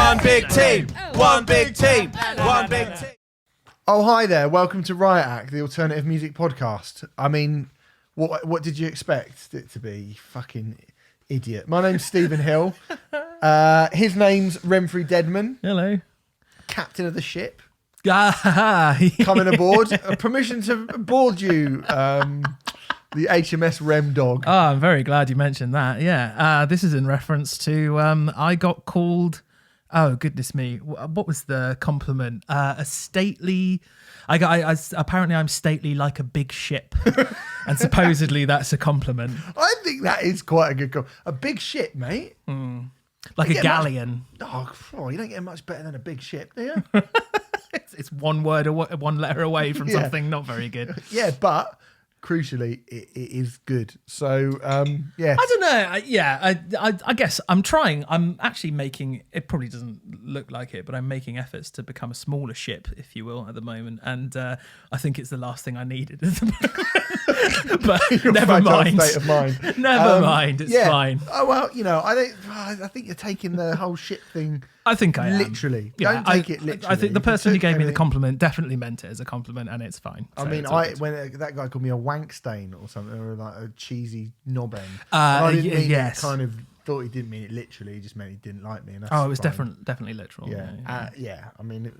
One big team, one big team, one big team. Oh, hi there. Welcome to Riot Act, the alternative music podcast. I mean, what did you expect it to be? You fucking idiot. My name's Stephen Hill. His name's Renfrey Deadman. Hello. Captain of the ship. Coming Coming aboard. Permission to board you. The HMS Rem Dog. Oh, I'm very glad you mentioned that. Yeah. This is in reference to I got called. Oh goodness me! What was the compliment? A stately. Apparently I'm stately like a big ship, and supposedly that's a compliment. I think that is quite a good call. A big ship, mate. Like a galleon. You don't get much better than a big ship, do you? It's one word or one letter away from something not very good. Yeah, but crucially, it is good. So, yeah. I don't know. I guess I'm trying. I'm actually making, it probably doesn't look like it, but I'm making efforts to become a smaller ship, if you will, at the moment. And I think it's the last thing I needed at the moment. But never mind. State of mind. Never mind. It's fine. Oh, well, I think you're taking the whole ship thing. I think I am. Literally. Yeah, Don't take it literally. I think the person who gave me the compliment definitely meant it as a compliment, and it's fine. I So mean, it's all good. when that guy called me a wank stain or something, or like a cheesy knob end. I didn't mean it, kind of thought he didn't mean it literally. He just meant he didn't like me. And that's it was fine. definitely literal. Yeah. I mean,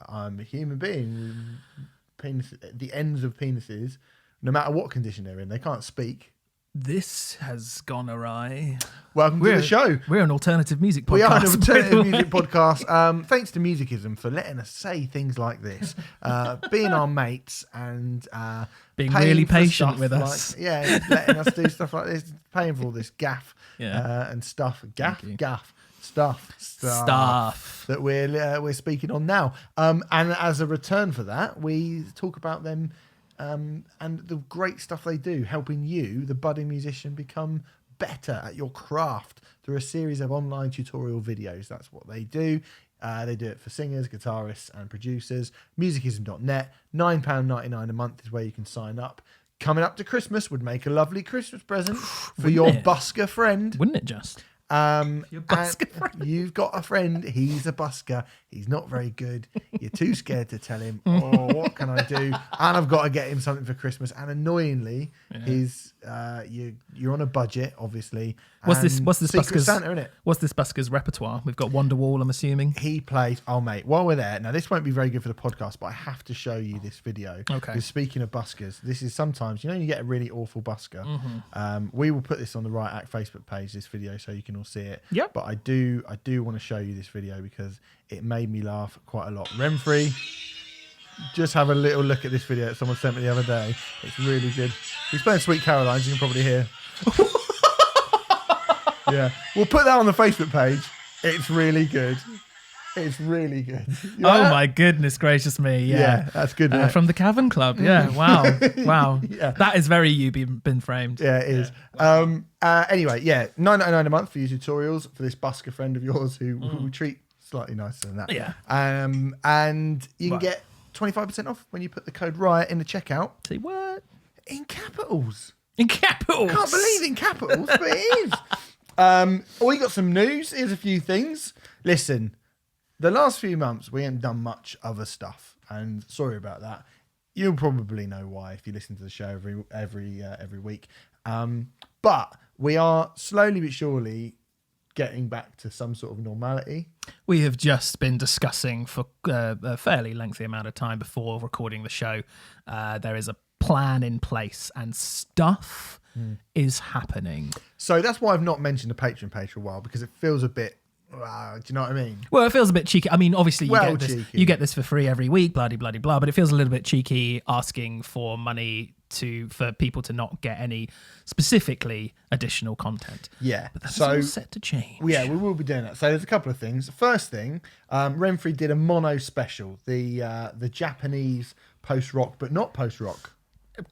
I'm a human being. The ends of penises, no matter what condition they're in, they can't speak. This has gone awry. Welcome to the show. We're an alternative music podcast. We are an alternative music podcast. Thanks to Musicism for letting us say things like this, being our mates and being really patient with us. Letting us do stuff like this, paying for all this gaff and stuff. Stuff that we're speaking on now. And as a return for that, we talk about them. And the great stuff they do, helping you, the budding musician, become better at your craft through a series of online tutorial videos. That's what they do. They do it for singers, guitarists, and producers. Musicism.net, £9.99 a month is where you can sign up. Coming up to Christmas would make a lovely Christmas present for your busker friend. Wouldn't it just? Your busker friend. You've got a friend, he's a busker, he's not very good, you're too scared to tell him, what can I do? And I've got to get him something for Christmas. And annoyingly, you're on a budget, obviously. What's this busker's Santa, innit? What's this busker's repertoire? We've got Wonderwall, I'm assuming. He plays, mate, while we're there, now this won't be very good for the podcast, but I have to show you this video. Okay. Because speaking of buskers, this is sometimes, you get a really awful busker. We will put this on the Riot Act Facebook page, this video, so you can all see it. Yep. But I do want to show you this video because it made me laugh quite a lot. Renfrey, just have a little look at this video that someone sent me the other day. It's really good. He's playing Sweet Caroline, as you can probably hear. Yeah, we'll put that on the Facebook page. It's really good. It's really good. My goodness gracious me. Yeah, that's good. From the Cavern Club. Yeah, wow. Wow. Yeah. That is very you been framed. Yeah, it is. Wow. Anyway, £9.99 a month for your tutorials for this busker friend of yours who we treat slightly nicer than that. Yeah. And you can get 25% off when you put the code RIOT in the checkout. See what? In capitals. In capitals. Can't believe in capitals, but it is. We got some news. Here's a few things. Listen, the last few months we haven't done much other stuff, and sorry about that. You'll probably know why if you listen to the show every week. But we are slowly but surely getting back to some sort of normality. We have just been discussing for a fairly lengthy amount of time before recording the show. There is a plan in place and stuff is happening. So that's why I've not mentioned the Patreon page for a while, because it feels a bit, do you know what I mean? Well, it feels a bit cheeky. I mean, obviously you get this for free every week, blah, blah, blah, blah, but it feels a little bit cheeky asking for money for people to not get any specifically additional content. Yeah. But that's all set to change. Yeah, we will be doing that. So there's a couple of things. First thing, Renfrey did a mono special, the Japanese post-rock, but not post-rock.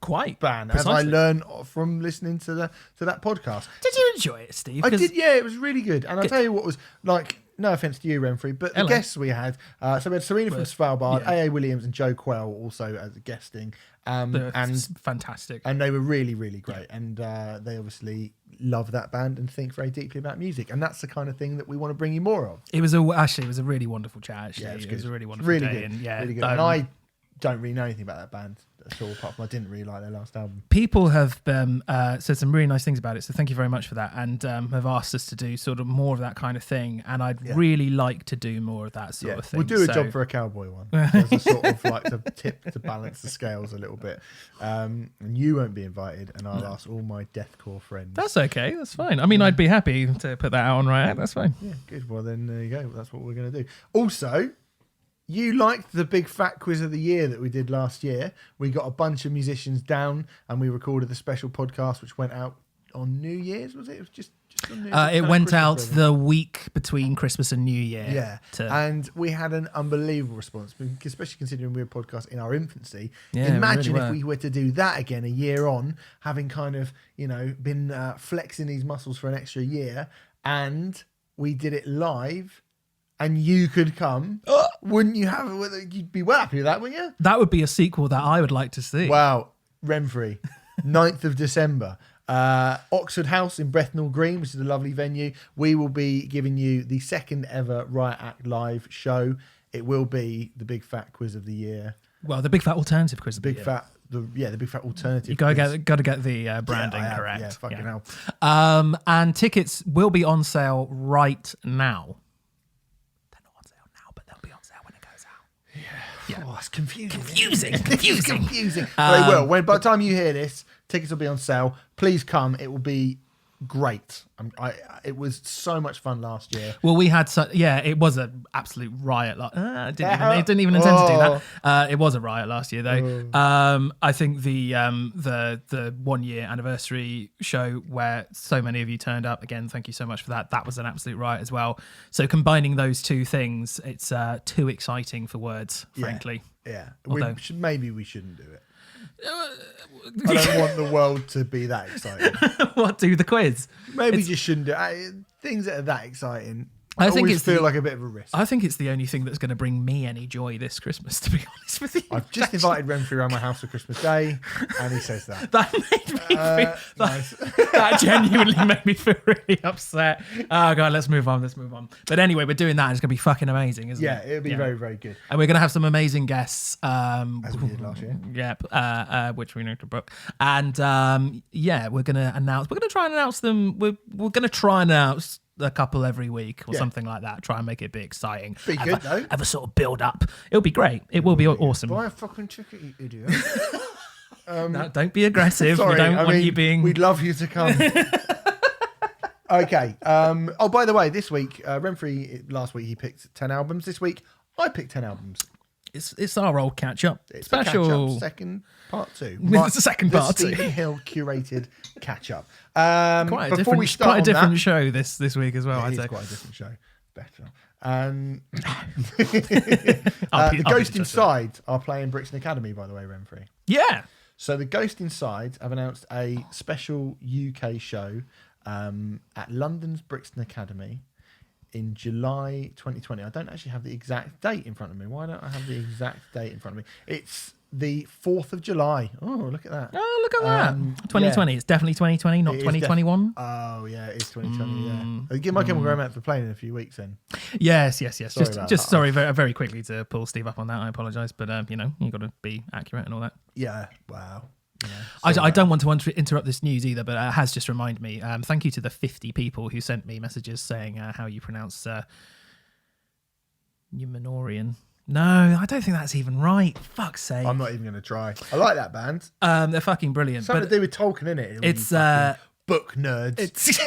Quite band, precisely. as I learned from listening to that podcast. Did you enjoy it, Steve? I did, yeah. It was really good. And I'll tell you what was like. no offense to you, Renfrey, but Hello. the guests we had, so we had Serena from Svalbard, yeah. A.A. Williams and Joe Quell also as guesting. And Fantastic. And they were really, really great. And they obviously love that band and think very deeply about music. And that's the kind of thing that we want to bring you more of. It was a really wonderful chat, actually. Yeah, it good. was a really wonderful really day. good. And, yeah, really good. And I don't really know anything about that band at all, apart from I didn't really like their last album. People have said some really nice things about it, so thank you very much for that, and have asked us to do sort of more of that kind of thing, and I'd really like to do more of that sort of thing. We'll do a job for a cowboy one. There's a sort of like to tip to balance the scales a little bit. And you won't be invited, and I'll ask all my deathcore friends. That's okay, that's fine. I mean, I'd be happy to put that out on Riot, that's fine. Yeah, good. Well, then there you go. That's what we're going to do. Also, you liked the big fat quiz of the year that we did last year. We got a bunch of musicians down and we recorded the special podcast, which went out on New Year's, was it? It was just on New Year's. It went out present. the week between Christmas and New Year. Yeah. And we had an unbelievable response, especially considering we were a podcast in our infancy. Yeah, imagine we really if we were to do that again a year on, having kind of, been flexing these muscles for an extra year, and we did it live. And you could come, wouldn't you have? You'd be well happy with that, wouldn't you? That would be a sequel that I would like to see. Wow, Renfrey, 9th of December, Oxford House in Bethnal Green, which is a lovely venue. We will be giving you the second ever Riot Act live show. It will be the big fat quiz of the year. Well, the big fat alternative quiz. The big fat alternative. You got to get the branding correct. Yeah, fucking hell. And tickets will be on sale right now. Yeah. Oh, it's confusing. Confusing. But they will. By the time you hear this, tickets will be on sale. Please come. It will be great. It was so much fun last year. Well, we had it was an absolute riot. It didn't even intend to do that. It was a riot last year, though. I think the 1 year anniversary show where so many of you turned up. Again, thank you so much for that. That was an absolute riot as well. So combining those two things, it's too exciting for words, frankly. Yeah. Although, maybe we shouldn't do it. I don't want the world to be that exciting. What, do the quiz? Maybe just shouldn't do it. Things that are that exciting, I think always feel like a bit of a risk. I think it's the only thing that's going to bring me any joy this Christmas, to be honest with you. I've just invited Renfrey around my house for Christmas Day, and he says that. That made me feel, nice. that genuinely made me feel really upset. Oh god, let's move on. But anyway, we're doing that. And it's going to be fucking amazing, isn't it? Yeah, it'll be very, very good. And we're going to have some amazing guests. As we did last year. Yep. Which we need to book. And we're going to announce. We're going to try and announce them. We're going to try and announce a couple every week or something like that. Try and make it be exciting. Be good though. Have a sort of build up. It'll be great. It will be awesome. Buy a fucking ticket, you idiot. No, don't be aggressive. Sorry, we don't want you being. We'd love you to come. Okay. By the way, this week, Renfrey, last week he picked 10 albums. This week, I picked 10 albums. It's our old catch up. It's Special. a catch-up, second part 2. It's the second part 2. Stephen Hill curated catch up. Quite a different show this week as well. I'd say. Quite a different show. Better. I'll The be Ghost interested. Inside are playing Brixton Academy, by the way, Renfrey. Yeah. So the Ghost Inside have announced a special UK show at London's Brixton Academy in July 2020. I don't actually have the exact date in front of me. Why don't I have the exact date in front of me? It's the 4th of July. Oh, look at that. Oh, look at that. 2020. Yeah. It's definitely 2020, not 2021. Oh, yeah, it's 2020, yeah. Give My Chemical Romance for playing in a few weeks then. Yes. Sorry, very, very quickly to pull Steve up on that. I apologise, but, you got to be accurate and all that. Yeah, wow. I don't want to interrupt this news either, but it has just reminded me. Thank you to the 50 people who sent me messages saying how you pronounce Numenorian. No, I don't think that's even right. Fuck's sake. I'm not even going to try. I like that band. They're fucking brilliant. Something to do with Tolkien, innit? It's book nerds. It's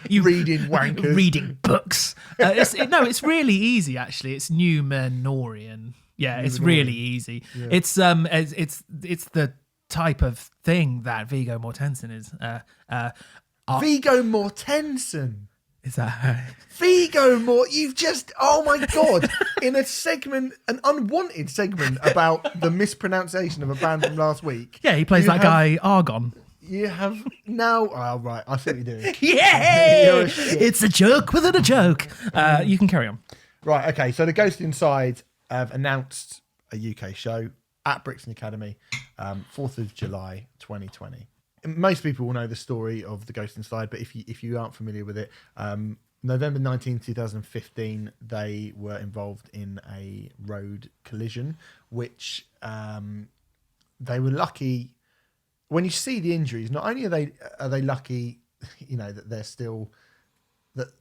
you reading wankers. Reading books. It's really easy actually. It's Numenorian. Yeah, it's really easy. Yeah. It's the type of thing that Viggo Mortensen is. Viggo Mortensen. Is that Viggo you've just, oh my God, in a segment, an unwanted segment about the mispronunciation of a band from last week. Yeah, he plays that guy Argon. You have now. Oh, right. I see what you're doing. Yeah, You're a shit. it's a joke within a joke. You can carry on. Right. Okay. So the Ghost Inside have announced a UK show at Brixton Academy, 4th of July, 2020. Most people will know the story of the Ghost Inside, but if you aren't familiar with it, November 19, 2015, they were involved in a road collision, which they were lucky. When you see the injuries, not only are they lucky, that they're still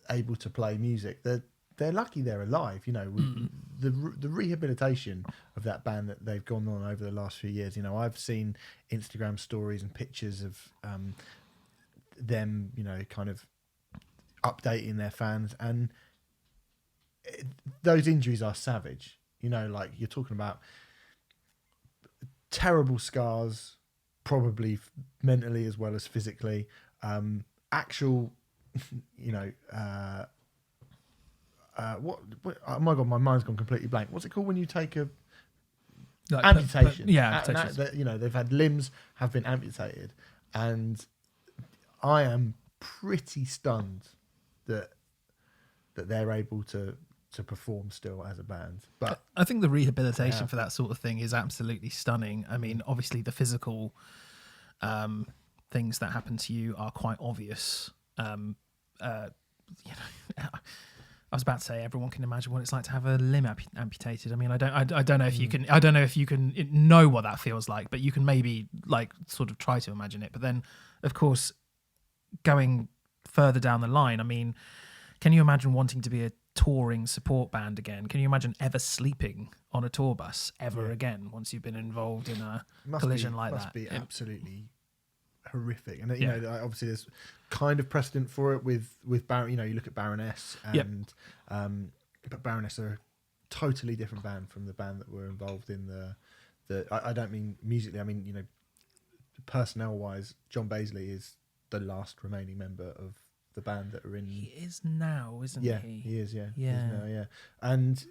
able to play music. They're lucky they're alive. The rehabilitation of that band that they've gone on over the last few years. I've seen Instagram stories and pictures of them, kind of updating their fans, and those injuries are savage. Like you're talking about terrible scars, probably mentally as well as physically. Actual, what? Oh my god, my mind's gone completely blank. What's it called when you take a amputation? Amputations. They've had limbs have been amputated, and I am pretty stunned that they're able to perform still as a band. But I think the rehabilitation for that sort of thing is absolutely stunning. I mean, obviously the physical things that happen to you are quite obvious. I was about to say everyone can imagine what it's like to have a limb amputated. I mean, I don't know if you can. I don't know if you can know what that feels like, but you can maybe like sort of try to imagine it. But then, of course, going further down the line, I mean, can you imagine wanting to be a touring support band again? Can you imagine ever sleeping on a tour bus ever again once you've been involved in a collision like that? Must be absolutely horrific. And obviously there's kind of precedent for it with Baron. You look at Baroness and but Baroness are a totally different band from the band that were involved in the I don't mean musically, I mean personnel wise. John Baisley is the last remaining member of the band that are in. He is now, isn't he? Yeah, he is. Yeah, he is now, yeah. And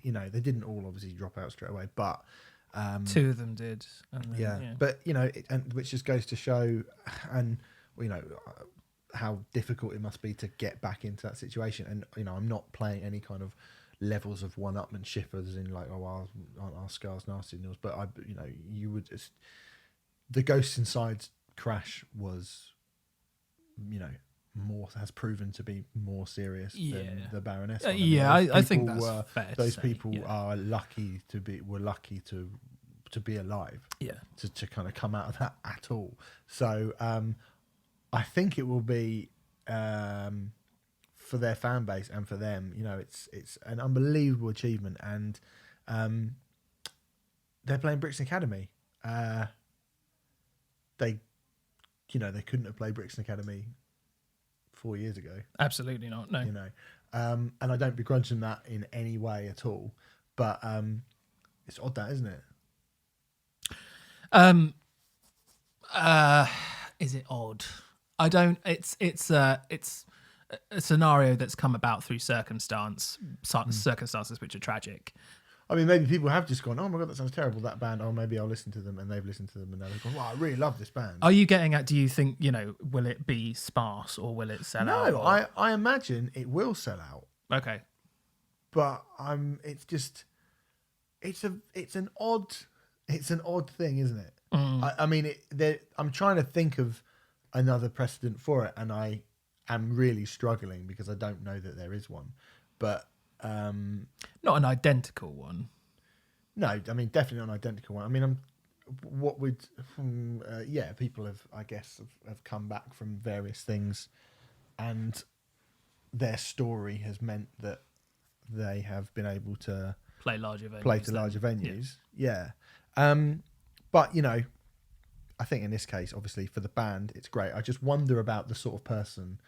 they didn't all obviously drop out straight away, but two of them did. And then, but and which just goes to show, and how difficult it must be to get back into that situation. And I'm not playing any kind of levels of one-upmanship as in like, our scars nasty and yours, but you would just, the Ghosts Inside crash was, more has proven to be more serious than the Baroness one. I think that's fair to those say, people were lucky to be alive. Yeah. To kind of come out of that at all. So I think it will be for their fan base and for them, it's an unbelievable achievement, and they're playing Brixton Academy. They couldn't have played Brixton Academy 4 years ago. Absolutely not. No. And I don't begrudge them that in any way at all. But it's odd, that, isn't it? Is it odd? I don't. It's a scenario that's come about through circumstances which are tragic. I mean, maybe people have just gone, oh my God, that sounds terrible, that band. Oh, maybe I'll listen to them. And they've listened to them and they've gone, well, I really love this band. Are you getting at, do you think, will it be sparse or will it sell out? No, I imagine it will sell out. Okay. But it's an odd thing, isn't it? I mean, I'm trying to think of another precedent for it, and I am really struggling because I don't know that there is one. But not an identical one. No, I mean definitely not an identical one. I mean, people have, I guess, have come back from various things, and their story has meant that they have been able to play to larger venues. Yeah. But I think in this case, obviously for the band, it's great. I just wonder about the sort of person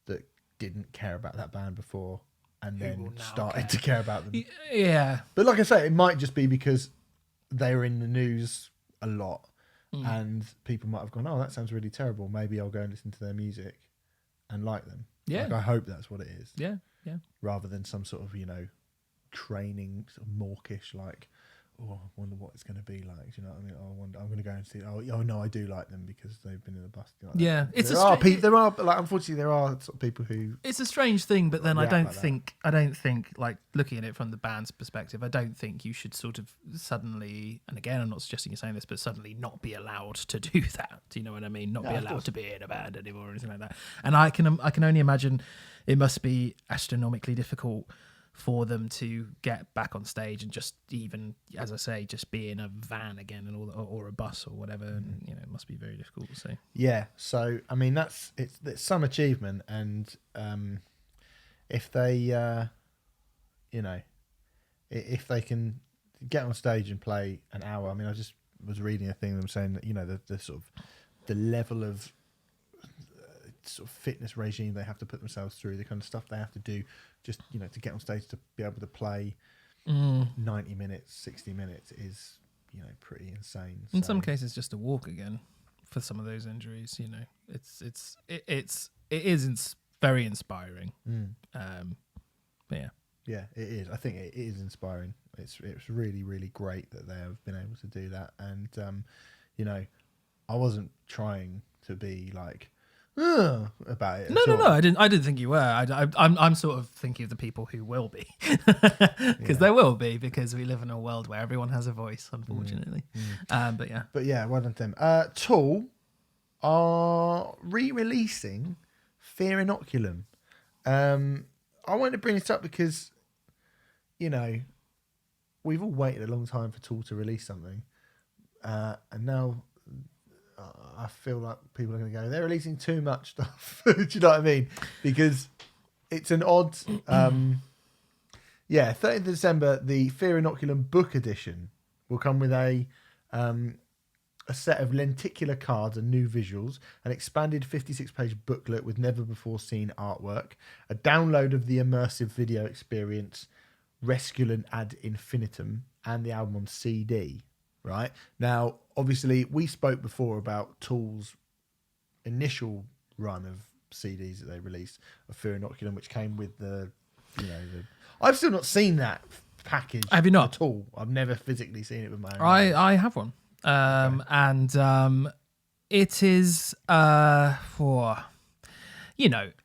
that didn't care about that band before and then started to care about them. Yeah. But like I say, it might just be because they were in the news a lot and people might have gone, oh, that sounds really terrible. Maybe I'll go and listen to their music and like them. Yeah. Like, I hope that's what it is. Yeah, yeah. Rather than some sort of, training, sort of mawkish, like, oh, I wonder what it's going to be like. Do you know what I mean? Oh, I wonder, I'm going to go and see. Oh no, I do like them because they've been in the bus. You know, like Yeah, there are like unfortunately there are sort of people who. It's a strange thing, but then I don't like think like looking at it from the band's perspective, I don't think you should sort of suddenly, and again, I'm not suggesting you're saying this, but suddenly not be allowed to do that. Do you know what I mean? Not be allowed to be in a band anymore or anything like that. And I can only imagine it must be astronomically difficult for them to get back on stage and just even, as I say, just be in a van again and or a bus or whatever. And it must be very difficult to see. Yeah, so I mean it's some achievement, and if they if they can get on stage and play an hour. I mean, I just was reading a thing of them saying that the sort of the level of sort of fitness regime they have to put themselves through, the kind of stuff they have to do just to get on stage to be able to play 90 minutes, 60 minutes is pretty insane. In some cases just a walk again for some of those injuries. It is very inspiring. But yeah, it is. I think it is inspiring. It's really, really great that they have been able to do that. And I wasn't trying to be like about it. No. I didn't think you were. I'm sort of thinking of the people who will be, because there will be, because we live in a world where everyone has a voice, unfortunately. But yeah, well done them. Tool are re-releasing Fear Inoculum. I wanted to bring this up because we've all waited a long time for Tool to release something, and now I feel like people are going to go, they're releasing too much stuff. Do you know what I mean? Because it's an odd 30th of December, the Fear Inoculum book edition will come with a set of lenticular cards and new visuals, an expanded 56-page booklet with never before seen artwork, a download of the immersive video experience Resculent ad infinitum, and the album on CD. Right now, obviously, we spoke before about Tool's initial run of CDs that they released of Fear Inoculum, which came with the. I've still not seen that package. Have you not? At all? I've never physically seen it with my own eyes. I have one, and it is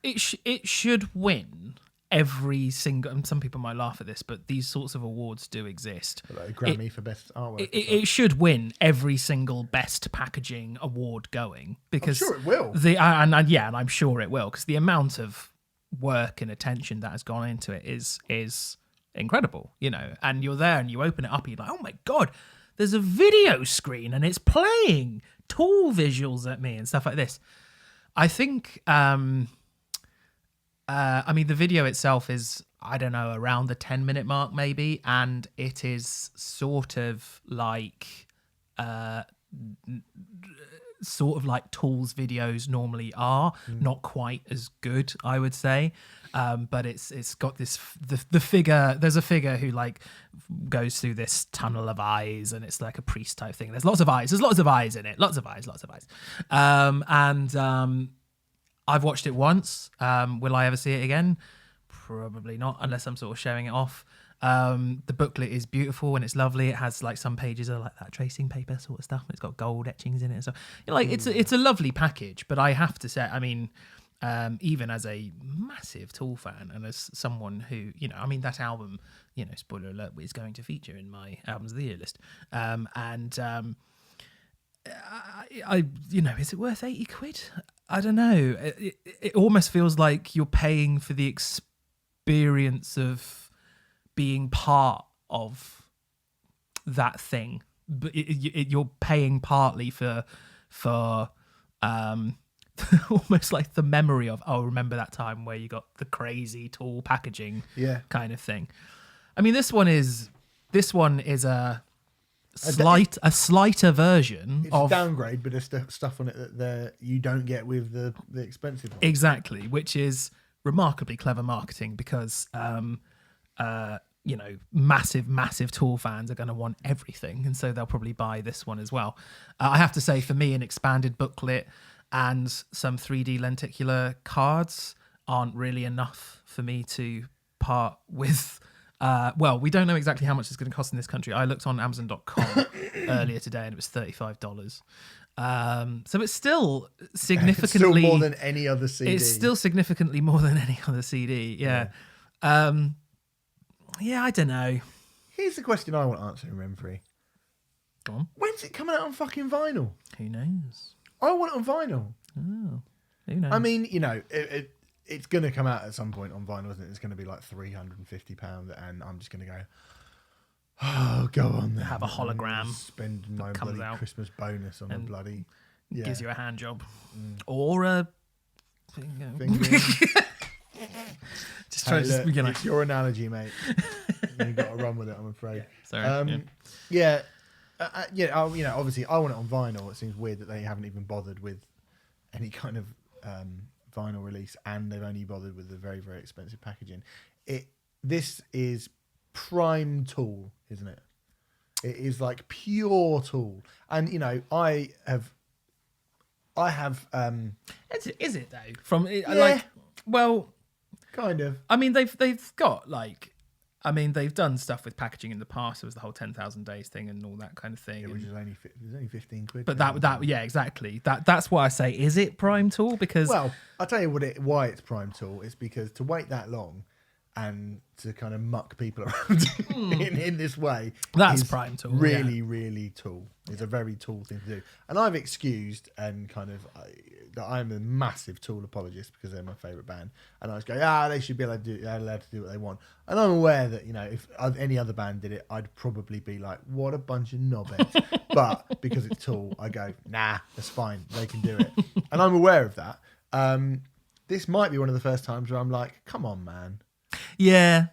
it should win every single, and some people might laugh at this, but these sorts of awards do exist. Like a Grammy for best artwork. It should win every single best packaging award going, because I'm sure it will. And I'm sure it will, because the amount of work and attention that has gone into it is incredible. And you're there and you open it up and you're like, oh my god, there's a video screen and it's playing Tool visuals at me and stuff like this. I think. The video itself is, I don't know, around the 10-minute mark maybe, and it is sort of like Tool's videos normally are, not quite as good, I would say. But it's got this the figure. There's a figure who goes through this tunnel of eyes, and it's like a priest type thing. There's lots of eyes. There's lots of eyes in it. Lots of eyes. I've watched it once. Will I ever see it again? Probably not, unless I'm sort of showing it off. The booklet is beautiful and it's lovely. It has some pages of that tracing paper sort of stuff. It's got gold etchings in it. So it's a lovely package. But I have to say, even as a massive Tool fan and as someone who, that album, spoiler alert, is going to feature in my albums of the year list. Is it worth 80 quid? I don't know. It almost feels like you're paying for the experience of being part of that thing, but you're paying partly for almost like the memory of, remember that time where you got the crazy Tool packaging, kind of thing. This one is a slighter version. It's a downgrade, but there's stuff on it that you don't get with the expensive one. Exactly, which is remarkably clever marketing, because massive Tool fans are going to want everything, and so they'll probably buy this one as well. I have to say, for me, an expanded booklet and some 3D lenticular cards aren't really enough for me to part with Well, we don't know exactly how much it's going to cost in this country. I looked on Amazon.com earlier today, and it was $35. So it's still significantly It's still more than any other CD. It's still significantly more than any other CD. Yeah. Yeah, I don't know. Here's the question I want answering, Renfrey. Go on. When's it coming out on fucking vinyl? Who knows? I want it on vinyl. Oh, who knows? I mean, it's going to come out at some point on vinyl, isn't it? It's going to be like £350, and I'm just going to go, oh, go on there. Have a hologram. Spend my comes bloody out Christmas bonus on a bloody... Yeah. Gives you a hand job. Or a... Finger. Just trying to... Look, it's your analogy, mate. You've got to run with it, I'm afraid. Sorry. Obviously, I want it on vinyl. It seems weird that they haven't even bothered with any kind of vinyl release, and they've only bothered with the very, very expensive packaging. This is prime Tool, isn't it? It is like pure Tool, and I have. Is it though? From like, well, kind of. I mean, they've got like. I mean, they've done stuff with packaging in the past. There was the whole 10,000 days thing and all that kind of thing. Yeah, which is only 15 quid. But yeah, exactly. That's why I say, is it Prime Tool? Because I'll tell you why it's Prime Tool. It's because to wait that long and to kind of muck people around in this way, that's is Prime Tool. Really, really Tool. It's a very Tool thing to do. And I've excused and kind of that I'm a massive Tool apologist because they're my favourite band. And I was going, they should be allowed to do what they want. And I'm aware that, if any other band did it, I'd probably be like, what a bunch of knobheads. But because it's Tool, I go, nah, that's fine. They can do it. And I'm aware of that. This might be one of the first times where I'm like, come on, man. Yeah.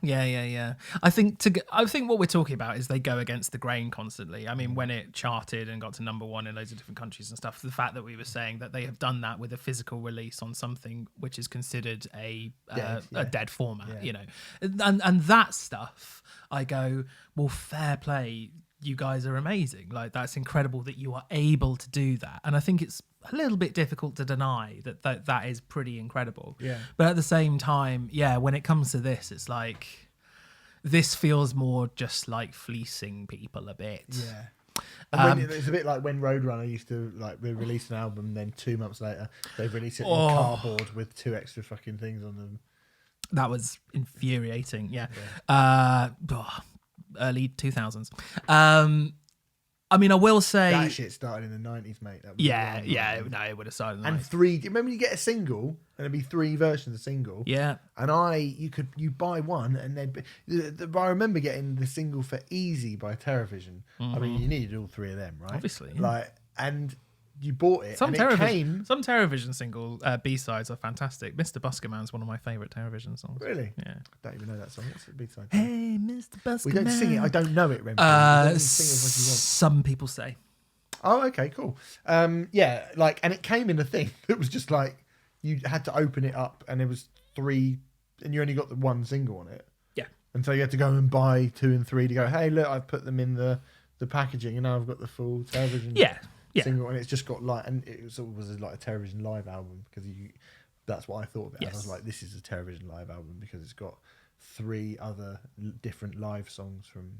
I think what we're talking about is they go against the grain constantly. I mean, when it charted and got to #1 in loads of different countries and stuff, the fact that we were saying that they have done that with a physical release on something which is considered a dead format, and that stuff, I go, well, fair play. You guys are amazing. Like, that's incredible that you are able to do that. And I think it's a little bit difficult to deny that is pretty incredible. Yeah. But at the same time, when it comes to this, it's like, this feels more just like fleecing people a bit. Yeah. And it's a bit like when Roadrunner used to release an album, then 2 months later they release it in cardboard with 2 extra fucking things on them. That was infuriating. Yeah. Early 2000s. I mean, I will say that shit started in the 90s, mate. That was it would have started in the 90s. And 3. Do you remember you get a single and there'd be 3 versions of single? Yeah. And you buy one, and then I remember getting the single for Easy by Terrorvision. I mean, you needed all 3 of them, right? Obviously. And you bought it. Some and it came. Some Terrorvision single B-sides are fantastic. Mr. Buskerman's one of my favourite Terrorvision songs. Really? Yeah. I don't even know that song. What's the B-side? Hey, Mr. Buskerman. We don't sing it. I don't know it, Rem. Some people say. Oh, okay, cool. And it came in a thing that was just like, you had to open it up, and there was 3, and you only got the 1 single on it. Yeah. And so you had to go and buy 2 and 3 to go, hey, look, I've put them in the packaging, and now I've got the full Terrorvision single, and it's just got and it was like a Terrorvision live album, because that's what I thought of it. Yes. I was like, this is a Terrorvision live album because it's got 3 other different live songs from.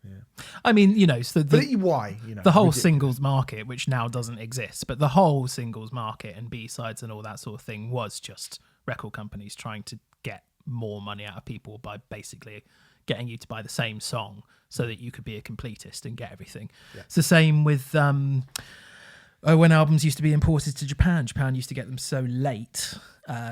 Yeah. I mean, so why? The whole singles market, which now doesn't exist, but the whole singles market and B-sides and all that sort of thing was just record companies trying to get more money out of people by basically getting you to buy the same song so that you could be a completist and get everything. Yeah. It's the same with when albums used to be imported to Japan. Japan used to get them so late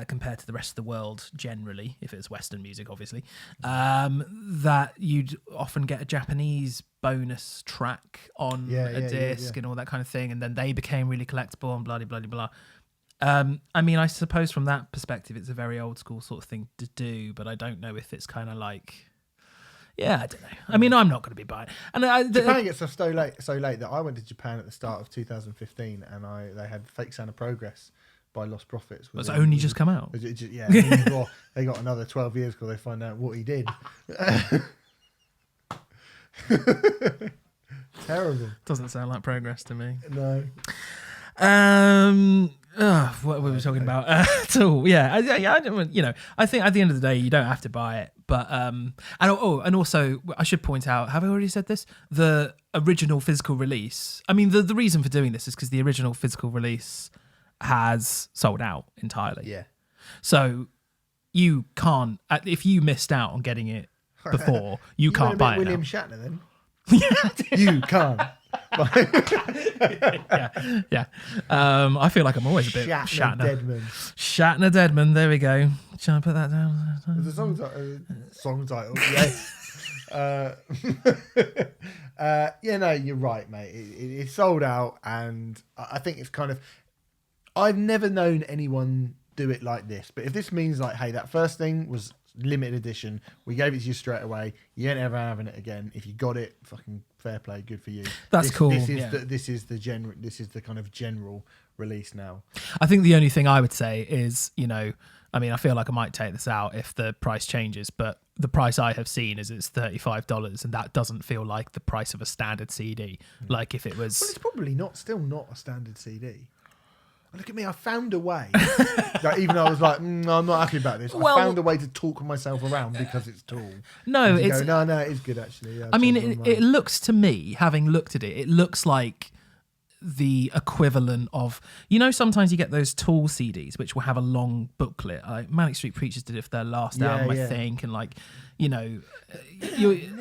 compared to the rest of the world generally, if it was Western music, obviously, that you'd often get a Japanese bonus track on a disc and all that kind of thing, and then they became really collectible and blah, blah, blah, blah. I mean, I suppose from that perspective, it's a very old school sort of thing to do, but I don't know if it's kind of like... Yeah, I don't know. I mean, I'm not going to be buying. And Japan gets stuff so late that I went to Japan at the start of 2015, and they had Fake Sound of Progress by Lost Prophets. It's only just come out. They got another 12 years before they find out what he did. Terrible. Doesn't sound like progress to me. No. What were we talking about? At all? Yeah, I don't. I think at the end of the day, you don't have to buy it. But and also, I should point out. Have I already said this? The original physical release. I mean, the reason for doing this is because the original physical release has sold out entirely. Yeah. So you can't. If you missed out on getting it before, you can't buy it. William now. Shatner then. You can't. Yeah. I feel like I'm always a bit Shatner. Deadman. Shatner Deadman. There we go. Shall I put that down? There's a song title. Yes. No, you're right, mate. It's sold out, and I think it's kind of. I've never known anyone do it like this, but if this means like, hey, that first thing was limited edition, we gave it to you straight away, you ain't ever having it again. If you got it, fucking fair play, good for you. That's cool. This is the kind of general release now. I think the only thing I would say is, I feel like I might take this out if the price changes, but the price I have seen is it's $35, and that doesn't feel like the price of a standard CD. Like if it was, well, it's probably still not a standard CD. Look at me, I found a way. Like, even though I was like, no, I'm not happy about this. I found a way to talk myself around because it's tall. No, it's... no, it is good, actually. Yeah, it looks to me, having looked at it looks like the equivalent of, sometimes you get those tall CDs which will have a long booklet. Like Manic Street Preachers did it for their last album, I think, and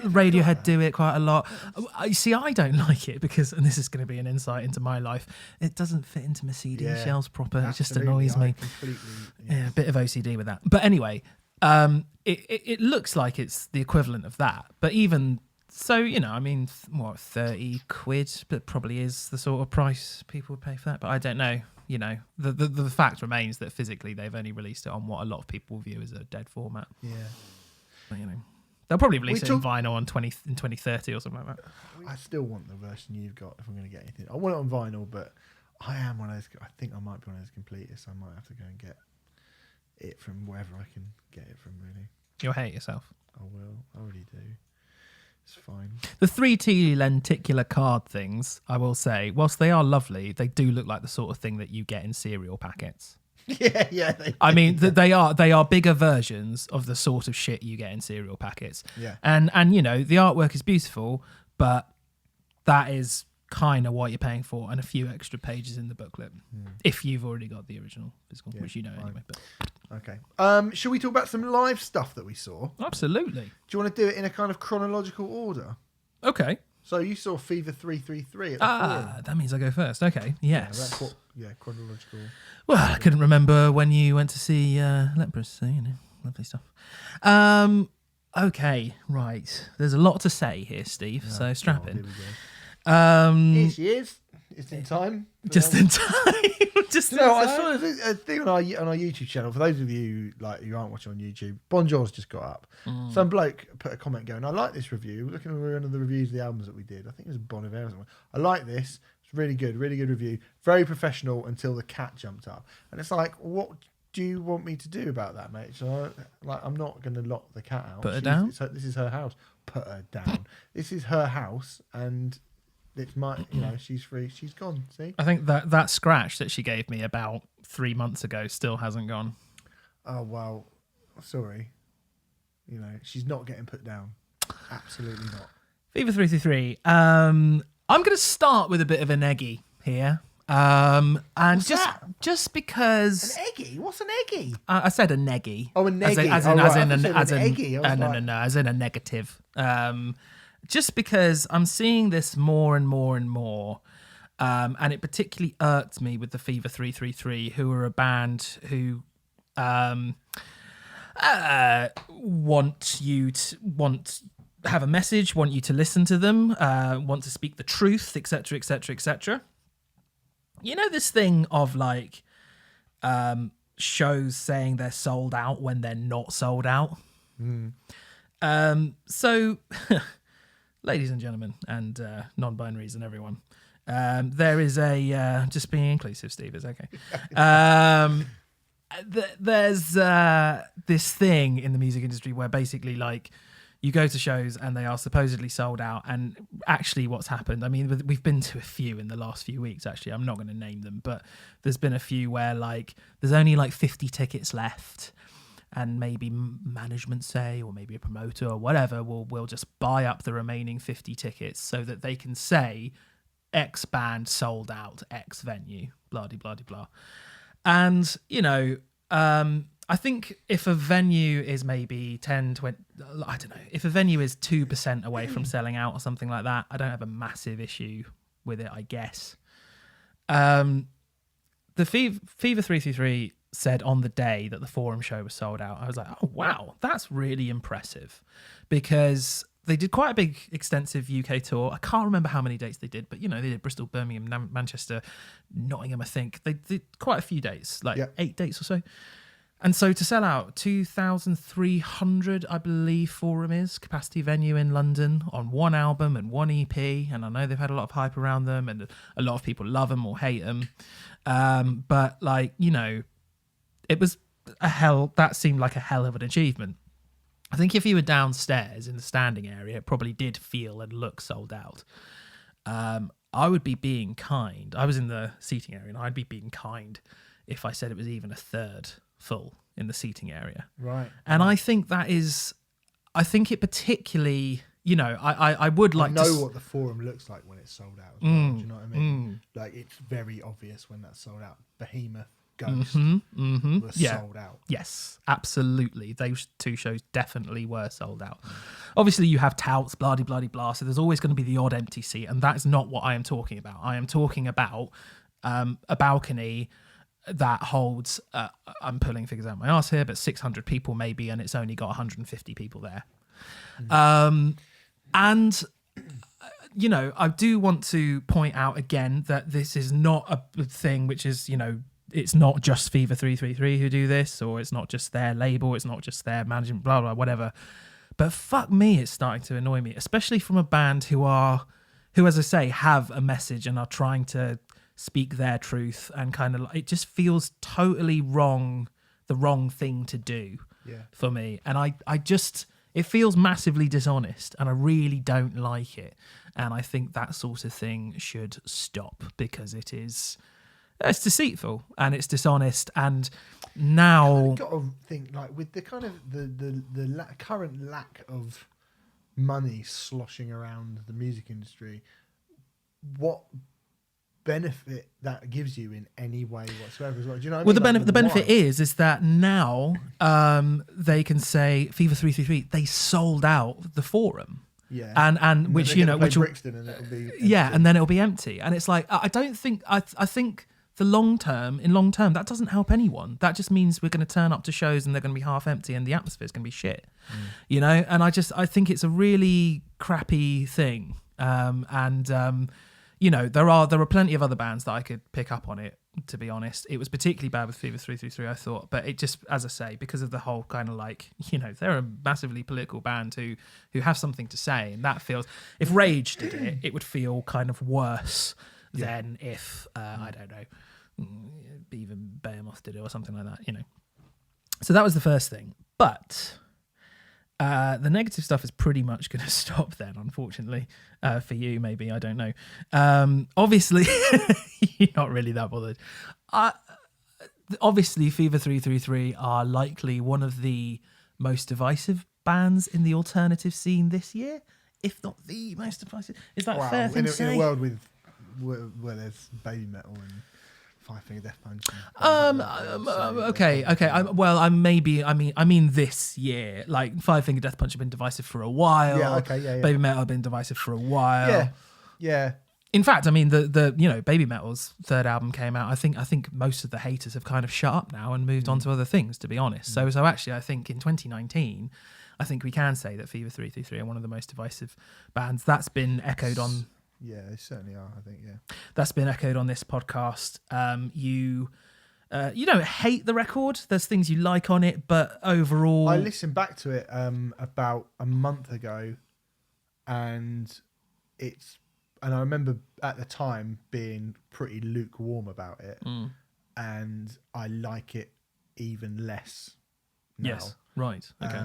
Radiohead do it quite a lot. I don't like it because, and this is going to be an insight into my life, it doesn't fit into my CD shelves proper. Absolutely. It just annoys me. Yeah, a bit of OCD with that. But anyway, it looks like it's the equivalent of that. But even so, 30 quid, but probably is the sort of price people would pay for that. But I don't know. The fact remains that physically they've only released it on what a lot of people view as a dead format. Yeah. But, they'll probably release it in vinyl in 2030 or something like that. I still want the version you've got if I'm going to get anything. I want it on vinyl, but I am one of those. I think I might be one of those completists. I might have to go and get it from wherever I can get it from, really. You'll hate yourself. I will. I already do. It's fine. The 3T lenticular card things, I will say, whilst they are lovely, they do look like the sort of thing that you get in cereal packets. Yeah. They are bigger versions of the sort of shit you get in cereal packets. Yeah. And the artwork is beautiful, but that is kind of what you're paying for, and a few extra pages in the booklet if you've already got the original physical, which anyway. But okay. Should we talk about some live stuff that we saw? Absolutely. Do you want to do it in a kind of chronological order? Okay. So you saw Fever 333 at the forum. That means I go first. Okay. Yes. Chronological. Well, I couldn't remember when you went to see Leprous, so lovely stuff. Okay, right. There's a lot to say here, Steve. So strap in. Here she is. Just in time. Just in time. I saw a thing on our YouTube channel. For those of you who aren't watching on YouTube, Bonjour's just got up. Some bloke put a comment going, I like this review. Looking at one of the reviews of the albums that we did. I think it was Bon Iver or something. I like this. It's really good review. Very professional until the cat jumped up. And it's like, what do you want me to do about that, mate? So I'm not going to lock the cat out. Put her down? This is her house. Put her down. This is her house, and it's my, she's free. She's gone. See? I think that scratch that she gave me about 3 months ago still hasn't gone. Oh, well, sorry. She's not getting put down. Absolutely not. Fever 333. I'm going to start with a bit of an eggy here. And What's just because an eggy? What's an eggy? I said a neggy. Oh, a neggy. As in a negative. Just because I'm seeing this more and more and more, and it particularly irked me with the Fever 333, who are a band who have a message, want you to listen to them, want to speak the truth, etc., etc., etc. This thing of shows saying they're sold out when they're not sold out. So, ladies and gentlemen, and non-binaries and everyone, there is a just being inclusive, Steve, is okay. There's this thing in the music industry where basically you go to shows and they are supposedly sold out. And actually what's happened, I mean, we've been to a few in the last few weeks, actually. I'm not going to name them, but there's been a few where like there's only like 50 tickets left. And maybe management say, or maybe a promoter or whatever, will just buy up the remaining 50 tickets so that they can say X band sold out, X venue, blah, blah, blah, blah. And, you know, I think if a venue is maybe 10, 20, I don't know, if a venue is 2% away from selling out or something like that, I don't have a massive issue with it, I guess. The Fever 333 said on the day that the Forum show was sold out, I was like, oh, wow, that's really impressive, because they did quite a big, extensive UK tour. I can't remember how many dates they did, but, you know, they did Bristol, Birmingham, Manchester, Nottingham, I think. They did quite a few dates, like 8 dates or so. And so to sell out 2,300, I believe Forum is, capacity venue in London, on one album and one EP, and I know they've had a lot of hype around them, and a lot of people love them or hate them. But, like, you know, it was that seemed like a hell of an achievement. I think if you were downstairs in the standing area, it probably did feel and look sold out. I would be being kind. I was in the seating area, and I'd be being kind if I said it was even a third full in the seating area. Right. And I think I think it particularly, you know, I would like to know what the Forum looks like when it's sold out. Do you know what I mean? Like, it's very obvious when that's sold out. Behemoth, Ghost were sold out. Yes, absolutely. Those two shows definitely were sold out. Obviously, you have touts, blah, blah, blah, blah. So there's always going to be the odd empty seat. And that's not what I am talking about. I am talking about a balcony that holds, I'm pulling figures out my arse here, but 600 people maybe, and it's only got 150 people there. And, you know, I do want to point out again that this is not a thing which is, you know, it's not just Fever 333 who do this, or it's not just their label, it's not just their management, blah, blah, whatever. But fuck me, it's starting to annoy me, especially from a band who, as I say, have a message and are trying to speak their truth, and kind of, it just feels totally wrong, the wrong thing to do for me. And I just, it feels massively dishonest, and I really don't like it. And I think that sort of thing should stop, because it's deceitful and it's dishonest. And now You've got to think, like, with the kind of the current lack of money sloshing around the music industry, what benefit that gives you in any way whatsoever as well. Do you know what I mean? The benefit is that now they can say Fever 333, they sold out the Forum. Yeah. And which, you know, which Brixton, and it'll be empty. and then it'll be empty. And it's like, I don't think, I think in long term, that doesn't help anyone. That just means we're going to turn up to shows and they're going to be half empty and the atmosphere is going to be shit. You know? And I think it's a really crappy thing. You know, there are plenty of other bands that I could pick up on it, to be honest. It was particularly bad with Fever 333, I thought. But it just, as I say, because of the whole kind of, like, you know, they're a massively political band who have something to say. And that feels, if Rage did it, it would feel kind of worse than if, I don't know, even Behemoth did it or something like that, you know. So that was the first thing. But the negative stuff is pretty much going to stop then, unfortunately. For you, maybe, I don't know. Obviously, you're not really that bothered. Obviously, Fever 333 are likely one of the most divisive bands in the alternative scene this year, if not the most divisive. Is that a fair thing to say? In a world where there's Baby Metal and Five Finger Death Punch. Okay. I mean this year. Like, Five Finger Death Punch have been divisive for a while. Yeah. Baby Metal have been divisive for a while. Yeah. In fact, I mean, the you know, Baby Metal's third album came out. I think most of the haters have kind of shut up now and moved on to other things, to be honest. So actually, I think in 2019, I think we can say that Fever 333 are one of the most divisive bands. That's been echoed on. Yeah, they certainly are, I think, yeah. That's been echoed on this podcast. You don't hate the record. There's things you like on it, but overall... I listened back to it about a month ago, and I remember at the time being pretty lukewarm about it, and I like it even less now. Yes, right, okay.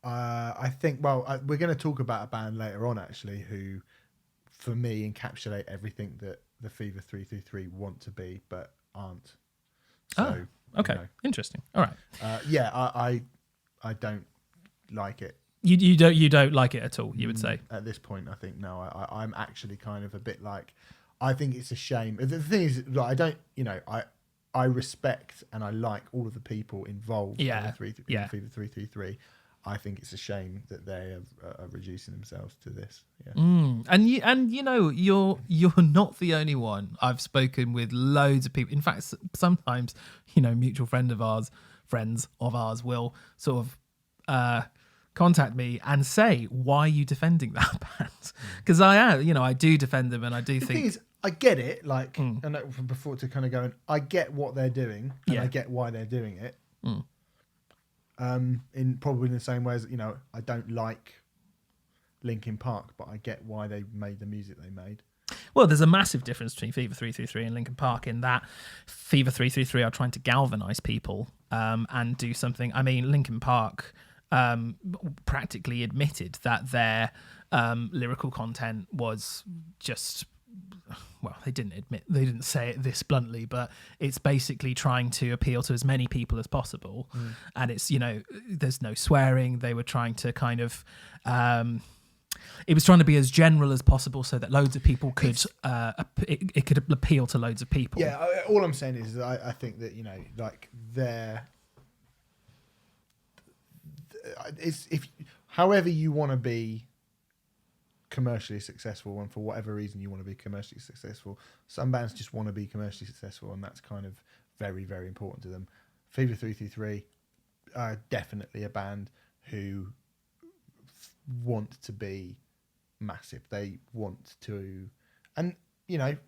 I think, we're going to talk about a band later on, actually, who, for me, encapsulate everything that the Fever 333 want to be, but aren't. So, okay. Interesting. All right. I don't like it. You don't like it at all, you would say? At this point, I think, no. I'm actually kind of a bit like, I think it's a shame. The thing is, like, I don't, I respect and I like all of the people involved in the Fever 333. I think it's a shame that they are reducing themselves to this. Yeah. And you're not the only one. I've spoken with loads of people. In fact, sometimes mutual friends of ours will sort of contact me and say, "Why are you defending that band?" Because I do defend them, and I do think. The thing is, I get it. Like, and from before to kind of going, I get what they're doing, and I get why they're doing it. In probably in the same way as I don't like Linkin Park, but I get why they made the music they made. Well, there's a massive difference between Fever 333 and Linkin Park in that Fever 333 are trying to galvanize people and do something. I mean, Linkin Park practically admitted that their lyrical content was just, well, they didn't say it this bluntly, but it's basically trying to appeal to as many people as possible. And it's, there's no swearing. They were trying to kind of, it was trying to be as general as possible so that loads of people could, it could appeal to loads of people. Yeah. All I'm saying is that I think that, like if however you want to be commercially successful, and for whatever reason you want to be commercially successful, some bands just want to be commercially successful, and that's kind of very, very important to them. Fever 333 are definitely a band who want to be massive. They want to, and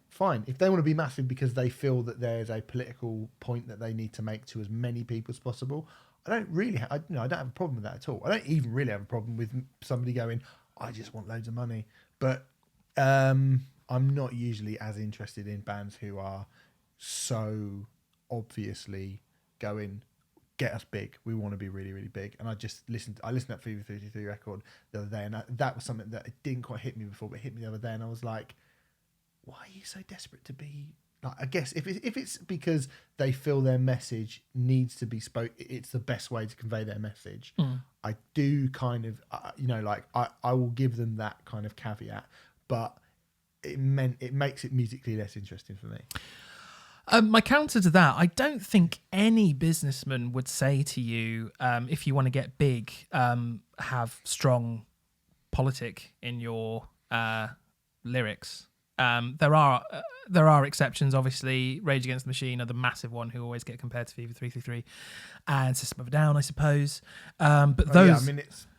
fine, if they want to be massive because they feel that there's a political point that they need to make to as many people as possible, I don't really I don't have a problem with that at all. I don't even really have a problem with somebody going, I just want loads of money. But I'm not usually as interested in bands who are so obviously going, get us big. We want to be really, really big. And I listened to that Fever 333 record the other day, and that was something that didn't quite hit me before, but hit me the other day. And I was like, why are you so desperate to be... Like, I guess if it's because they feel their message needs to be it's the best way to convey their message. I do kind of, I will give them that kind of caveat, but it makes it musically less interesting for me. My counter to that, I don't think any businessman would say to you, if you want to get big, have strong politic in your lyrics. There are exceptions, obviously. Rage Against the Machine are the massive one who always get compared to Fever 333, and System of a Down, I suppose. But those,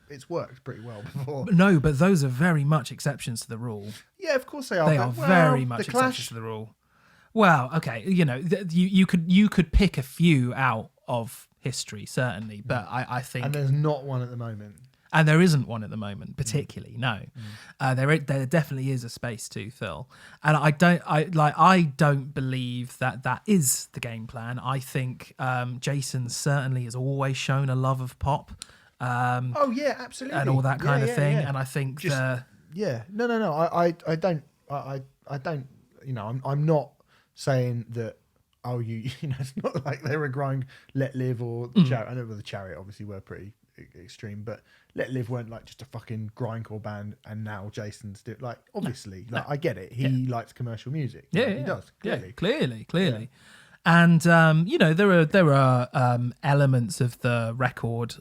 it's worked pretty well before. No, but those are very much exceptions to the rule. Yeah, of course they are. They are very much exceptions to the rule. Well, okay, you could pick a few out of history, certainly, but I think, and there's not one at the moment. And there isn't one at the moment, particularly. No, there definitely is a space to fill, and I don't believe that is the game plan. I think Jason certainly has always shown a love of pop. Oh yeah, absolutely, and all that kind of thing. Yeah. And I think no. I don't. I'm not saying that. Oh, it's not like they were growing Let Live or Chariot. I know the Chariot obviously were pretty extreme, but Let Live weren't like just a fucking grindcore band, and now Jason's obviously I get it. He likes commercial music. He does clearly. Yeah. And there are elements of the record,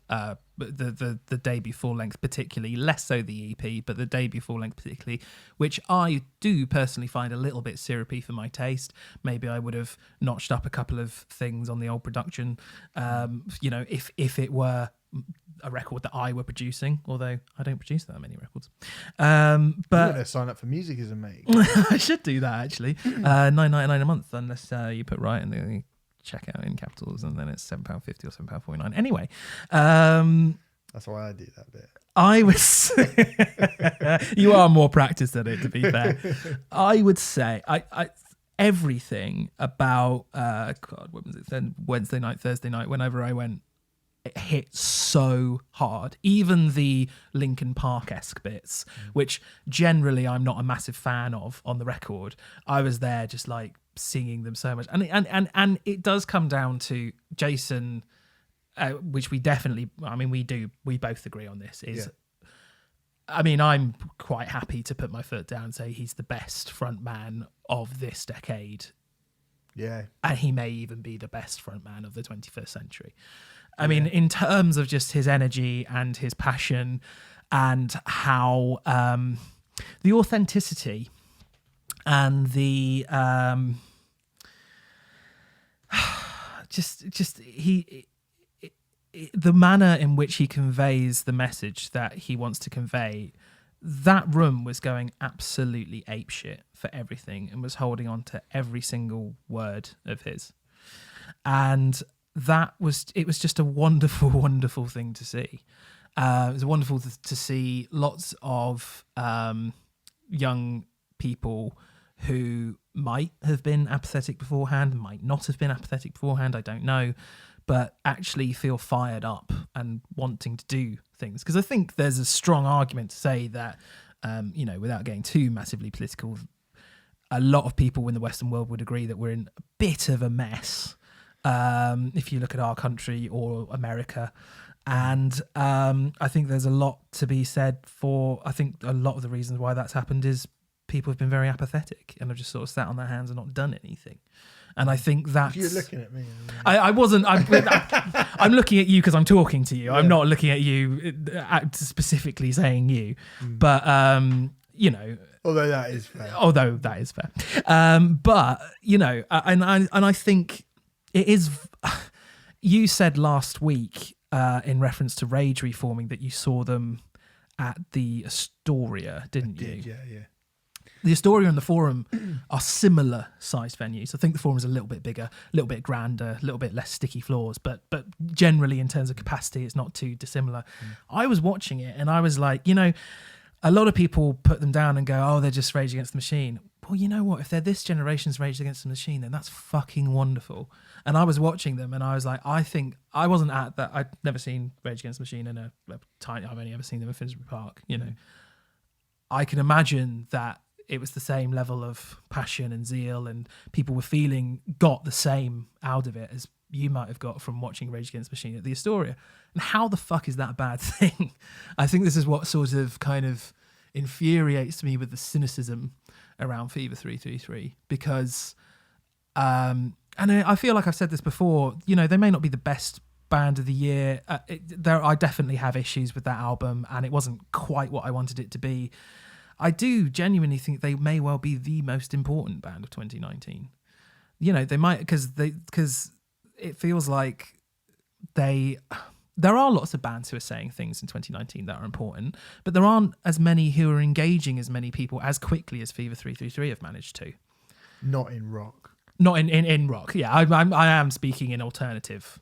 the debut full length particularly, less so the EP, but the debut full length particularly, which I do personally find a little bit syrupy for my taste. Maybe I would have notched up a couple of things on the old production, if it were a record that I were producing, although I don't produce that many records. But you're gonna sign up for Musicism, mate. I should do that actually. $9.99 a month, unless you put Riot and then you check out in capitals, and then it's £7.50 or £7.49. Anyway, that's why I do that bit. I was. You are more practiced at it, to be fair. I would say I everything about God. When was it then? Wednesday night, Thursday night. Whenever I went it hit so hard. Even the Linkin Park-esque bits, which generally I'm not a massive fan of on the record, I was there just like singing them so much. And it does come down to Jason, which we definitely, I mean, we both agree on this, is, I mean, I'm quite happy to put my foot down and say he's the best frontman of this decade. Yeah. And he may even be the best frontman of the 21st century. I mean, in terms of just his energy and his passion and how the authenticity and the the manner in which he conveys the message that he wants to convey, that room was going absolutely apeshit for everything and was holding on to every single word of his. And it was just a wonderful, wonderful thing to see. It was wonderful to see lots of young people who might have been apathetic beforehand, might not have been apathetic beforehand, I don't know, but actually feel fired up and wanting to do things. Because I think there's a strong argument to say that, without getting too massively political, a lot of people in the Western world would agree that we're in a bit of a mess. If you look at our country or America. And I think there's a lot to be said for, I think a lot of the reasons why that's happened is people have been very apathetic and have just sort of sat on their hands and not done anything. And I think that's... You're looking at me. I wasn't... I'm looking at you because I'm talking to you. Yeah. I'm not looking at you specifically saying you. But, Although that is fair. But, and I think it is... You said last week, in reference to Rage reforming, that you saw them at the Astoria, didn't you? Yeah. The Astoria and the Forum are similar sized venues. I think the Forum is a little bit bigger, a little bit grander, a little bit less sticky floors, but generally in terms of capacity, it's not too dissimilar. I was watching it and I was like, a lot of people put them down and go, oh, they're just Rage Against the Machine. Well, you know what? If they're this generation's Rage Against the Machine, then that's fucking wonderful. And I was watching them and I was like, I think I wasn't at that. I'd never seen Rage Against the Machine in a tiny, I've only ever seen them in Finsbury Park, I can imagine that it was the same level of passion and zeal and people were got the same out of it as you might have got from watching Rage Against the Machine at the Astoria. And how the fuck is that a bad thing? I think this is what sort of kind of infuriates me with the cynicism around Fever 333, because and I feel like I've said this before, they may not be the best band of the year. I definitely have issues with that album and it wasn't quite what I wanted it to be. I do genuinely think they may well be the most important band of 2019. They might, because it feels like there are lots of bands who are saying things in 2019 that are important, but there aren't as many who are engaging as many people as quickly as Fever 333 have managed to. Not in rock. Not in rock. Yeah, I am speaking in alternative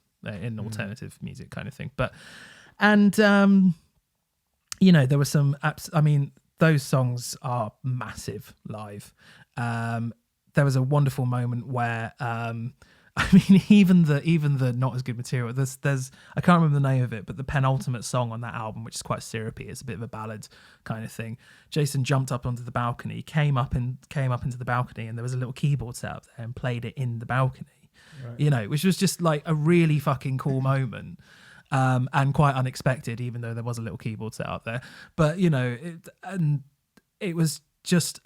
music kind of thing. But there were some apps. I mean, those songs are massive live. There was a wonderful moment where even the not as good material. There's I can't remember the name of it, but the penultimate song on that album, which is quite syrupy, it's a bit of a ballad kind of thing. Jason jumped up onto the balcony, came up into the balcony, and there was a little keyboard set up there and played it in the balcony. Right. Which was just like a really fucking cool moment. And quite unexpected, even though there was a little keyboard set up there. But, it was just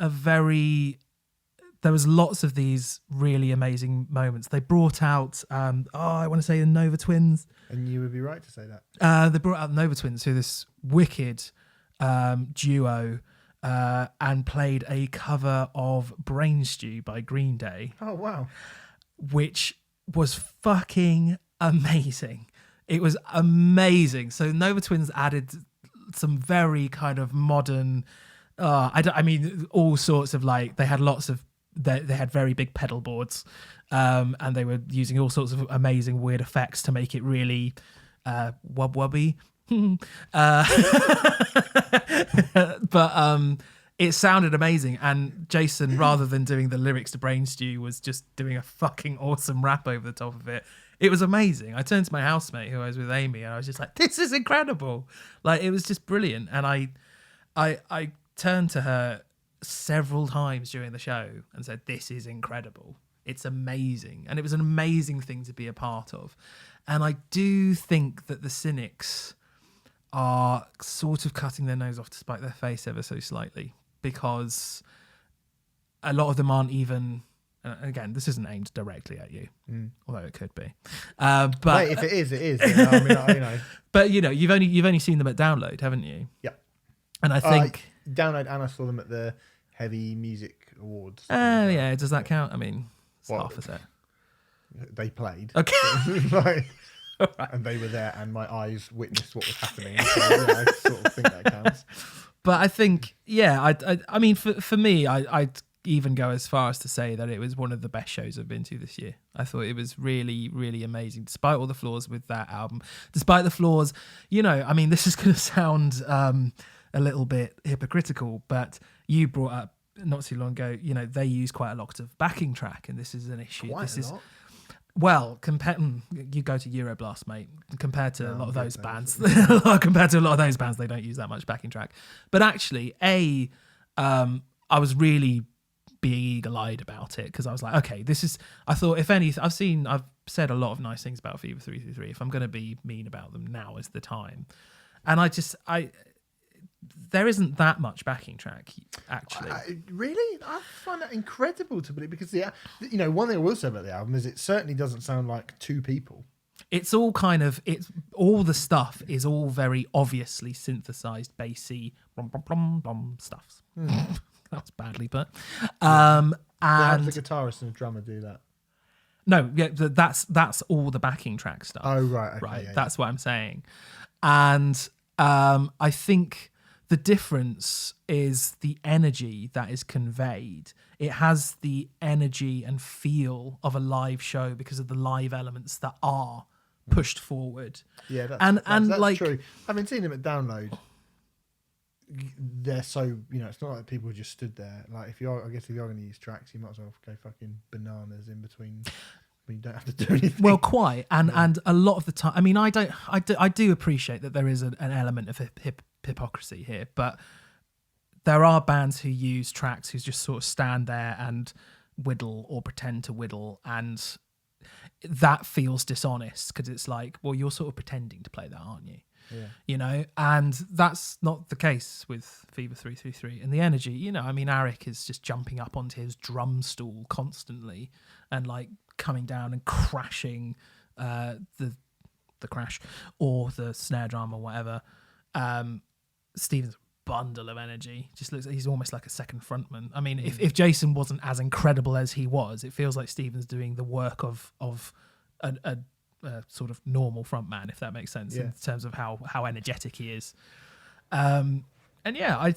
there was lots of these really amazing moments. They brought out, I want to say the Nova Twins. And you would be right to say that. They brought out the Nova Twins, who are this wicked duo, and played a cover of Brain Stew by Green Day. Oh, wow. Which was fucking amazing. It was amazing. So Nova Twins added some very kind of modern, all sorts of they had lots of, they had very big pedal boards, and they were using all sorts of amazing weird effects to make it really wub-wubby. But it sounded amazing, and Jason, rather than doing the lyrics to Brain Stew, was just doing a fucking awesome rap over the top of it. It was amazing. I turned to my housemate who I was with, Amy, and I was just like, this is incredible. Like, it was just brilliant. And I turned to her several times during the show and said, this is incredible. It's amazing. And it was an amazing thing to be a part of. And I do think that the cynics are sort of cutting their nose off to spite their face ever so slightly, because a lot of them aren't even, again, this isn't aimed directly at you, although it could be. But Mate, if it is, it is. You know, I mean, you know. But you've only seen them at Download, haven't you? Yeah. And I think Download, and I saw them at the Heavy Music Awards. yeah, does that count? I mean, it's Well, half a set. They played. Okay. Like, Right. and they were there, and my eyes witnessed what was happening. So, yeah, I sort of think that counts. But I think, yeah, I mean, for me, I'd even go as far as to say that it was one of the best shows I've been to this year. I thought it was really, really amazing, despite all the flaws with that album. Despite the flaws, you know, I mean, this is going to sound a little bit hypocritical, but you brought up not too long ago, you know, they use quite a lot of backing track, and this is an issue. Quite a lot. Well, you go to Euroblast, mate. Compared to a lot of those bands, compared to a lot of those bands, they don't use that much backing track. But actually, I was really being eagle-eyed about it, because I was like, okay, this is. I thought, if anything, I've said a lot of nice things about Fever 333. If I'm going to be mean about them, now is the time. And there isn't that much backing track, actually. Really? I find that incredible to believe, because you know, one thing I will say about the album is it certainly doesn't sound like two people. It's all all the stuff is all very obviously synthesized, bassy, blom, blom, blom, blom stuff. That was badly put. And How does the guitarist and the drummer do that? No, yeah, that's all the backing track stuff. Oh, right. Okay, right. Yeah, That's what I'm saying. And I think the difference is the energy that is conveyed. It has the energy and feel of a live show because of the live elements that are pushed forward. Yeah, that's like true. Having seen them at Download, they're so, you know, it's not like people just stood there. Like, if you're going to use tracks, you might as well go fucking bananas in between. You don't have to do anything. Well, quite, and a lot of the time, I mean, I do appreciate that there is an element of hypocrisy here, but there are bands who use tracks who just sort of stand there and whittle or pretend to whittle, and that feels dishonest, because it's like, well, you're sort of pretending to play that, aren't you? Yeah. You know, and that's not the case with Fever 333. And the energy, you know, I mean, Arik is just jumping up onto his drum stool constantly and like coming down and crashing the crash or the snare drum or whatever. Stephen's a bundle of energy. Just looks like he's almost like a second frontman. I mean, if Jason wasn't as incredible as he was, it feels like Stephen's doing the work of a sort of normal frontman, if that makes sense, in terms of how energetic he is. And yeah, I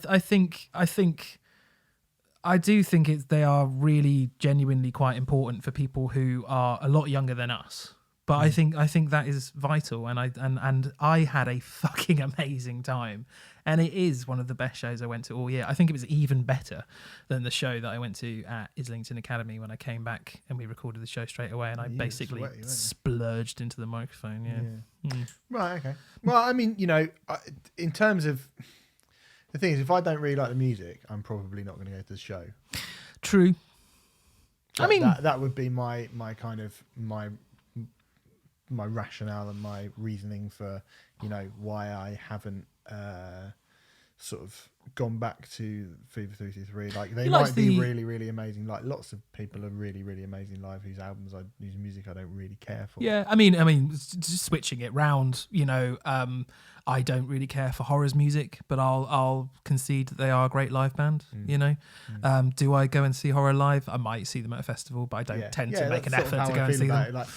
do think they are really genuinely quite important for people who are a lot younger than us. But I think that is vital, and I had a fucking amazing time, and it is one of the best shows I went to all year. I think it was even better than the show that I went to at Islington Academy when I came back and we recorded the show straight away, and I basically splurged into the microphone. Yeah. Right. Okay. Well, I mean, you know, in terms of the thing is, if I don't really like the music, I'm probably not going to go to the show. True. I mean, that would be my kind of my rationale and my reasoning for, you know, why I haven't sort of gone back to Fever 333. Like, they might be really, really amazing. Like, lots of people are really, really amazing live whose music I don't really care for. Yeah, I mean, just switching it round, you know, I don't really care for Horror's music, but I'll concede that they are a great live band. You know, do I go and see Horror live? I might see them at a festival, but I don't tend to make an effort to go and see them. Like,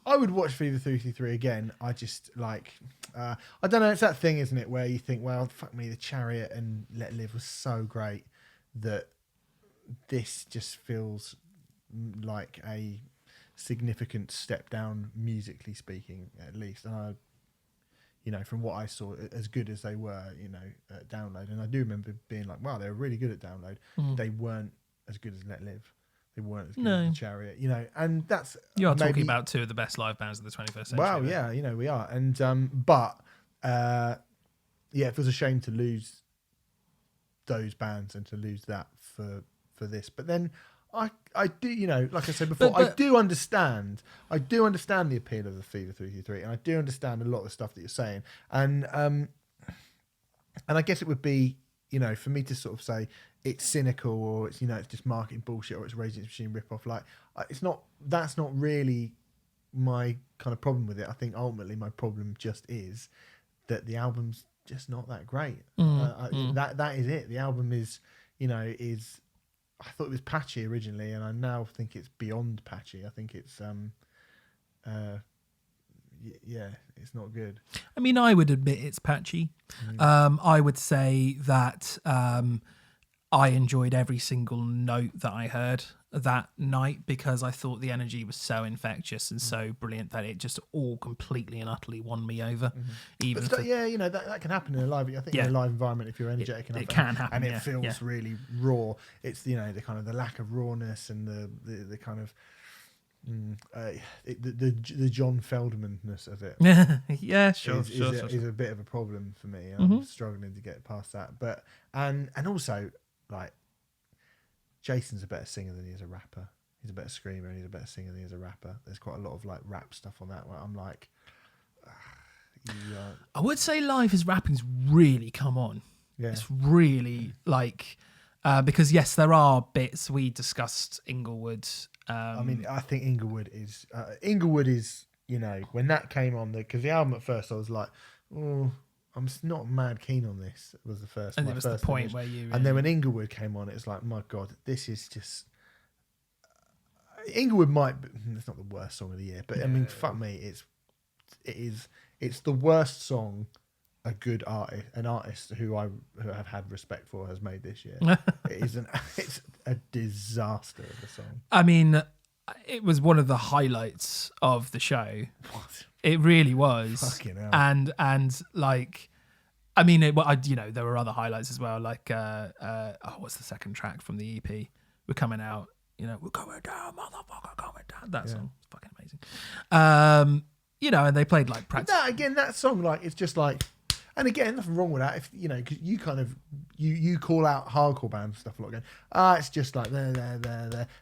I would watch Fever 333 again. I just like, I don't know. It's that thing, isn't it, where you think, well, fuck me, the Chariot and Let Live was so great that this just feels like a significant step down musically speaking, at least. And I, you know, from what I saw, as good as they were, you know, at Download, and I do remember being like, wow, they were really good at Download. They weren't as good as Let Live. They weren't as good No. as the Chariot, you know, and that's You are maybe, talking about two of the best live bands of the 21st century. Well, there. yeah, you know, we are, and but it was a shame to lose those bands and to lose that for this. But then I do, you know, like I said before, But- I do understand the appeal of the Fever 333, and I do understand a lot of the stuff that you're saying, and I guess it would be, you know, for me to sort of say it's cynical or it's, you know, it's just marketing bullshit or it's Rage Against the Machine rip-off, like it's not, that's not really my kind of problem with it. I think ultimately my problem just is that the album's just not that great. That is it. The album is, you know, I thought it was patchy originally, and I now think it's beyond patchy. I think it's it's not good. I mean, I would admit it's patchy. I would say that I enjoyed every single note that I heard that night because I thought the energy was so infectious and so brilliant that it just all completely and utterly won me over. Even But yeah, you know, that can happen in a live. I think in a live environment, if you're energetic enough, it can happen, and it feels really raw. It's, you know, the kind of the lack of rawness and the kind of the John Feldman-ness of it. Yeah, sure, is a bit of a problem for me. I'm struggling to get past that. But and also, like, Jason's a better singer than he is a rapper. He's a better screamer and he's a better singer than he is a rapper. There's quite a lot of like rap stuff on that where I'm like, I would say live his rapping's really come on. Yeah. It's really like because yes, there are bits we discussed Inglewood. I mean, I think Inglewood is, you know, when that came on, because the album at first I was like, oh, I'm not mad keen on this. It was the first, and it was the point where you, and then when Inglewood came on, it was like, my God, this is just. Inglewood might be, it's not the worst song of the year, but I mean, fuck me, it's the worst song a good artist, an artist who have had respect for, has made this year. It's a disaster of a song. I mean, it was one of the highlights of the show. What? It really was. Fucking hell. And like, I mean, you know, there were other highlights as well. Like, what's the second track from the EP? We're coming out. You know, we're coming down, motherfucker, coming down. That song is fucking amazing. You know, and they played like practice. That song, like, it's just like, and again, nothing wrong with that. If you know, because you kind of you call out hardcore band stuff a lot, going, it's just like there,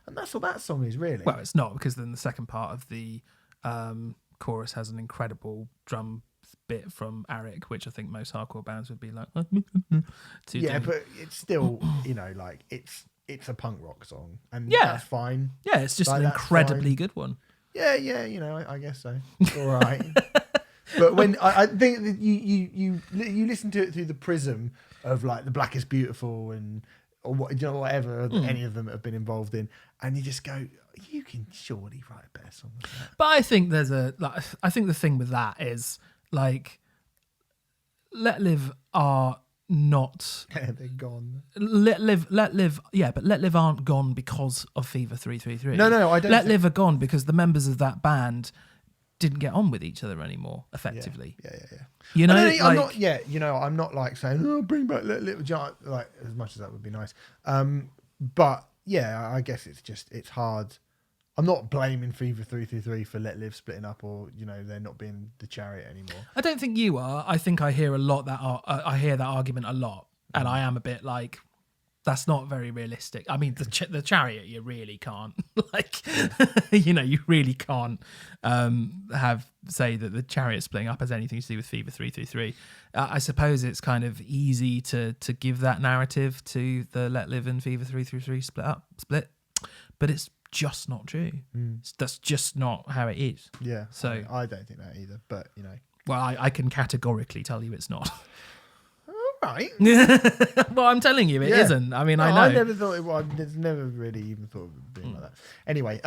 and that's what that song is really. Well, it's not, because then the second part of the chorus has an incredible drum bit from Arik, which I think most hardcore bands would be like, but it's still, you know, like it's a punk rock song, and that's fine. Yeah, it's just like, an incredibly good one. Yeah, you know, I guess so. All right. But when I think that you listen to it through the prism of like The Black is Beautiful or what, you know, whatever any of them have been involved in, and you just go, you can surely write a better song than that. But I think I think the thing with that is like, Let Live are not. They're gone. Let Live, yeah, but Let Live aren't gone because of Fever 333. No, I don't. Let Live are gone because the members of that band didn't get on with each other anymore effectively. Yeah. You know, I'm not. Yeah, you know, I'm not like saying, oh, bring back Let Live, like, as much as that would be nice. But yeah, I guess it's hard. I'm not blaming Fever 333 for Let Live splitting up, or, you know, they're not being the Chariot anymore. I don't think you are. I think I hear a lot that I hear that argument a lot, and I am a bit like, that's not very realistic. I mean, the Chariot, you really can't like, you know, you really can't say that the Chariot splitting up has anything to do with Fever 333. I suppose it's kind of easy to give that narrative to the Let Live and Fever 333 split, but it's just not true. That's just not how it is. Yeah. So I don't think that either, but, you know. Well, I can categorically tell you it's not. All right. Well, I'm telling you, it isn't. I mean, I know. I never thought it was. I've never really even thought of it being like that. Anyway,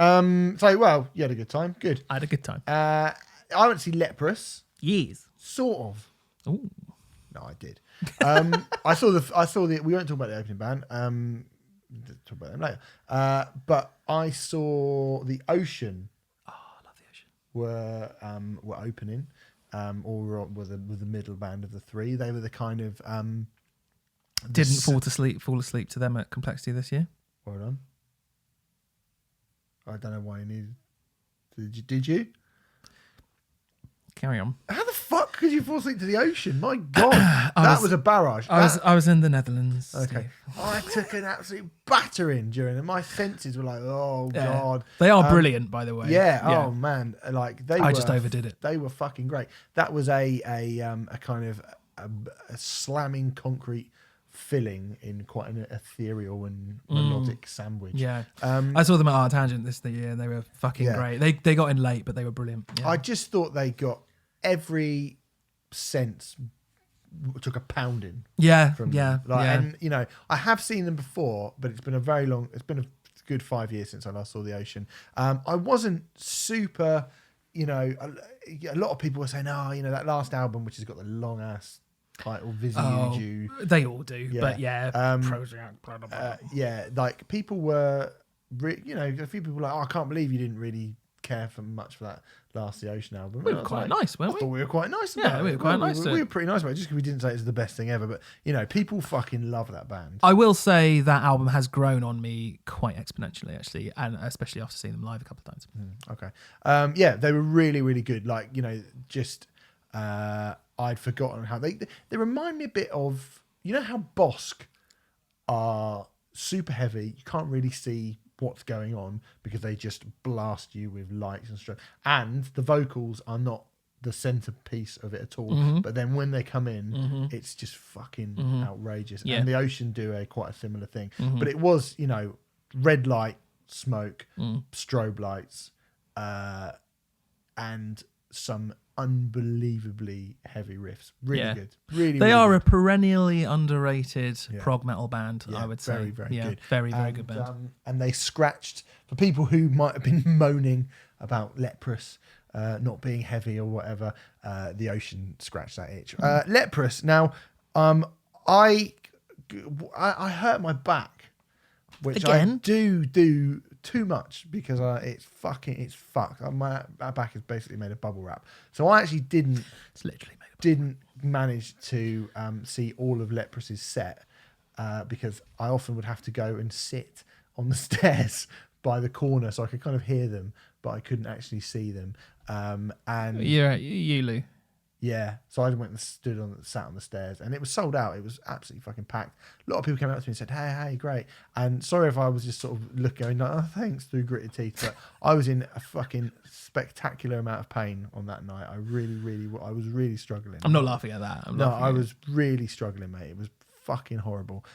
so, well, you had a good time. Good. I had a good time. I went to see Leprous. Yes. Sort of. Ooh. No, I did. I saw the. We won't talk about the opening band. Talk about them later. But I saw the Ocean. Oh, I love the Ocean. Were opening. Or were the middle band of the three. They were the kind of Didn't fall asleep to them at Complexity this year. Well done. I don't know why you needed. Did you? Carry on. How the fuck could you fall asleep to the ocean? My God, that was a barrage. I was in the Netherlands. Okay. I took an absolute battering during it. My senses were like, oh Yeah. God. They are brilliant, by the way. Yeah. Oh man. Like I just overdid it. They were fucking great. That was a kind of a slamming concrete filling in quite an ethereal and melodic sandwich. Yeah. I I saw them at Art Tangent this year and they were fucking Yeah. great. They got in late, but they were brilliant. Yeah. I just thought they got every sense took a pounding. Yeah. From Yeah. them. Like, yeah. And you know, I have seen them before, but it's been a good 5 years since I last saw the Ocean. I wasn't super, you know, a lot of people were saying, oh, you know, that last album, which has got the long ass title, Visu. They all do. Yeah. But yeah. Prozac, blah, blah, blah. Yeah, like people were, you know, a few people were like, oh, I can't believe you didn't really care for much for that last The Ocean album. We And were I was quite like, nice, weren't I we? thought we were quite nice Yeah, about we it. were quite nice to We it. were pretty nice about it, just because we didn't say it's the best thing ever. But, you know, people fucking love that band. I will say that album has grown on me quite exponentially, actually, and especially after seeing them live a couple of times. Okay. Yeah, they were really, really good. Like, you know, just I'd forgotten how they remind me a bit of, you know how Bosk are super heavy. You can't really see what's going on because they just blast you with lights and stuff. And the vocals are not the centerpiece of it at all. But then when they come in, it's just fucking outrageous. Yeah. And the Ocean do quite a similar thing. But it was, you know, red light, smoke, strobe lights, and some unbelievably heavy riffs. Really good. Really, They really are good. a perennially underrated prog metal band, Yeah, I would say. very, very good. Very, very good band. And they scratched, for people who might have been moaning about Leprous not being heavy or whatever, the Ocean scratched that itch. Leprous, now, I hurt my back, which Again? I do too much because it's fucked. My back is basically made of bubble wrap. So I actually didn't manage to see all of Leprous's set because I often would have to go and sit on the stairs by the corner so I could kind of hear them, but I couldn't actually see them. And You're at Ulu. yeah, so I went and sat on the stairs, and it was sold out. It was absolutely fucking packed. A lot of people came up to me and said, "Hey, great." And sorry if I was just sort of looking, like, "Oh, thanks," through gritted teeth, but I was in a fucking spectacular amount of pain on that night. I was really struggling. I'm not laughing at that. I was really struggling, mate. It was fucking horrible.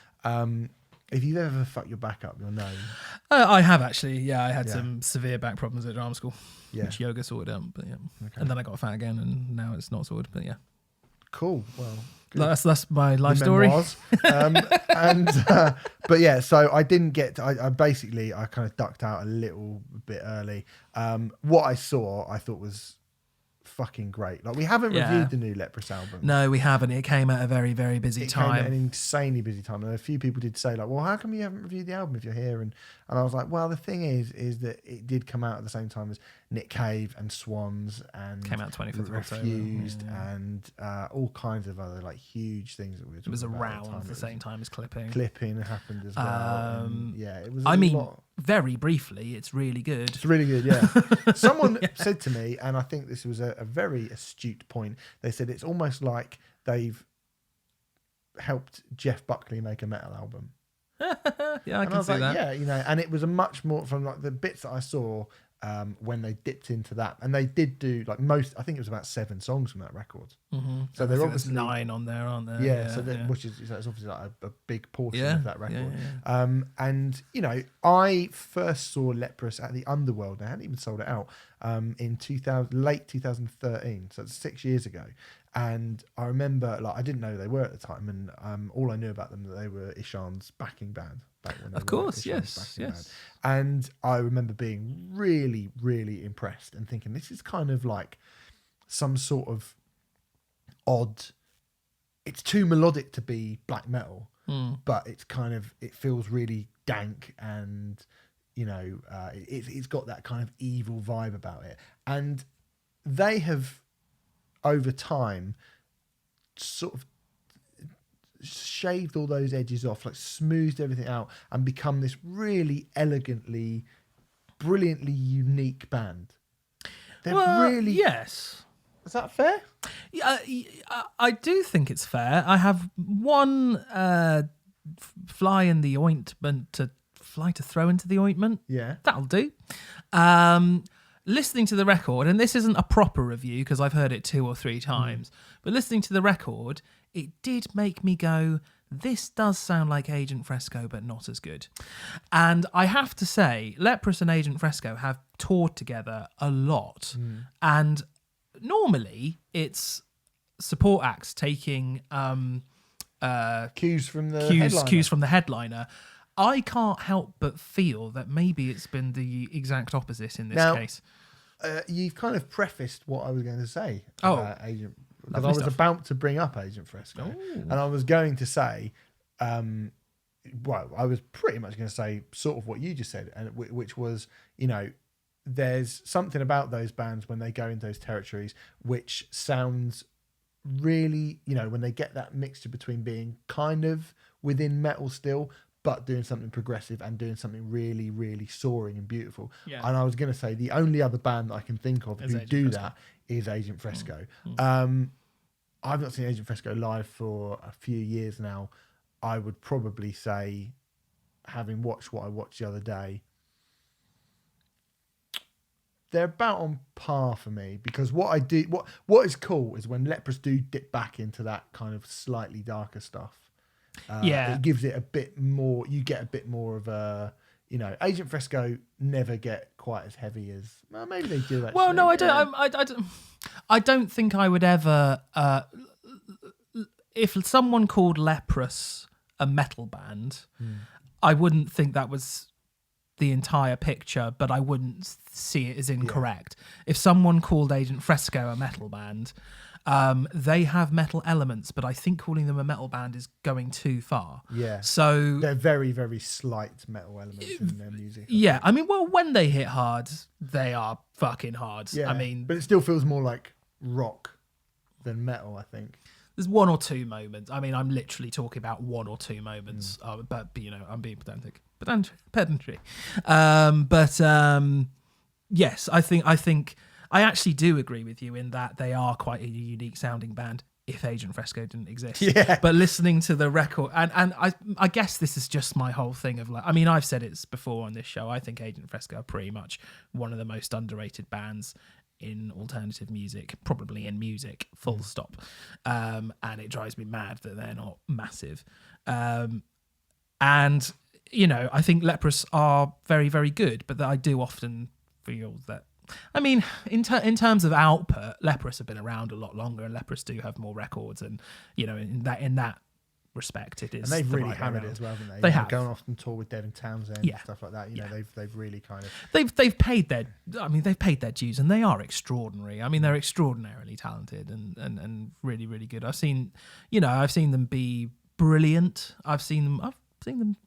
If you've ever fucked your back up, you'll know. I have actually. Yeah, I had some severe back problems at drama school, which yoga sorted out. But yeah, and then I got fat again, and now it's not sorted. But yeah, cool. Well, good. that's my life The story. memoirs. But yeah, so I didn't get. I basically kind of ducked out a little bit early. What I saw, I thought was fucking great. Like, we haven't reviewed the new Leprous album. No, we haven't. It came at a very, very busy Came at time. an insanely busy time, and a few people did say, like, well, how come you haven't reviewed the album if you're here? And I was like, well, the thing is that it did come out at the same time as Nick Cave and Swans, and Came out 25th of October. Refused, and all kinds of other like huge things that we were talking It was about at around the same time as Clipping. Clipping happened as well. And yeah, it was. Very briefly, it's really good. It's really good, yeah. Someone said to me, and I think this was a very astute point, they said it's almost like they've helped Jeff Buckley make a metal album. Yeah, I And can was see like, that. yeah, you know, and it was a much more from like the bits that I saw when they dipped into that, and they did do like I think it was about 7 songs from that record. Mm-hmm. So there's obviously 9 on there, aren't there? Yeah, which is it's obviously like a big portion of that record. Yeah. And you know, I first saw Leprous at the Underworld. They hadn't even sold it out in late 2013, so it's 6 years ago. And I remember, like, I didn't know who they were at the time, and all I knew about them that they were Ishan's backing band. Back when they Of course, yes. band. And I remember being really, really impressed and thinking, this is kind of like some sort of odd. It's too melodic to be black metal, but it's kind of, it feels really dank, and you know, it's got that kind of evil vibe about it. And they have, over time, sort of shaved all those edges off, like smoothed everything out, and become this really elegantly brilliantly unique band. They're Well, really. yes. Is that fair? Yeah, I do think it's fair. I have one fly in the ointment to throw into the ointment. Yeah. That'll do. Listening to the record, and this isn't a proper review because I've heard it 2 or 3 times, but listening to the record, it did make me go, this does sound like Agent Fresco, but not as good. And I have to say, Leprous and Agent Fresco have toured together a lot. And normally it's support acts taking Cues from the headliner. cues from the headliner. I can't help but feel that maybe it's been the exact opposite in this case. You've kind of prefaced what I was going to say Oh, about Agent, because lovely I was stuff. about to bring up Agent Fresco, and I was going to say, well, I was pretty much going to say sort of what you just said, and which was, you know, there's something about those bands when they go into those territories which sounds really, you know, when they get that mixture between being kind of within metal still, but doing something progressive and doing something really, really soaring and beautiful. Yeah. And I was going to say the only other band that I can think of who Agent do Fresco. that is Agent Fresco. I've not seen Agent Fresco live for a few years now. I would probably say, having watched what I watched the other day, they're about on par for me, because what is cool is when Leprous do dip back into that kind of slightly darker stuff. It gives it a bit more. You get a bit more of a, you know, Agent Fresco never get quite as heavy as, well, maybe they do. Actually. Well, no, I don't. I don't think I would ever. If someone called Leprous a metal band, I wouldn't think that was the entire picture, but I wouldn't see it as incorrect. If someone called Agent Fresco a metal band, they have metal elements, but I think calling them a metal band is going too far. Yeah. So they're very, very slight metal elements in their music. Yeah, I mean, well, when they hit hard, they are fucking hard. Yeah. I mean, but it still feels more like rock than metal, I think. there's 1 or 2 moments. I mean, I'm literally talking about 1 or 2 moments, but you know, I'm being pedantry. Yes, I think I actually do agree with you in that they are quite a unique sounding band. If Agent Fresco didn't exist, Yeah. But listening to the record, and I guess this is just my whole thing of like, I mean, I've said it before on this show. I think Agent Fresco are pretty much one of the most underrated bands in alternative music, probably in music, full stop. And it drives me mad that they're not massive. And you know, I think Leprous are very, very good, but that I do often feel that. I mean, in terms of output, Leprous have been around a lot longer, and Leprous do have more records, and you know, in that respect, it is. And they've the really right way hammered it around. as well, haven't they? They You know, have. going off and tour with Devin Townsend and stuff like that. You know, they've really kind of They've paid their. I mean, they've paid their dues, and they are extraordinary. I mean, they're extraordinarily talented and really, really good. I've seen them be brilliant. I've seen them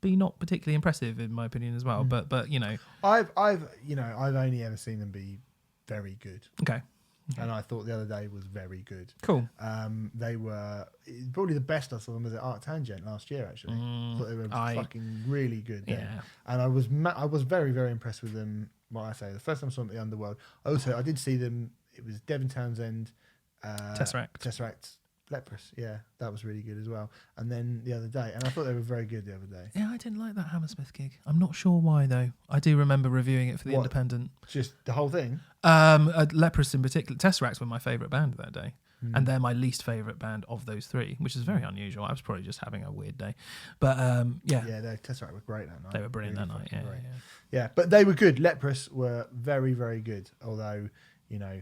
be not particularly impressive in my opinion as well. But you know, I've only ever seen them be very good. okay, And I thought the other day was very good. cool. They were probably the best I saw them was at Art Tangent last year. Actually, I thought they were fucking really good. Then. Yeah. And I was very, very impressed with them. What I say, the first time I saw them at the Underworld. I did see them. It was Devin Townsend, Tesseract, Leprous. Yeah, that was really good as well. And then the other day, and I thought they were very good the other day. Yeah, I didn't like that Hammersmith gig. I'm not sure why though. I do remember reviewing it for the What? Independent. Just the whole thing. Leprous in particular. Tesseract were my favourite band that day. And they're my least favourite band of those 3, which is very unusual. I was probably just having a weird day. But Yeah, the Tesseract were great that night. they were brilliant Really that night. fucking Yeah, great. yeah. Yeah, but they were good. Leprous were very, very good. Although, you know,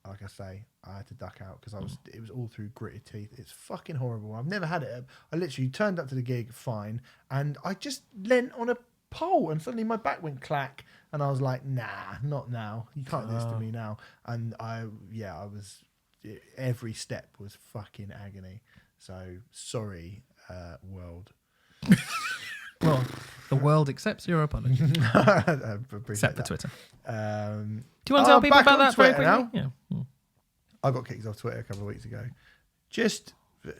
like I say, I had to duck out because it was all through gritted teeth. It's fucking horrible. I've never had it. I literally turned up to the gig fine, and I just leant on a pole, and suddenly my back went clack, and I was like, nah, not now. You can't do this to me now. And I was. Every step was fucking agony. So sorry, world. Well, the world accepts your apology, I appreciate except for that. Twitter. Um, Do you want to tell people back about on that very Twitter quickly? now. Yeah. I got kicked off Twitter a couple of weeks ago. Just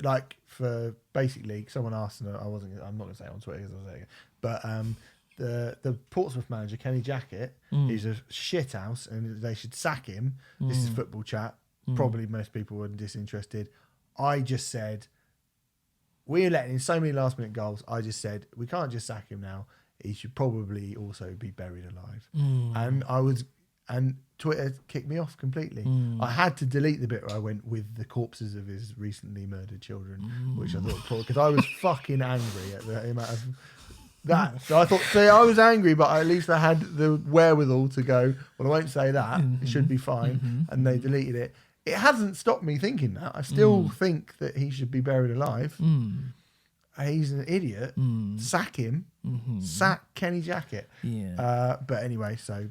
like for basically, someone asked, and I'm not going to say it on Twitter because I'll say it again, but the Portsmouth manager, Kenny Jackett, he's a shit house and they should sack him. This is football chat. Probably most people were disinterested. I just said, we're letting in so many last minute goals. I just said, we can't just sack him now. He should probably also be buried alive. And Twitter kicked me off completely. I had to delete the bit where I went with the corpses of his recently murdered children, which I thought, because I was fucking angry at the amount of that. So I thought, see, I was angry, but at least I had the wherewithal to go, well, I won't say that. It should be fine. And they deleted it. It hasn't stopped me thinking that. I still think that he should be buried alive. He's an idiot. Sack him. Sack Kenny Jackett. Yeah. But anyway, so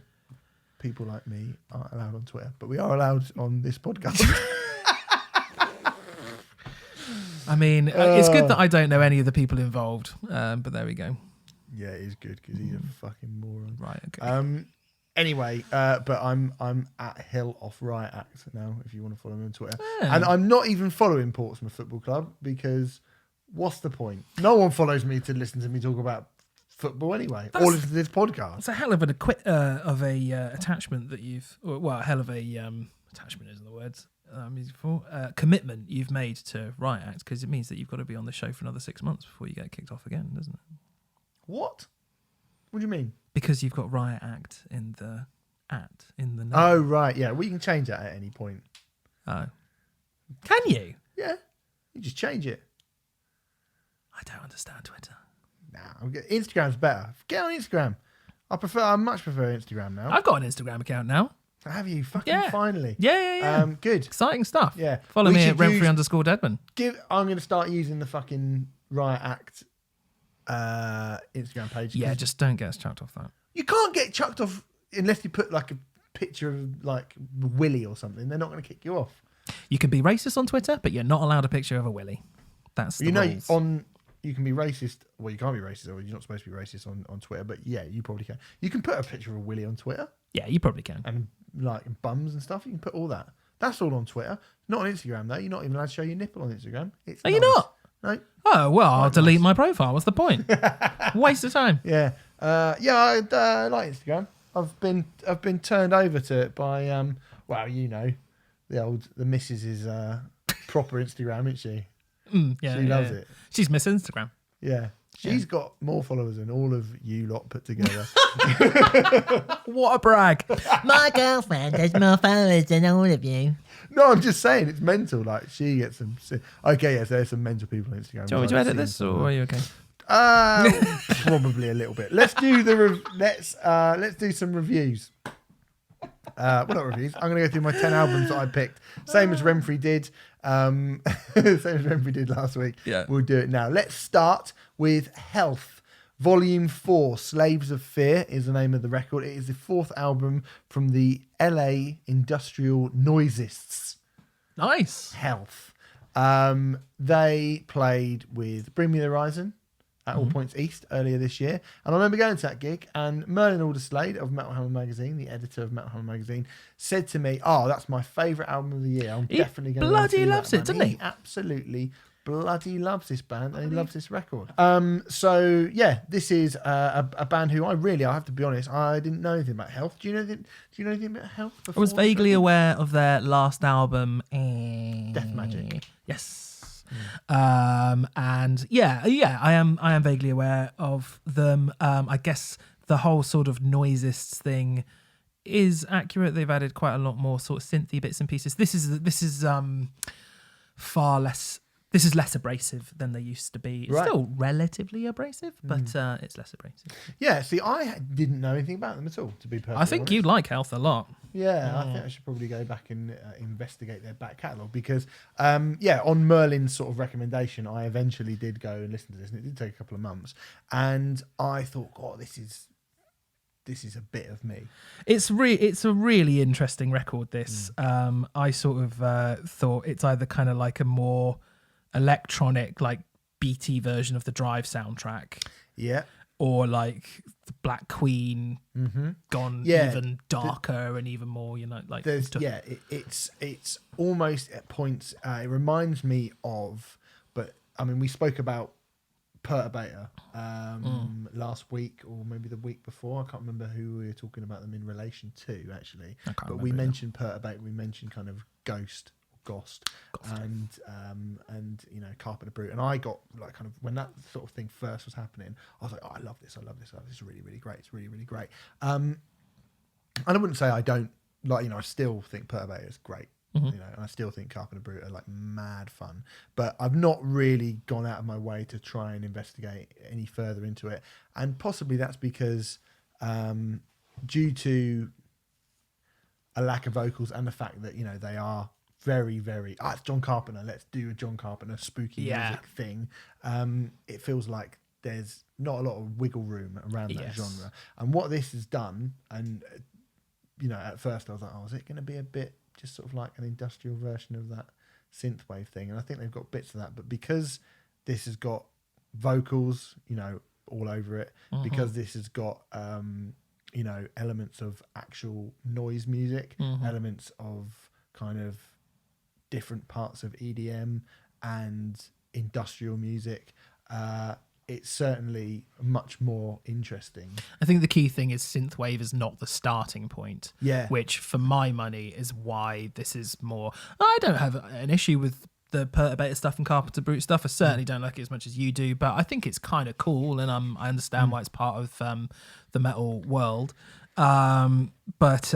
people like me aren't allowed on Twitter, but we are allowed on this podcast. I mean, it's good that I don't know any of the people involved, but there we go. Yeah, it is good because he's a fucking moron. Right. Okay. Anyway, but I'm at Hill off Riot Act now. If you want to follow me on Twitter, and I'm not even following Portsmouth Football Club because what's the point? No one follows me to listen to me talk about football anyway, or listen to this podcast. It's a hell of an attachment that you've, well, a hell of a attachment isn't the words I'm using for, commitment you've made to Riot Act, because it means that you've got to be on the show for another 6 months before you get kicked off again, doesn't it? What do you mean? Because you've got Riot Act in the name. Oh right, yeah. We can change that at any point. Oh, can you? Yeah, you just change it. I don't understand Twitter. Nah, Instagram's better. Get on Instagram. I much prefer Instagram now. I've got an Instagram account now. Have you? Fucking finally. Yeah. Good. Exciting stuff. Yeah. Follow me at Renfrey_Deadman. I'm going to start using the fucking Riot Act Instagram page. Yeah, just don't get us chucked off that. You can't get chucked off unless you put like a picture of like Willy or something. They're not going to kick you off. You can be racist on Twitter, but you're not allowed a picture of a Willy. That's the rules. You can be racist. Well, you can't be racist, or you're not supposed to be racist on Twitter. But yeah, you probably can. You can put a picture of a Willy on Twitter. Yeah, you probably can. And like bums and stuff. You can put all that. That's all on Twitter. Not on Instagram though. You're not even allowed to show your nipple on Instagram. Are you not? No. Oh well, I'll delete my profile. What's the point? Waste of time. Yeah. I like Instagram. I've been turned over to it by the missus is proper Instagram, isn't she? Yeah, she loves it. She's Miss Instagram. Yeah. She's got more followers than all of you lot put together. What a brag. My girlfriend has more followers than all of you. No, I'm just saying it's mental. Like she gets some. Okay, yes, there's some mental people on Instagram. Do you want me to edit this, or are you okay? Probably a little bit. Let's do let's do some reviews. Well, not reviews. I'm going to go through my 10 albums that I picked. Same as Renfrey did. Same as Renfrey did last week. Yeah. We'll do it now. Let's start with Health. Volume 4, Slaves of Fear is the name of the record. It is the 4th album from the LA industrial noisists. Nice. Health. They played with Bring Me the Horizon at All Points East earlier this year. And I remember going to that gig, and Merlin Alderslade of Metal Hammer Magazine, the editor of Metal Hammer Magazine, said to me, that's my favourite album of the year. I'm definitely going to bloody loves it, doesn't he? He absolutely bloody loves this band, and he loves this record. So yeah, this is a band who I have to be honest, I didn't know anything about Health. Do you know anything about Health before? I was vaguely aware of their last album, Death Magic. Yes. And I am vaguely aware of them. I guess the whole sort of noisists thing is accurate. They've added quite a lot more sort of synthy bits and pieces. This is far less. This is less abrasive than they used to be. It's still relatively abrasive, but it's less abrasive. Yeah, see, I didn't know anything about them at all, to be perfectly I think honest. you like Health a lot. Yeah, I think I should probably go back and investigate their back catalogue because, on Merlin's sort of recommendation, I eventually did go and listen to this, and it did take a couple of months. And I thought, God, this is a bit of me. It's a really interesting record, this. I sort of thought it's either kind of like a more electronic, like BT version of the Drive soundtrack. Yeah. Or like the Black Queen gone even darker and even more, like stuff. Yeah, it's almost at points, it reminds me of, but I mean, we spoke about Perturbator last week or maybe the week before. I can't remember who we were talking about them in relation to actually. But we mentioned Perturbator. We mentioned kind of Ghost, and Carpenter Brute. And I got like kind of when that sort of thing first was happening, I was like, oh, I love this. This is really, really great. It's really, really great. And I wouldn't say I don't like. I still think Perturbator is great. And I still think Carpenter Brute are like mad fun, but I've not really gone out of my way to try and investigate any further into it. And possibly that's because due to a lack of vocals and the fact that they are very, very it's John Carpenter, let's do a John Carpenter spooky music thing. It feels like there's not a lot of wiggle room around that genre. And what this has done, and at first I was like, oh, is it going to be a bit just sort of like an industrial version of that synthwave thing? And I think they've got bits of that, but because this has got vocals all over it, because this has got elements of actual noise music, elements of kind of different parts of EDM and industrial music, it's certainly much more interesting. I think the key thing is synthwave is not the starting point. Yeah. Which, for my money, is why this is more... I don't have an issue with the Perturbator stuff and Carpenter Brute stuff. I certainly don't like it as much as you do, but I think it's kind of cool, and I understand why it's part of the metal world. But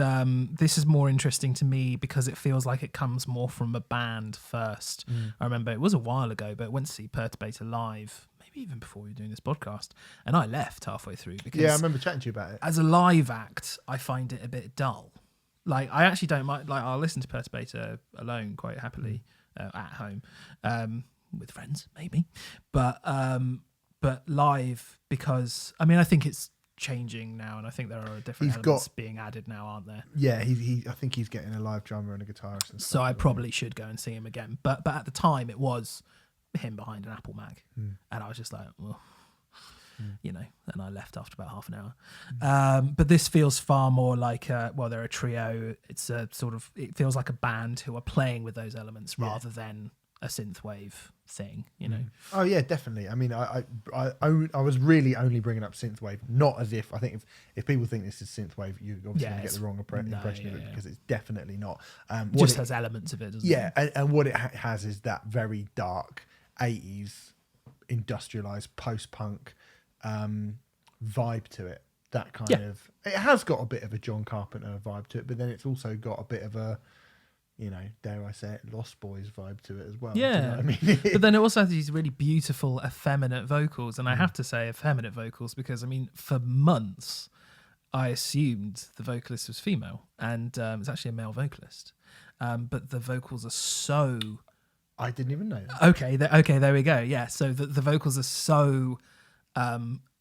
this is more interesting to me because it feels like it comes more from a band first. I remember it was a while ago, but I went to see Perturbator live, maybe even before we were doing this podcast, and I left halfway through because I remember chatting to you about it. As a live act, I find it a bit dull. Like, I actually don't mind. Like, I'll listen to Perturbator alone quite happily at home with friends, maybe. But live, because I think it's changing now, and I think there are different elements being added now, aren't there? Yeah, I think he's getting a live drummer and a guitarist and stuff. So I probably should go and see him again. But at the time, it was him behind an Apple Mac, and I was just like, well, and I left after about half an hour. But this feels far more like they're a trio. It's a sort of, it feels like a band who are playing with those elements rather than a synthwave thing, Oh yeah, definitely. I was really only bringing up synthwave, not as if I think if people think this is synthwave, you're obviously going to get the wrong impression of it, because it's definitely not. Just has elements of it, doesn't it? Yeah, and what it has is that very dark 80s industrialized post-punk vibe to it. That kind of, it has got a bit of a John Carpenter vibe to it, but then it's also got a bit of a, dare I say it, Lost Boys vibe to it as well. Yeah. Do you know what I mean? But then it also has these really beautiful effeminate vocals, and I have to say effeminate vocals because, for months I assumed the vocalist was female, and it's actually a male vocalist. But the vocals are so... I didn't even know that. Okay, there we go. Yeah, so the vocals are so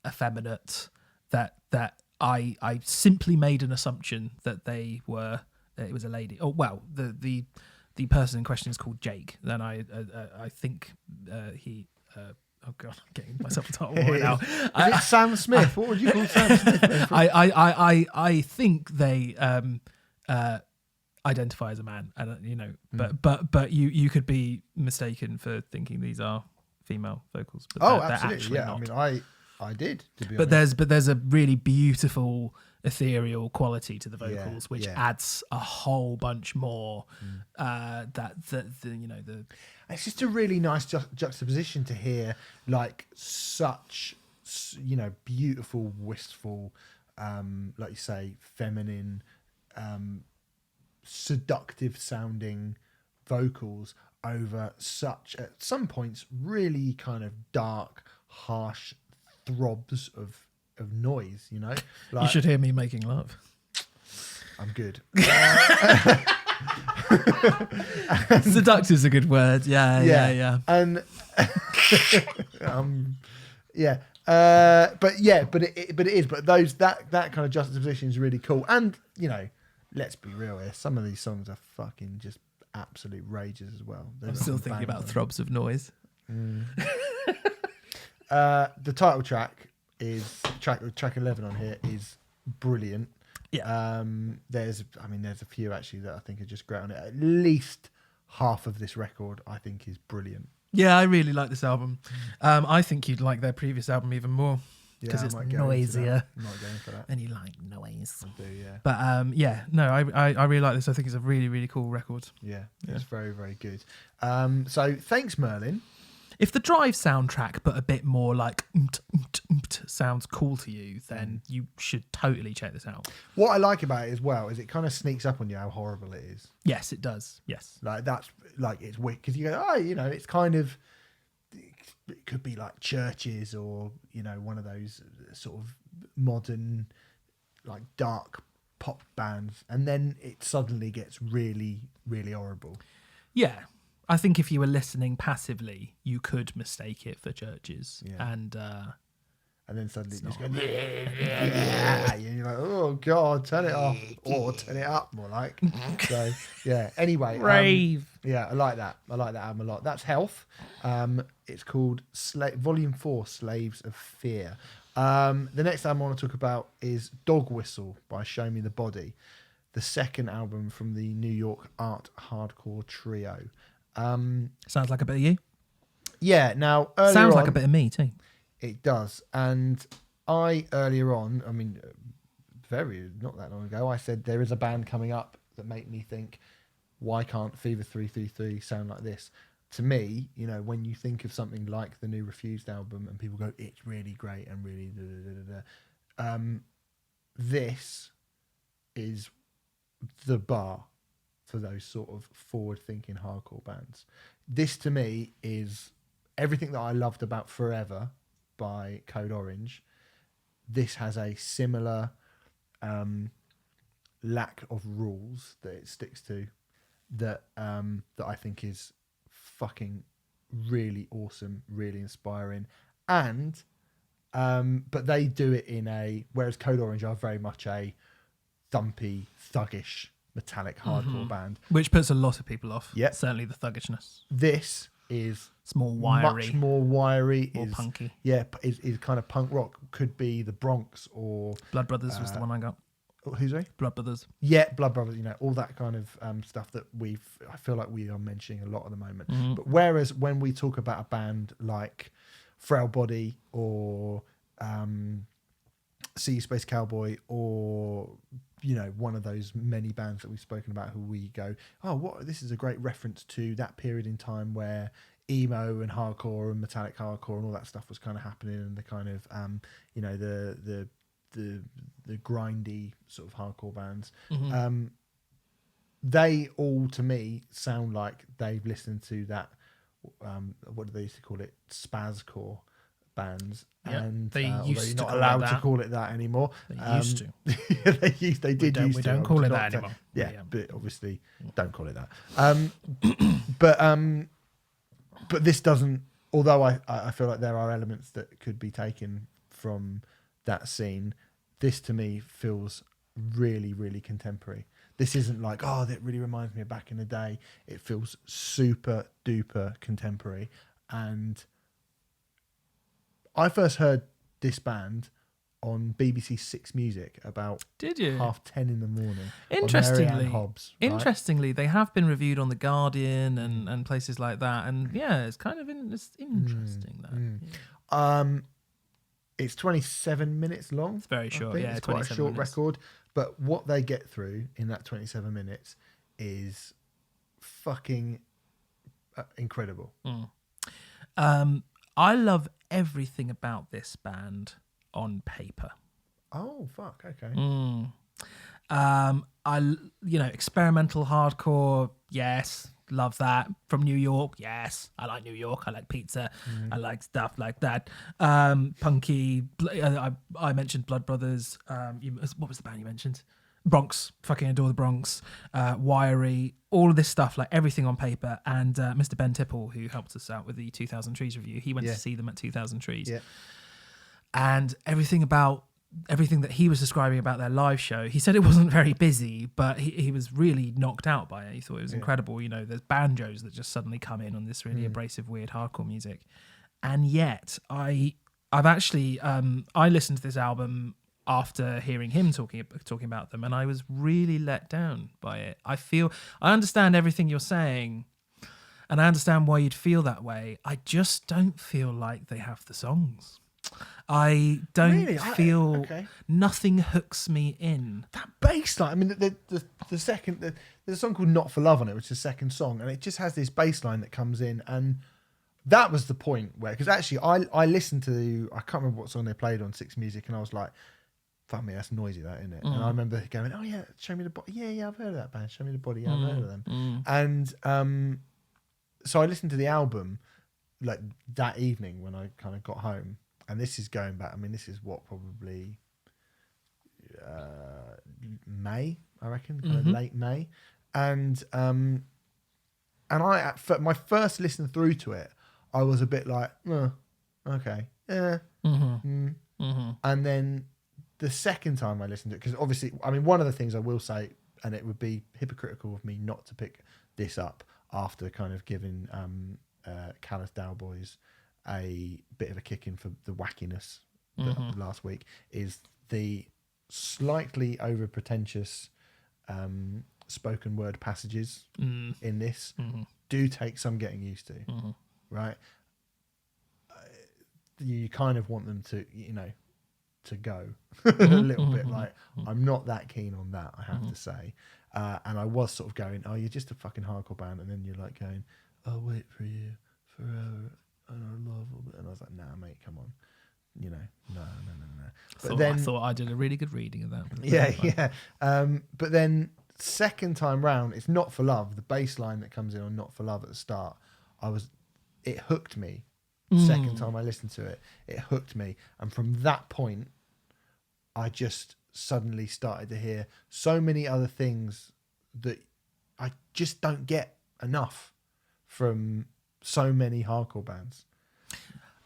effeminate that I simply made an assumption that it was a lady. Oh well, the person in question is called Jake. Then I think he. Oh god, I'm getting myself a title right now. Is it Sam Smith? What would you call Sam Smith? I think they identify as a man, and but you could be mistaken for thinking these are female vocals. But absolutely, yeah. Not. I did, to be honest. But there's a really beautiful ethereal quality to the vocals, which adds a whole bunch more. It's just a really nice juxtaposition to hear, like, such beautiful, wistful, like you say, feminine, seductive sounding vocals over such, at some points, really kind of dark, harsh throbs of noise, Like, you should hear me making love. I'm good. Seductive's a good word. Yeah. And but it is. But that kind of juxtaposition is really cool. And let's be real here. Some of these songs are fucking just absolute rages as well. I'm still thinking about throbs of noise. The title track is track 11 on here is brilliant. Yeah. There's a few actually that I think are just great on it. At least half of this record I think is brilliant. Yeah, I really like this album. I think you'd like their previous album even more because I it's might go into that. noisier. I might go in for that. And you like noise. I do, yeah. But I really like this. I think it's a really, really cool record. Yeah, it's very, very good. So thanks, Merlin. If the Drive soundtrack, but a bit more like sounds cool to you, then you should totally check this out. What I like about it as well is it kind of sneaks up on you how horrible it is. Yes, it does. Yes. Like that's like it's weird because you go, oh, it's kind of, it could be like churches or one of those sort of modern like dark pop bands, and then it suddenly gets really, really horrible. Yeah. I think if you were listening passively, you could mistake it for churches. Yeah. And then suddenly it just goes, yeah, and you're like, oh God, turn it off or turn it up, more like. So yeah. Anyway, rave. I like that. I like that album a lot. That's Health. It's called Volume 4, Slaves of Fear. The next album I want to talk about is Dog Whistle by Show Me the Body, the second album from the New York art hardcore trio. Sounds like a bit of you. Yeah. Now, sounds like a bit of me too. It does. And earlier on, I mean, not that long ago, I said there is a band coming up that made me think, why can't Fever 333 sound like this? To me, when you think of something like the new Refused album and people go, it's really great and really this is the bar for those sort of forward-thinking hardcore bands. This, to me, is everything that I loved about Forever by Code Orange. This has a similar lack of rules that it sticks to that I think is fucking really awesome, really inspiring. And but they do it whereas Code Orange are very much a thumpy, thuggish, metallic hardcore band, which puts a lot of people off. Yeah, certainly the thuggishness. This is more wiry, much more wiry, more punky. Yeah, is kind of punk rock. Could be the Bronx or Blood Brothers was the one I got. Who's they? Blood Brothers. Yeah, Blood Brothers. All that kind of stuff that I feel like we are mentioning a lot at the moment. Mm-hmm. But whereas when we talk about a band like Frail Body or See You Space Cowboy or one of those many bands that we've spoken about who we go, oh, what, this is a great reference to that period in time where emo and hardcore and metallic hardcore and all that stuff was kind of happening, and the kind of the grindy sort of hardcore bands. Mm-hmm. They all, to me, sound like they've listened to that what do they used to call it, spazcore bands. Yep, and they used to not call allowed it to that. call it that anymore. They used to. They did used to. We don't call it that anymore. Yeah, but obviously don't call it that. But this doesn't. Although I feel like there are elements that could be taken from that scene, this to me feels really, really contemporary. This isn't like, oh, that really reminds me of back in the day. It feels super duper contemporary. And I first heard this band on BBC Six Music about Did you? 10:30 in the morning. Interestingly, on Mary Ann Hobbs, right? Interestingly, they have been reviewed on The Guardian and places like that. And yeah, it's kind of it's interesting that. It's 27 minutes long. It's very short. Yeah, it's quite a 27 short minutes. record. But what they get through in that 27 minutes is fucking incredible. I love everything about this band on paper. Oh, fuck. Okay. Experimental hardcore, yes, love that. From New York, yes, I like New York. I like pizza. I like stuff like that. Punky. I mentioned Blood Brothers. What was the band you mentioned? Bronx. Fucking adore the Bronx. Wiry. All of this stuff, like everything on paper. And Mr. Ben Tipple, who helped us out with the 2000 Trees review, he went to see them at 2000 Trees. Yeah. And everything that he was describing about their live show, he said it wasn't very busy, but he was really knocked out by it. He thought it was incredible. There's banjos that just suddenly come in on this really abrasive, weird hardcore music. And yet I listened to this album after hearing him talking about them, and I was really let down by it. I understand everything you're saying, And I understand why you'd feel that way. I just don't feel like they have the songs. I don't Really? feel Okay. nothing hooks me in. That bass line. I mean, the second there's a song called "Not for Love" on it, which is the second song, and it just has this bass line that comes in, and that was the point where, because actually I listened to, I can't remember what song they played on Six Music, and I was like, fuck me, that's noisy, that, isn't it? And I remember going, oh yeah, Show Me the Body. Yeah, I've heard of that band. Show Me the Body. Yeah, I've heard of them. And so I listened to the album like that evening when I kind of got home. And this is going back, I mean, this is what, probably May, I reckon, kind of late May. And I, my first listen through to it, I was a bit like, okay, And then the second time I listened to it, because obviously, I mean, one of the things I will say, and it would be hypocritical of me not to pick this up after kind of giving Callous Dowboys a bit of a kick in for the wackiness last week, is the slightly over pretentious spoken word passages in this do take some getting used to, right? You kind of want them to, to go a little bit. Like, I'm not that keen on that, I have to say. And I was sort of going, oh, you're just a fucking hardcore band, and then you're like going, I'll wait for you forever. And I love all that. And I was like, nah, mate, come on. No. But I thought I did a really good reading of that. Yeah. But then second time round, it's Not for Love. The bass line that comes in on Not for Love at the start, it hooked me. Second time I listened to it, it hooked me. And from that point, I just suddenly started to hear so many other things that I just don't get enough from so many hardcore bands.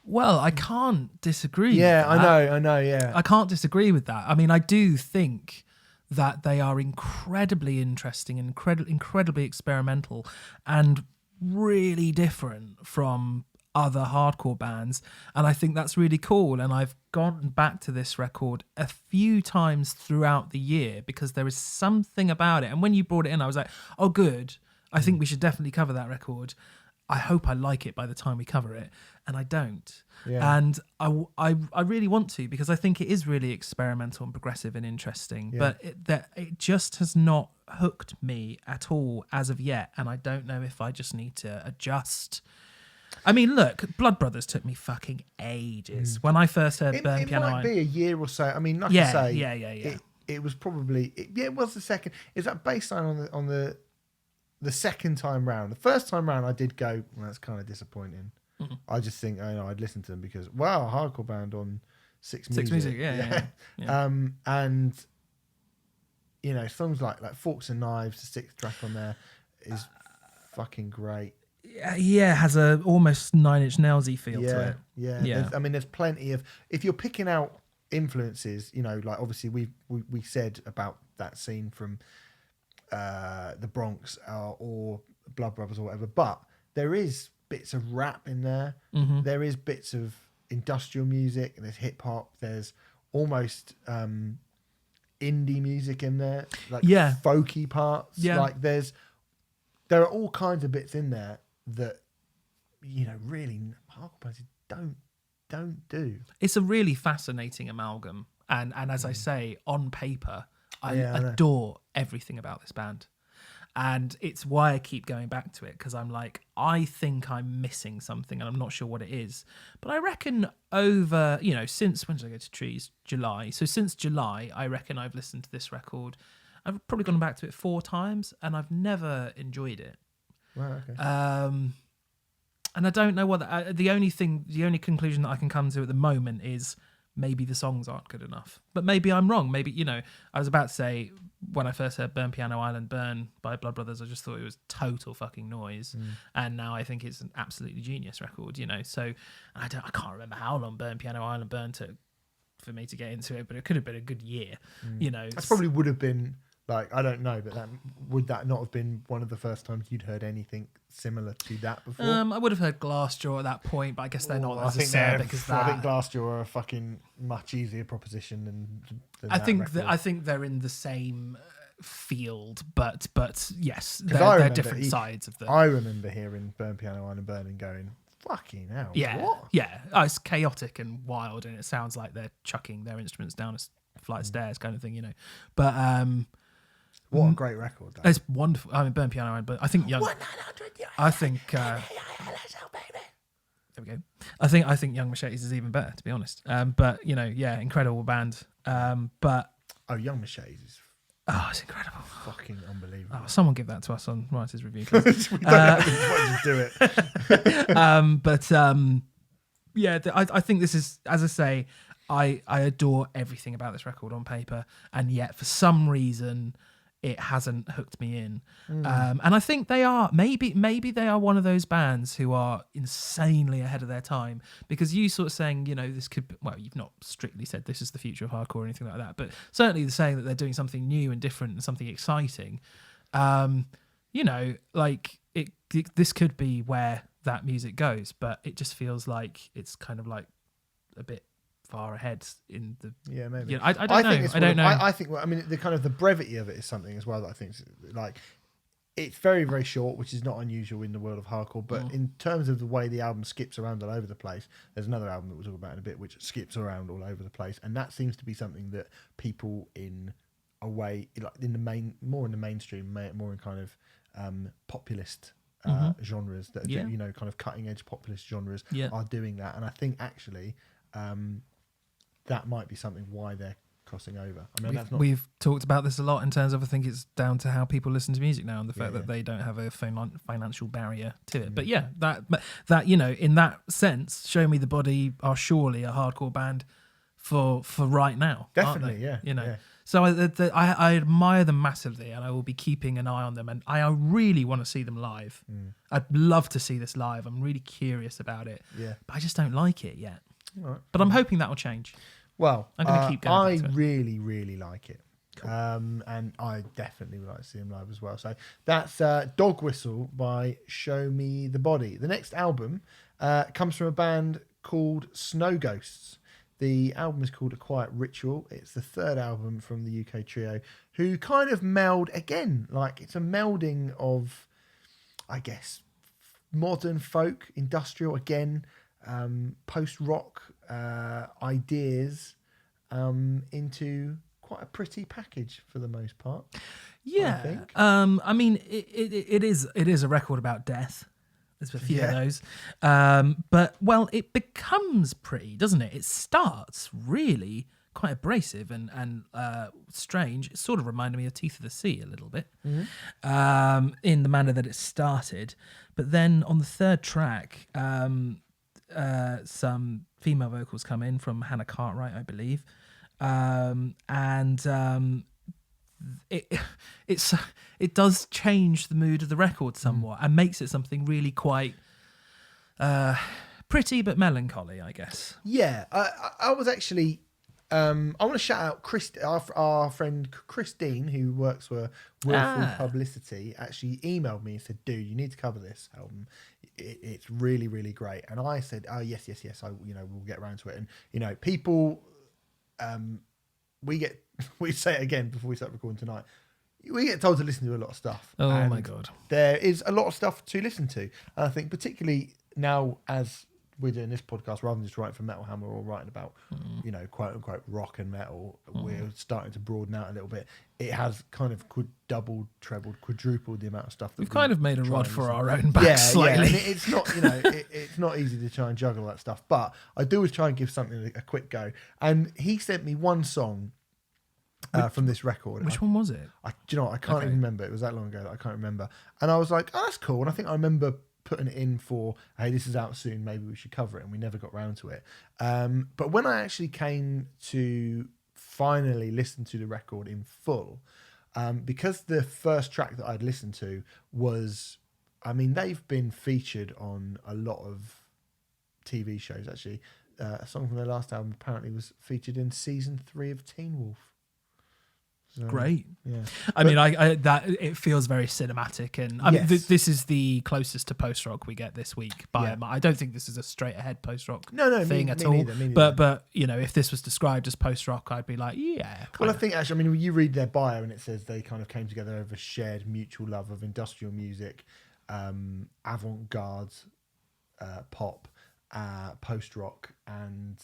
Well, I can't disagree. Yeah, with that. I know. Yeah, I can't disagree with that. I mean, I do think that they are incredibly interesting and incredibly experimental and really different from other hardcore bands. And I think that's really cool. And I've gone back to this record a few times throughout the year because there is something about it. And when you brought it in, I was like, oh, good. I think we should definitely cover that record. I hope I like it by the time we cover it, and I don't. Yeah. And I really want to, because I think it is really experimental and progressive and interesting. Yeah. But it just has not hooked me at all as of yet, and I don't know if I just need to adjust. I mean, look, Blood Brothers took me fucking ages. When I first heard Burn Piano... It might be a year or so. I mean, like I say... It was probably... it was the second... Is that bass line on the second time round? The first time round, I did go, well, that's kind of disappointing. I just think, I'd listen to them because, wow, a hardcore band on Six Music. Yeah. And, songs like Forks and Knives, the sixth track on there, is fucking great. Yeah, has a almost Nine Inch Nails-y feel to it. Yeah. There's plenty of... If you're picking out influences, like obviously we said about that scene from the Bronx or Blood Brothers or whatever, but there is bits of rap in there. There is bits of industrial music, and there's hip hop, there's almost indie music in there, like folky parts. Like there are all kinds of bits in there that really hardcore bands don't do. It's a really fascinating amalgam, and as I say, on paper I adore everything about this band. And it's why I keep going back to it, because I'm like, I think I'm missing something and I'm not sure what it is. But I reckon over, since, when did I go to Trees? July. So since July, I reckon I've listened to this record. I've probably gone back to it 4 times and I've never enjoyed it. Wow, okay. And I don't know what the only conclusion that I can come to at the moment is maybe the songs aren't good enough. But maybe I'm wrong. Maybe, I was about to say, when I first heard Burn Piano Island Burn by Blood Brothers, I just thought it was total fucking noise. And now I think it's an absolutely genius record, So I can't remember how long Burn Piano Island Burn took for me to get into it, but it could have been a good year, That probably would have been, I don't know, but would that not have been one of the first times you'd heard anything similar to that before? I would have heard Glassjaw at that point, but I guess they're not as acerbic as that. I think Glassjaw are a fucking much easier proposition than I think they're in the same field, but yes, I they're remember different sides of the. I remember hearing Burn Piano Island Burn and going, fucking hell. Yeah, What? yeah. Oh, it's chaotic and wild, and it sounds like they're chucking their instruments down a flight of stairs, kind of thing, you know. But What a great record, though. it's wonderful. I mean, Burn Piano Island, but I think Young. 100 I think. There we go. I think Young Machetes is even better, to be honest. But you know, yeah, incredible band. But Young Machetes is it's incredible. fucking unbelievable. Oh, someone give that to us on Writer's Review. We don't have as much to do it. Yeah, I think this is, as I say, I adore everything about this record on paper, and yet for some reason it hasn't hooked me in. And I think they are maybe they are one of those bands who are insanely ahead of their time, because you sort of saying, you know, this could be, well, you've not strictly said this is the future of hardcore or anything like that, but certainly they're saying that they're doing something new and different and something exciting. You know, like this could be where that music goes, but it just feels like it's kind of like a bit far ahead in the maybe. You know, I don't know. I think I mean the kind of the brevity of it is something as well that I think is, like, it's very, very short, which is not unusual in the world of hardcore, but in terms of the way the album skips around all over the place, there's another album that we'll talk about in a bit which skips around all over the place, and that seems to be something that people in a way, like in the more in the mainstream, more in kind of populist genres that are, you know, kind of cutting edge populist genres are doing that, and I think actually that might be something why they're crossing over. I mean, we've talked about this a lot in terms of, I think it's down to how people listen to music now and the fact that they don't have a financial barrier to it. But yeah, that you know, in that sense, Show Me the Body are surely a hardcore band for right now. Definitely, yeah. You know, yeah. so I admire them massively, and I will be keeping an eye on them, and I really want to see them live. I'd love to see this live. I'm really curious about it. Yeah. But I just don't like it yet. Right. But I'm hoping that will change. Well, I'm going to keep going. I back to it. really, really like it. Cool. And I definitely would like to see him live as well. So that's Dog Whistle by Show Me the Body. The next album comes from a band called Snow Ghosts. The album is called A Quiet Ritual. It's the third album from the UK trio, who kind of meld again. Like, it's a melding of, I guess, modern folk, industrial again, post-rock ideas into quite a pretty package for the most part. Yeah, I think. I mean, it is a record about death. There's a few of those, but well, it becomes pretty, doesn't it? It starts really quite abrasive and strange. It sort of reminded me of Teeth of the Sea a little bit, in the manner that it started. But then on the third track, some female vocals come in from Hannah Cartwright, I believe, it does change the mood of the record somewhat and makes it something really quite pretty but melancholy, I guess. Yeah, I was actually. I want to shout out our friend Christine, who works for Willful Publicity. Actually emailed me and said, "Dude, you need to cover this album. It's really, really great." And I said, "Oh, yes. We'll get around to it." And people, we say it again before we start recording tonight. We get told to listen to a lot of stuff. Oh my God. There is a lot of stuff to listen to. And I think particularly now, as we're doing this podcast, rather than just writing for Metal Hammer or writing about, quote unquote rock and metal, we're starting to broaden out a little bit. It has kind of doubled, trebled, quadrupled the amount of stuff that we've kind of made a rod for our own back slightly. Yeah. And it's not, it's not easy to try and juggle that stuff, but I do always try and give something a quick go. And he sent me one song from this record. Which one was it? I can't even remember. It was that long ago that I can't remember. And I was like, oh, that's cool. And I think I remember putting it in for, hey, this is out soon, maybe we should cover it, and we never got round to it. But when I actually came to finally listen to the record in full, because the first track that I'd listened to was, I mean, they've been featured on a lot of TV shows, actually. A song from their last album apparently was featured in season 3 of Teen Wolf. So, Great. Yeah. I mean, I that it feels very cinematic, and I mean, Yes. this is the closest to post rock we get this week. By I don't think this is a straight ahead post rock thing at all. Me neither. But you know, if this was described as post rock, I'd be like, yeah. Well, I think actually, I mean, you read their bio and it says they kind of came together over shared mutual love of industrial music, avant-garde pop, post rock, and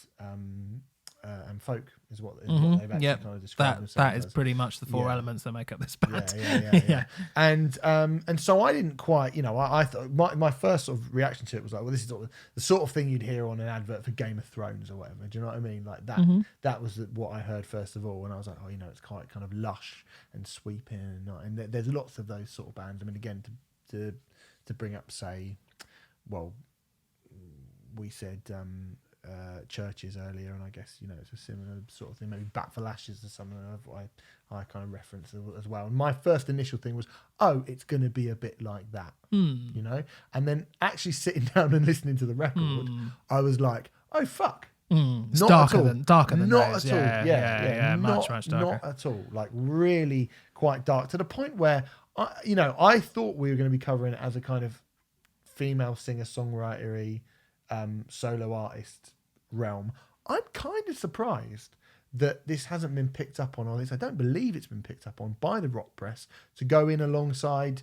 folk is what they've actually kind of described themselves that is as. pretty much the four elements that make up this band. Yeah. And so I didn't quite, you know, I thought my first sort of reaction to it was like, well, this is the sort of thing you'd hear on an advert for Game of Thrones or whatever. Do you know what I mean? Like that. That was what I heard first of all, and I was like, oh, you know, it's quite kind of lush and sweeping, and there's lots of those sort of bands. I mean, again, to bring up, say, well, we said. Churches earlier, and I guess, you know, it's a similar sort of thing. Maybe Bat for Lashes or something I kind of referenced as well. And my first initial thing was, oh, it's going to be a bit like that, you know. And then actually sitting down and listening to the record, I was like, oh fuck, It's not darker at all. than Not those. at all. Yeah, much darker. Not at all. Like really quite dark, to the point where I thought we were going to be covering it as a kind of female singer-songwritery solo artist realm. I'm kind of surprised that this hasn't been picked up on, or at least I don't believe it's been picked up on by the rock press to go in alongside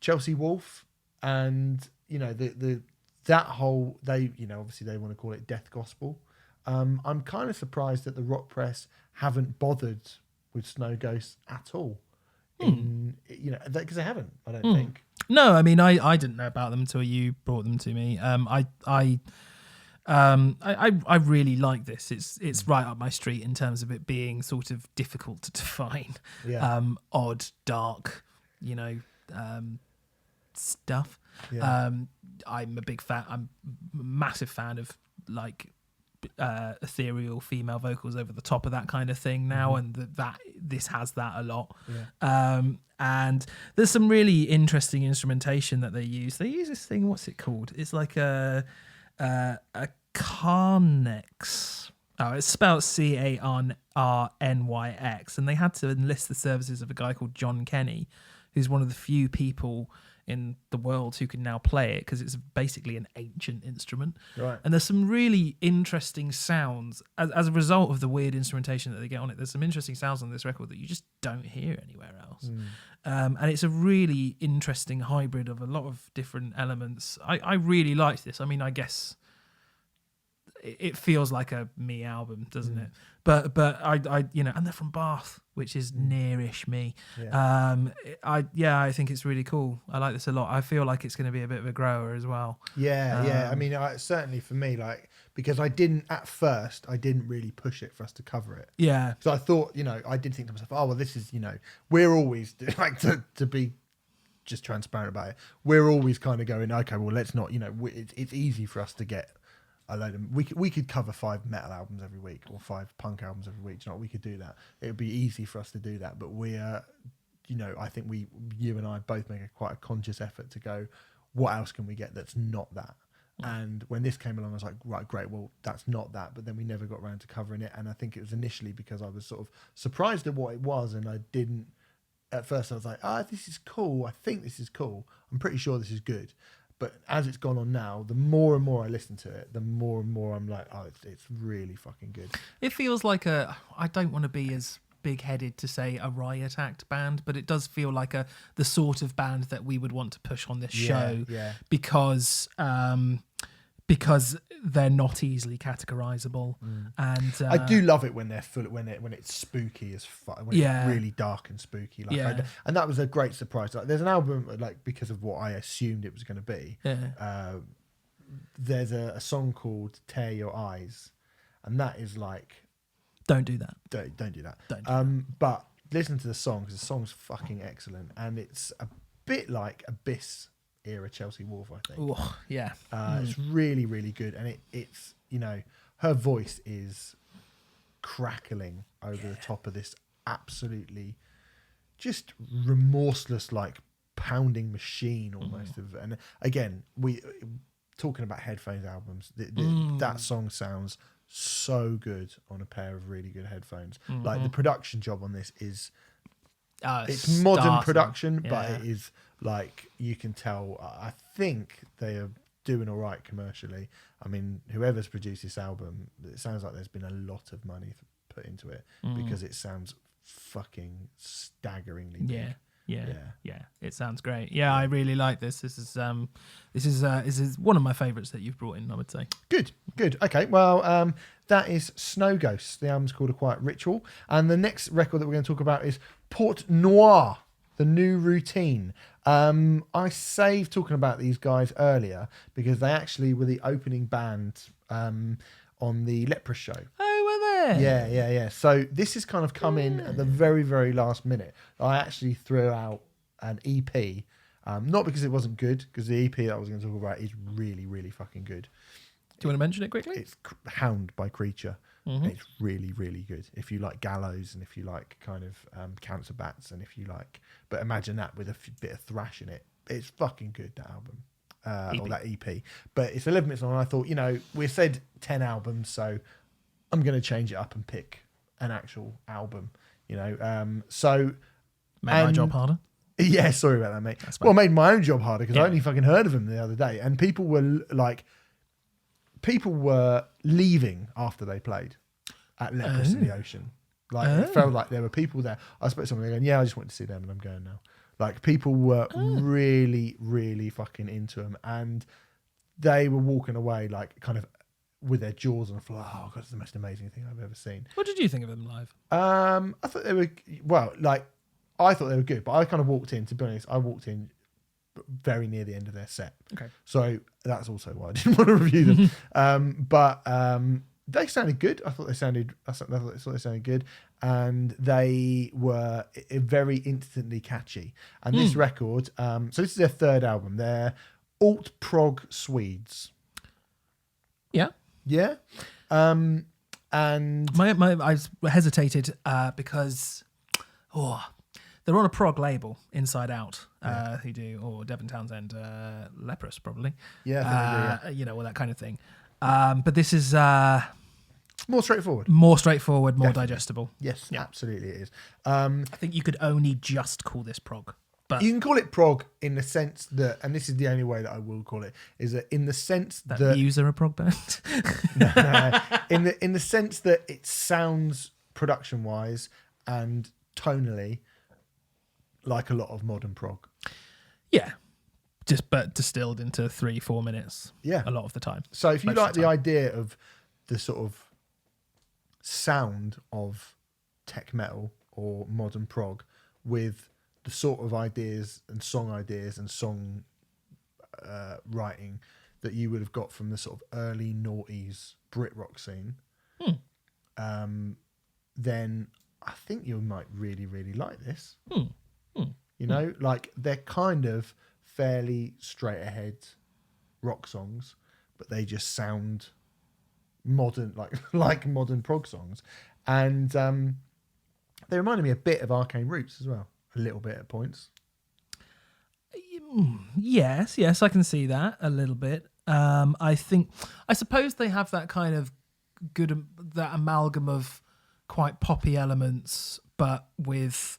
Chelsea Wolfe and, you know, that whole, they, you know, obviously they want to call it death gospel. I'm kind of surprised that the rock press haven't bothered with Snow Ghosts at all. You know, because they haven't, I don't think. No, I mean, I didn't know about them until you brought them to me. I really like this. It's right up my street in terms of it being sort of difficult to define, odd, dark, you know, stuff. I'm a big fan. I'm a massive fan of like ethereal female vocals over the top of that kind of thing now, and that this has that a lot. And there's some really interesting instrumentation that they use. They use this thing. What's it called? It's like a Carnyx. Oh, it's spelled Carnyx, and they had to enlist the services of a guy called John Kenny, who's one of the few people in the world who can now play it, because it's basically an ancient instrument. Right. And there's some really interesting sounds as a result of the weird instrumentation that they get on it. There's some interesting sounds on this record that you just don't hear anywhere else. And it's a really interesting hybrid of a lot of different elements. I really liked this. I mean, I guess it feels like a me album, doesn't it? But I you know, and they're from Bath, which is nearish me. I think it's really cool. I like this a lot. I feel like it's going to be a bit of a grower as well. I mean, certainly for me, like, because I didn't really push it for us to cover it. Yeah. So I thought, you know, I did think to myself, oh well, this is, you know, we're always like to be just transparent about it. We're always kind of going, okay, well, let's not, you know, it's easy for us to get a load of, we could cover 5 metal albums every week or 5 punk albums every week. You know, we could do that. It would be easy for us to do that. But we're, you know, I think you and I both make quite a conscious effort to go, what else can we get that's not that? And when this came along, I was like, right, great, well, that's not that. But then we never got around to covering it. And I think it was initially because I was sort of surprised at what it was, and I didn't, at first I was like, this is cool. I think this is cool. I'm pretty sure this is good. But as it's gone on now, the more and more I listen to it, the more and more I'm like, oh, it's really fucking good. It feels like I don't want to be as big-headed to say a Riot Act band, but it does feel like the sort of band that we would want to push on this show, because they're not easily categorizable. And I do love it when they're full, when it's spooky as fuck, when it's really dark and spooky. Like, and that was a great surprise. Like, there's an album, like, because of what I assumed it was going to be. There's a song called "Tear Your Eyes," and that is like, don't do that. Don't do that. Don't do that. But listen to the song, because the song's fucking excellent, and it's a bit like Abyss era Chelsea Wolfe, I think. Ooh, yeah. It's really, really good, and it's, you know, her voice is crackling over the top of this absolutely just remorseless, like, pounding machine almost. And again, we talking about Headphones albums, that song sounds so good on a pair of really good headphones. Mm-hmm. Like the production job on this is it's Startling. modern production, but Yeah. it is like you can tell. I think they are doing all right commercially. I mean, whoever's produced this album, it sounds like there's been a lot of money put into it because it sounds fucking staggeringly big. Yeah. It sounds great. Yeah, I really like this. This is one of my favourites that you've brought in, I would say. Good. Okay, well, that is Snow Ghosts. The album's called A Quiet Ritual. And the next record that we're going to talk about is Port Noir, The New Routine. I saved talking about these guys earlier because they actually were the opening band on the Leprous show. Oh, were they? Yeah. So this has kind of come in at the very, very last minute. I actually threw out an EP, not because it wasn't good, because the EP that I was going to talk about is really, really fucking good. Do you want to mention it quickly? It's Hound by Creature. It's really, really good. If you like Gallows and if you like kind of Cancer Bats and if you like... But imagine that with a bit of thrash in it. It's fucking good, that album. Or that EP. But it's 11 minutes long and I thought, we said 10 albums, so I'm going to change it up and pick an actual album, so... Made my job harder. Yeah, sorry about that, mate. Well, made my own job harder because I only fucking heard of him the other day and people were leaving after they played at Leprous in the Ocean. It felt like there were people there. I spoke to someone going, I just wanted to see them and I'm going now. Like people were really, really fucking into them and they were walking away like kind of with their jaws on the floor. Oh God, it's the most amazing thing I've ever seen. What did you think of them live? I thought they were, I thought they were good, but I kind of walked in, to be honest, very near the end of their set. Okay. So that's also why I didn't want to review them. But they sounded good. I thought they sounded good. And they were very instantly catchy. And this record, so this is their third album. They're alt prog Swedes. Yeah. Yeah. And I hesitated because they're on a prog label, Inside Out, who do, or Devon Townsend, Leprous probably. Yeah, all that kind of thing. But this is more straightforward. More Definitely. Digestible. Yes, absolutely it is. I think you could only just call this prog. But you can call it prog in the sense that, and this is the only way that I will call it, is that in the sense that Muse are a prog band. in the sense that it sounds production wise and tonally like a lot of modern prog. Yeah. But distilled into 3-4 minutes. Yeah. A lot of the time. So if you like the idea of the sort of sound of tech metal or modern prog with the sort of ideas and song writing that you would have got from the sort of early noughties Brit rock scene, then I think you might really, really like this. Like they're kind of fairly straight ahead rock songs, but they just sound modern, like modern prog songs. And they reminded me a bit of Arcane Roots as well, a little bit at points. Yes, I can see that a little bit. I suppose they have that kind of good, that amalgam of quite poppy elements, but with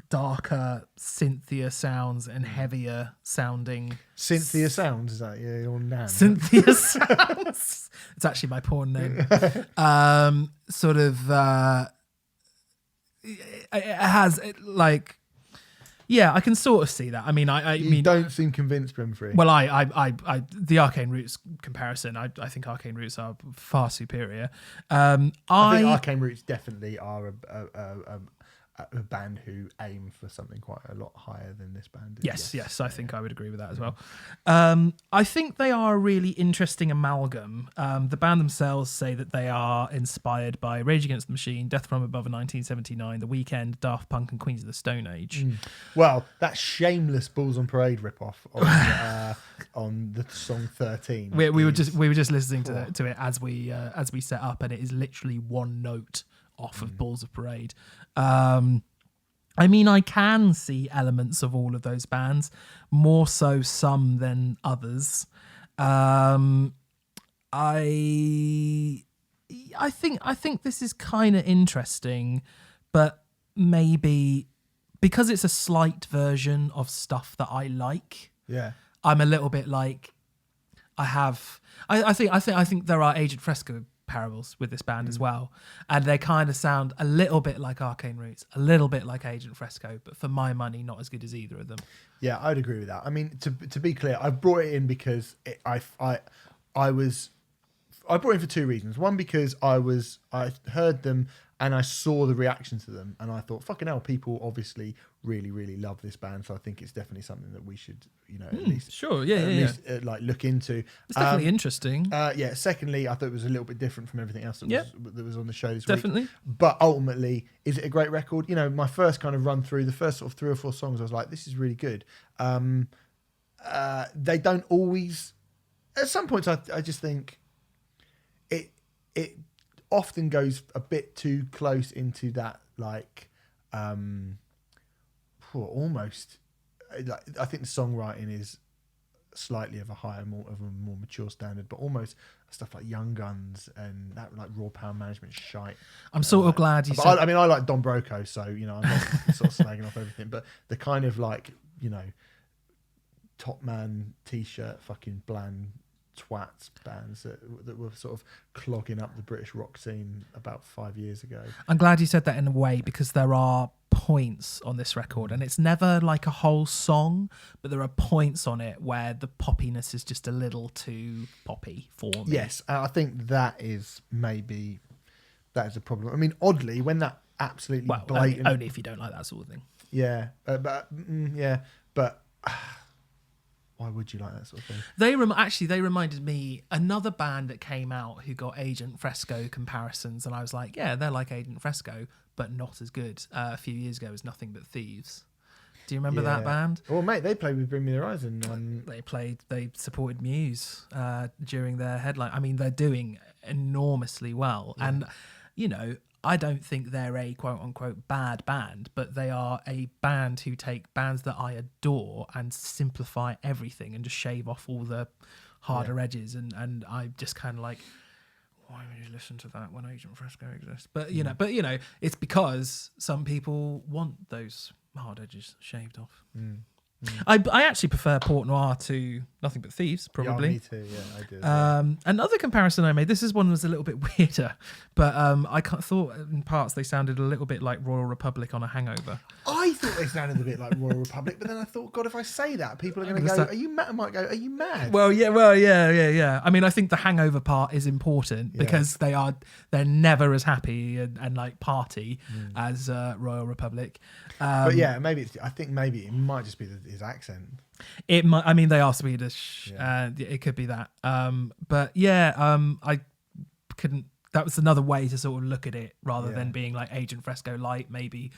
darker Cynthia sounds and heavier sounding. Cynthia Sounds, is that your name? Cynthia Sounds. It's actually my porn name. It has I can sort of see that. I mean, You don't seem convinced, Brimfree. Well, I the Arcane Roots comparison, I think Arcane Roots are far superior. I think Arcane Roots definitely are a band who aim for something quite a lot higher than this band is. Yes, I think I would agree with that as well. I think they are a really interesting amalgam. The band themselves say that they are inspired by Rage Against the Machine, Death from Above in 1979, The Weeknd, Daft Punk, and Queens of the Stone Age. Well, that shameless Bulls on Parade ripoff on the song 13. We were just listening to it as we set up, and it is literally one note off of Bulls of Parade. I mean, I can see elements of all of those bands, more so some than others. I I think this is kind of interesting, but maybe because it's a slight version of stuff that I like. Yeah. I'm a little bit like I think there are Agent Fresco parables with this band as well, and they kind of sound a little bit like Arcane Roots, a little bit like Agent Fresco, but for my money, not as good as either of them. Yeah, I'd agree with that. I mean, to be clear, I brought it in because I brought it in for two reasons. One, because I heard them and I saw the reaction to them, and I thought, fucking hell, people obviously really, really love this band. So I think it's definitely something that we should, at least like look into. It's definitely interesting. Yeah. Secondly, I thought it was a little bit different from everything else that was on the show this Definitely. week. But ultimately, is it a great record? My first kind of run through, the first sort of 3 or 4 songs, I was like, this is really good. They don't always. At some points, I just think it often goes a bit too close into that, like, almost. Like, I think the songwriting is slightly of a higher, more mature standard, but almost stuff like Young Guns and that, like, Raw Power Management shite. I'm sort of glad you said. I mean, I like Don Broco, so I'm not sort of slagging off everything, but the kind of, like, Top Man t-shirt, fucking bland twats bands that were sort of clogging up the British rock scene about 5 years ago. I'm glad you said that in a way, because there are points on this record, and it's never like a whole song, but there are points on it where the poppiness is just a little too poppy for me. Yes, I think that is a problem. I mean, oddly, when that absolutely blatant... only if you don't like that sort of thing. Yeah, but why would you like that sort of thing? They reminded me another band that came out who got Agent Fresco comparisons, and I was like, yeah, they're like Agent Fresco, but not as good. A few years ago was Nothing But Thieves. Do you remember that band? Well, mate, they played with Bring Me the Horizon. They supported Muse during their headline. I mean, they're doing enormously well, and I don't think they're a quote-unquote bad band, but they are a band who take bands that I adore and simplify everything and just shave off all the harder edges. And I just kind of like, why would you listen to that when Agent Fresco exists? But, it's because some people want those hard edges shaved off. I actually prefer Port Noir to Nothing But Thieves, probably. Yeah, me too. Yeah, I do. Another comparison I made. This one was a little bit weirder, but I thought in parts they sounded a little bit like Royal Republic on a hangover. I thought they sounded a bit like Royal Republic, but then I thought, God, if I say that, people are going to go, "Are you mad?" I might go, "Are you mad?" Well, yeah. I mean, I think the hangover part is important because they're never as happy and like party as Royal Republic. But yeah, I think maybe it might just be his accent. It might. I mean, they are Swedish. Yeah. It could be that. But yeah, I couldn't. That was another way to sort of look at it, rather than being like Agent Fresco light, maybe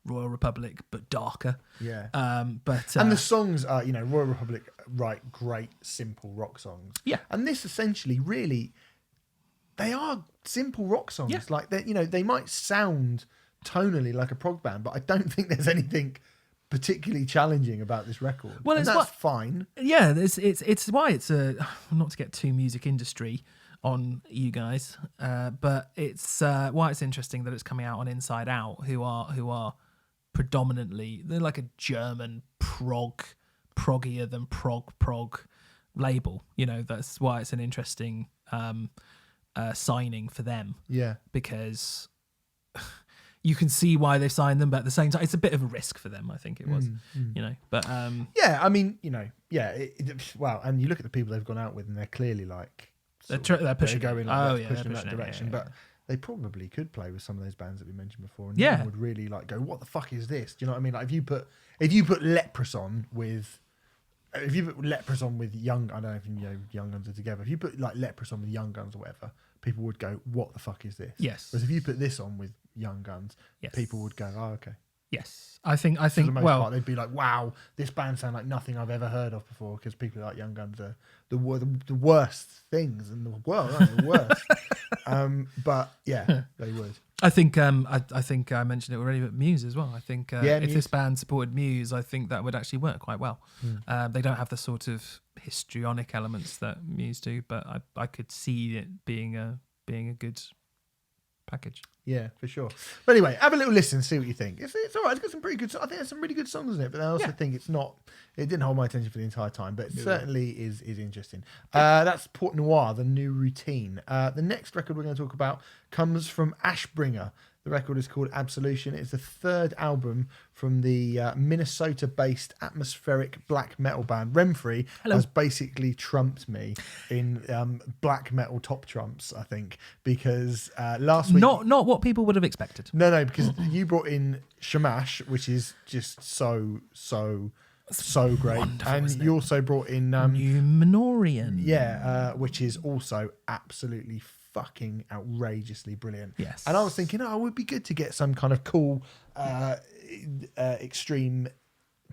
Royal Republic but darker. Yeah. And the songs are, Royal Republic write great simple rock songs. Yeah. And this essentially really, they are simple rock songs. Yeah. Like they might sound tonally like a prog band, but I don't think there's anything particularly challenging about this record. Well, and that's fine. Yeah, it's why it's not to get too music industry on you guys, but it's why it's interesting that it's coming out on Inside Out, who are predominantly, they're like a German proggier than prog label. That's why it's an interesting signing for them. Yeah, because you can see why they signed them, but at the same time, it's a bit of a risk for them. I think it was, But yeah, I mean, well, and you look at the people they've gone out with, and they're clearly like they're pushing going, pushing in that it, direction. yeah. But they probably could play with some of those bands that we mentioned before, and no one would really like go, "What the fuck is this?" Do you know what I mean? Like if you put Leprous on with. If you put Leprous on with Young, I don't know if Young Guns are together. If you put like Leprous on with Young Guns or whatever, people would go, "What the fuck is this?" Yes. Whereas if you put this on with Young Guns, people would go, "Oh, okay." Yes, I think. For the most part, they'd be like, "Wow, this band sound like nothing I've ever heard of before." Because people like Young Guns are the worst things in the world, aren't they? The worst. But yeah, they would. I think I mentioned it already, but Muse as well. I think if Muse. this band supported Muse, I think that would actually work quite well. They don't have the sort of histrionic elements that Muse do, but I could see it being a good package. Yeah, for sure. But anyway, have a little listen, see what you think. It's all right. It's got some pretty good. I think there's some really good songs in it, but I also think it's not. It didn't hold my attention for the entire time, but it certainly is interesting. That's Port Noir, the new routine. The next record we're going to talk about comes from Ashbringer. The record is called Absolution. It's the third album from the Minnesota-based atmospheric black metal band. Remfrey has basically trumped me in black metal top trumps, I think, because last week... Not what people would have expected. No, because you brought in Shamash, which is just so great. Wonderful, And isn't you it? also brought in... Numenorian. which is also absolutely fucking outrageously brilliant. Yes. And I was thinking, it would be good to get some kind of cool, extreme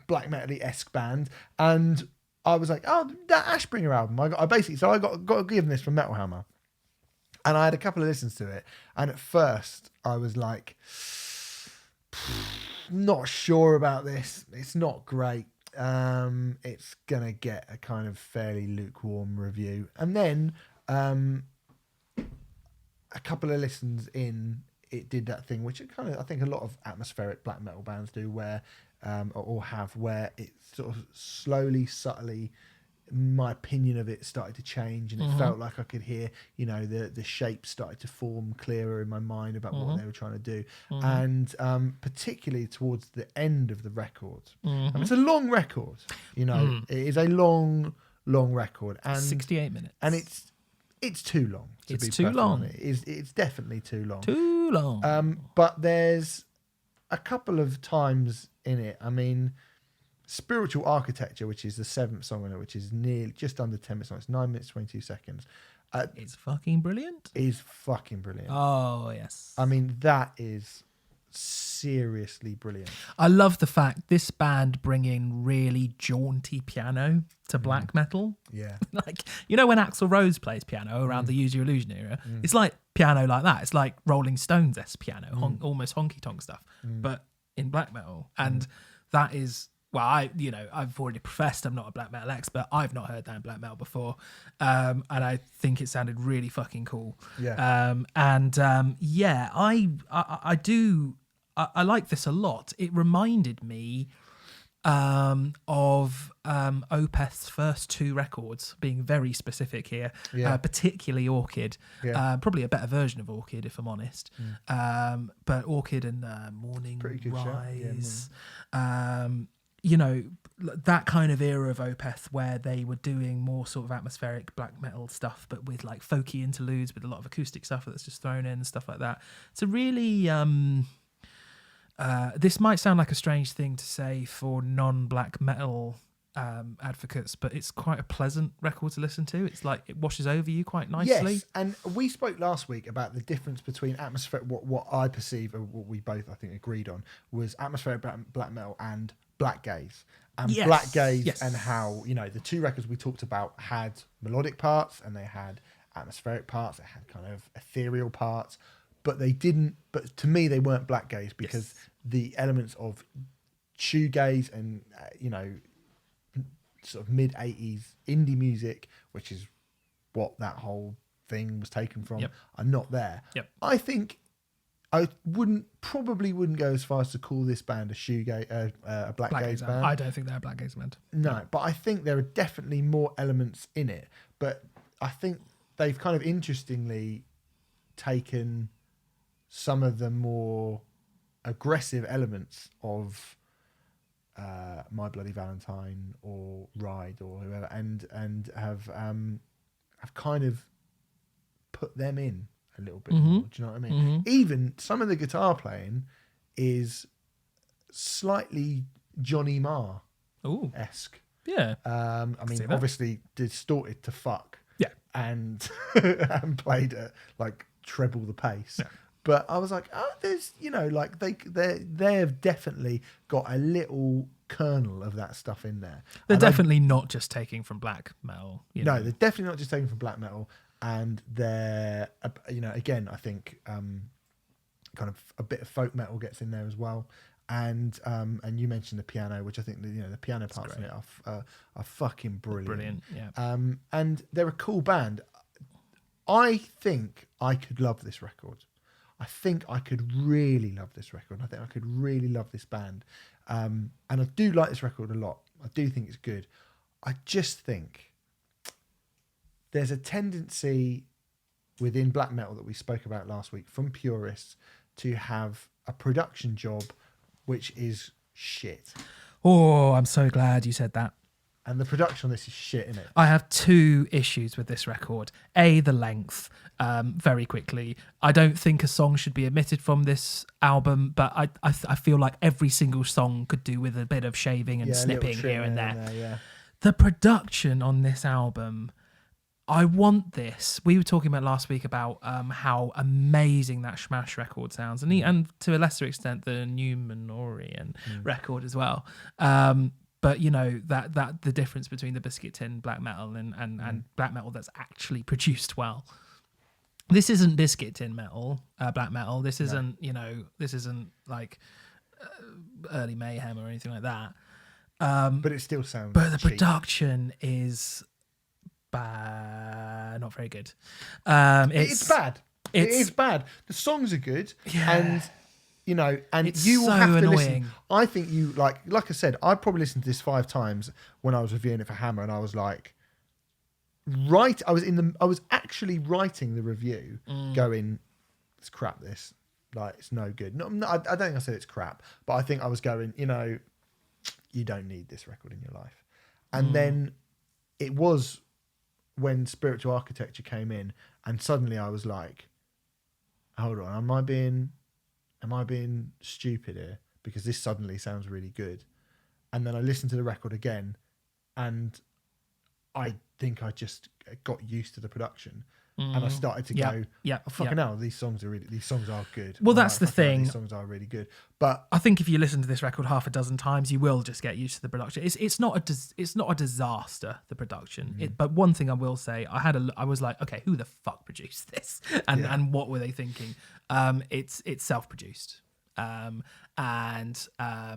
black metal-esque band. And I was like, that Ashbringer album. I got given this from Metal Hammer. And I had a couple of listens to it. And at first, I was like, not sure about this. It's not great. It's going to get a kind of fairly lukewarm review. And then... a couple of listens in, it did that thing which it kind of, I think a lot of atmospheric black metal bands do, where where it sort of slowly, subtly, my opinion of it started to change, and it felt like I could hear, the shapes started to form clearer in my mind about what they were trying to do, and particularly towards the end of the record. And it's a long record, it is a long record, and 68 minutes, and it's too long. It's too long. It's definitely too long. Too long. But there's a couple of times in it. I mean, Spiritual Architecture, which is the 7th song on it, which is nearly just under 10 minutes long. It's 9 minutes 22 seconds. It's fucking brilliant. Is fucking brilliant. Oh yes. I mean, that is seriously brilliant. I love the fact this band bring in really jaunty piano to black metal. Yeah. Like, when Axl Rose plays piano around the Use Your Illusion era, it's like piano like that. It's like Rolling Stones-esque piano, almost honky-tonk stuff, but in black metal. And that is, well, I've already professed I'm not a black metal expert. I've not heard that in black metal before. And I think it sounded really fucking cool. Yeah. I like this a lot. It reminded me of Opeth's first 2 records, being very specific here, particularly Orchid. Probably a better version of Orchid, if I'm honest. But Orchid and Morning Rise, that kind of era of Opeth where they were doing more sort of atmospheric black metal stuff, but with like folky interludes, with a lot of acoustic stuff that's just thrown in and stuff like that. It's a really... this might sound like a strange thing to say for non-black metal advocates, but it's quite a pleasant record to listen to. It's like it washes over you quite nicely. Yes, and we spoke last week about the difference between atmospheric, what I perceive, or what we both, I think, agreed on, was atmospheric black metal and black gaze. And black gaze, and how, the 2 records we talked about had melodic parts and they had atmospheric parts, they had kind of ethereal parts. But but to me, they weren't black gaze because the elements of shoegaze and, sort of mid-80s indie music, which is what that whole thing was taken from, are not there. I think I probably wouldn't go as far as to call this band a black gaze band. I don't think they're a black gaze band. No, but I think there are definitely more elements in it. But I think they've kind of interestingly taken some of the more aggressive elements of My Bloody Valentine or Ride or whoever, and have kind of put them in a little bit more. Do you know what I mean? Even some of the guitar playing is slightly Johnny Marr-esque. Yeah. I mean, obviously distorted to fuck. Yeah. And played at like treble the pace. Yeah. But I was like, there's, like they've definitely got a little kernel of that stuff in there. They're definitely not just taking from black metal. No, they're definitely not just taking from black metal. And they're, again, I think kind of a bit of folk metal gets in there as well. And you mentioned the piano, which I think the piano parts in it are fucking brilliant. Yeah. And they're a cool band. I think I could love this record. I think I could really love this record. I think I could really love this band. And I do like this record a lot. I do think it's good. I just think there's a tendency within black metal that we spoke about last week from purists to have a production job which is shit. Oh, I'm so glad you said that. And the production on this is shit, isn't it? I have 2 issues with this record. A, the length. Very quickly, I don't think a song should be omitted from this album, but I feel like every single song could do with a bit of shaving and snipping here and there. Yeah. The production on this album, I want this. We were talking about last week about how amazing that Smash record sounds, and to a lesser extent the Numenorian record as well. But you know that the difference between the Biscuit Tin black metal and black metal that's actually produced well. This isn't Biscuit Tin metal, black metal. This isn't this isn't like early Mayhem or anything like that. But it still sounds. But the cheap. production is bad, not very good. It's bad. It is bad. The songs are good, and It's you will so have to annoying. listen. I think you like I said, I probably listened to this 5 times when I was reviewing it for Hammer, and I was like, I was actually writing the review, going, "It's crap. This, like, it's no good." No, I don't think I said it's crap, but I think I was going, you don't need this record in your life. And then it was when Spiritual Architecture came in, and suddenly I was like, hold on, am I being stupid here? Because this suddenly sounds really good. And then I listened to the record again, and I think I just got used to the production. And I started to go, fucking hell, these songs are good. Well, that's the thing. These songs are really good. But I think if you listen to this record half a dozen times, you will just get used to the production. It's not a disaster, the production. But one thing I will say, I was like, okay, who the fuck produced this, and what were they thinking? It's self-produced. And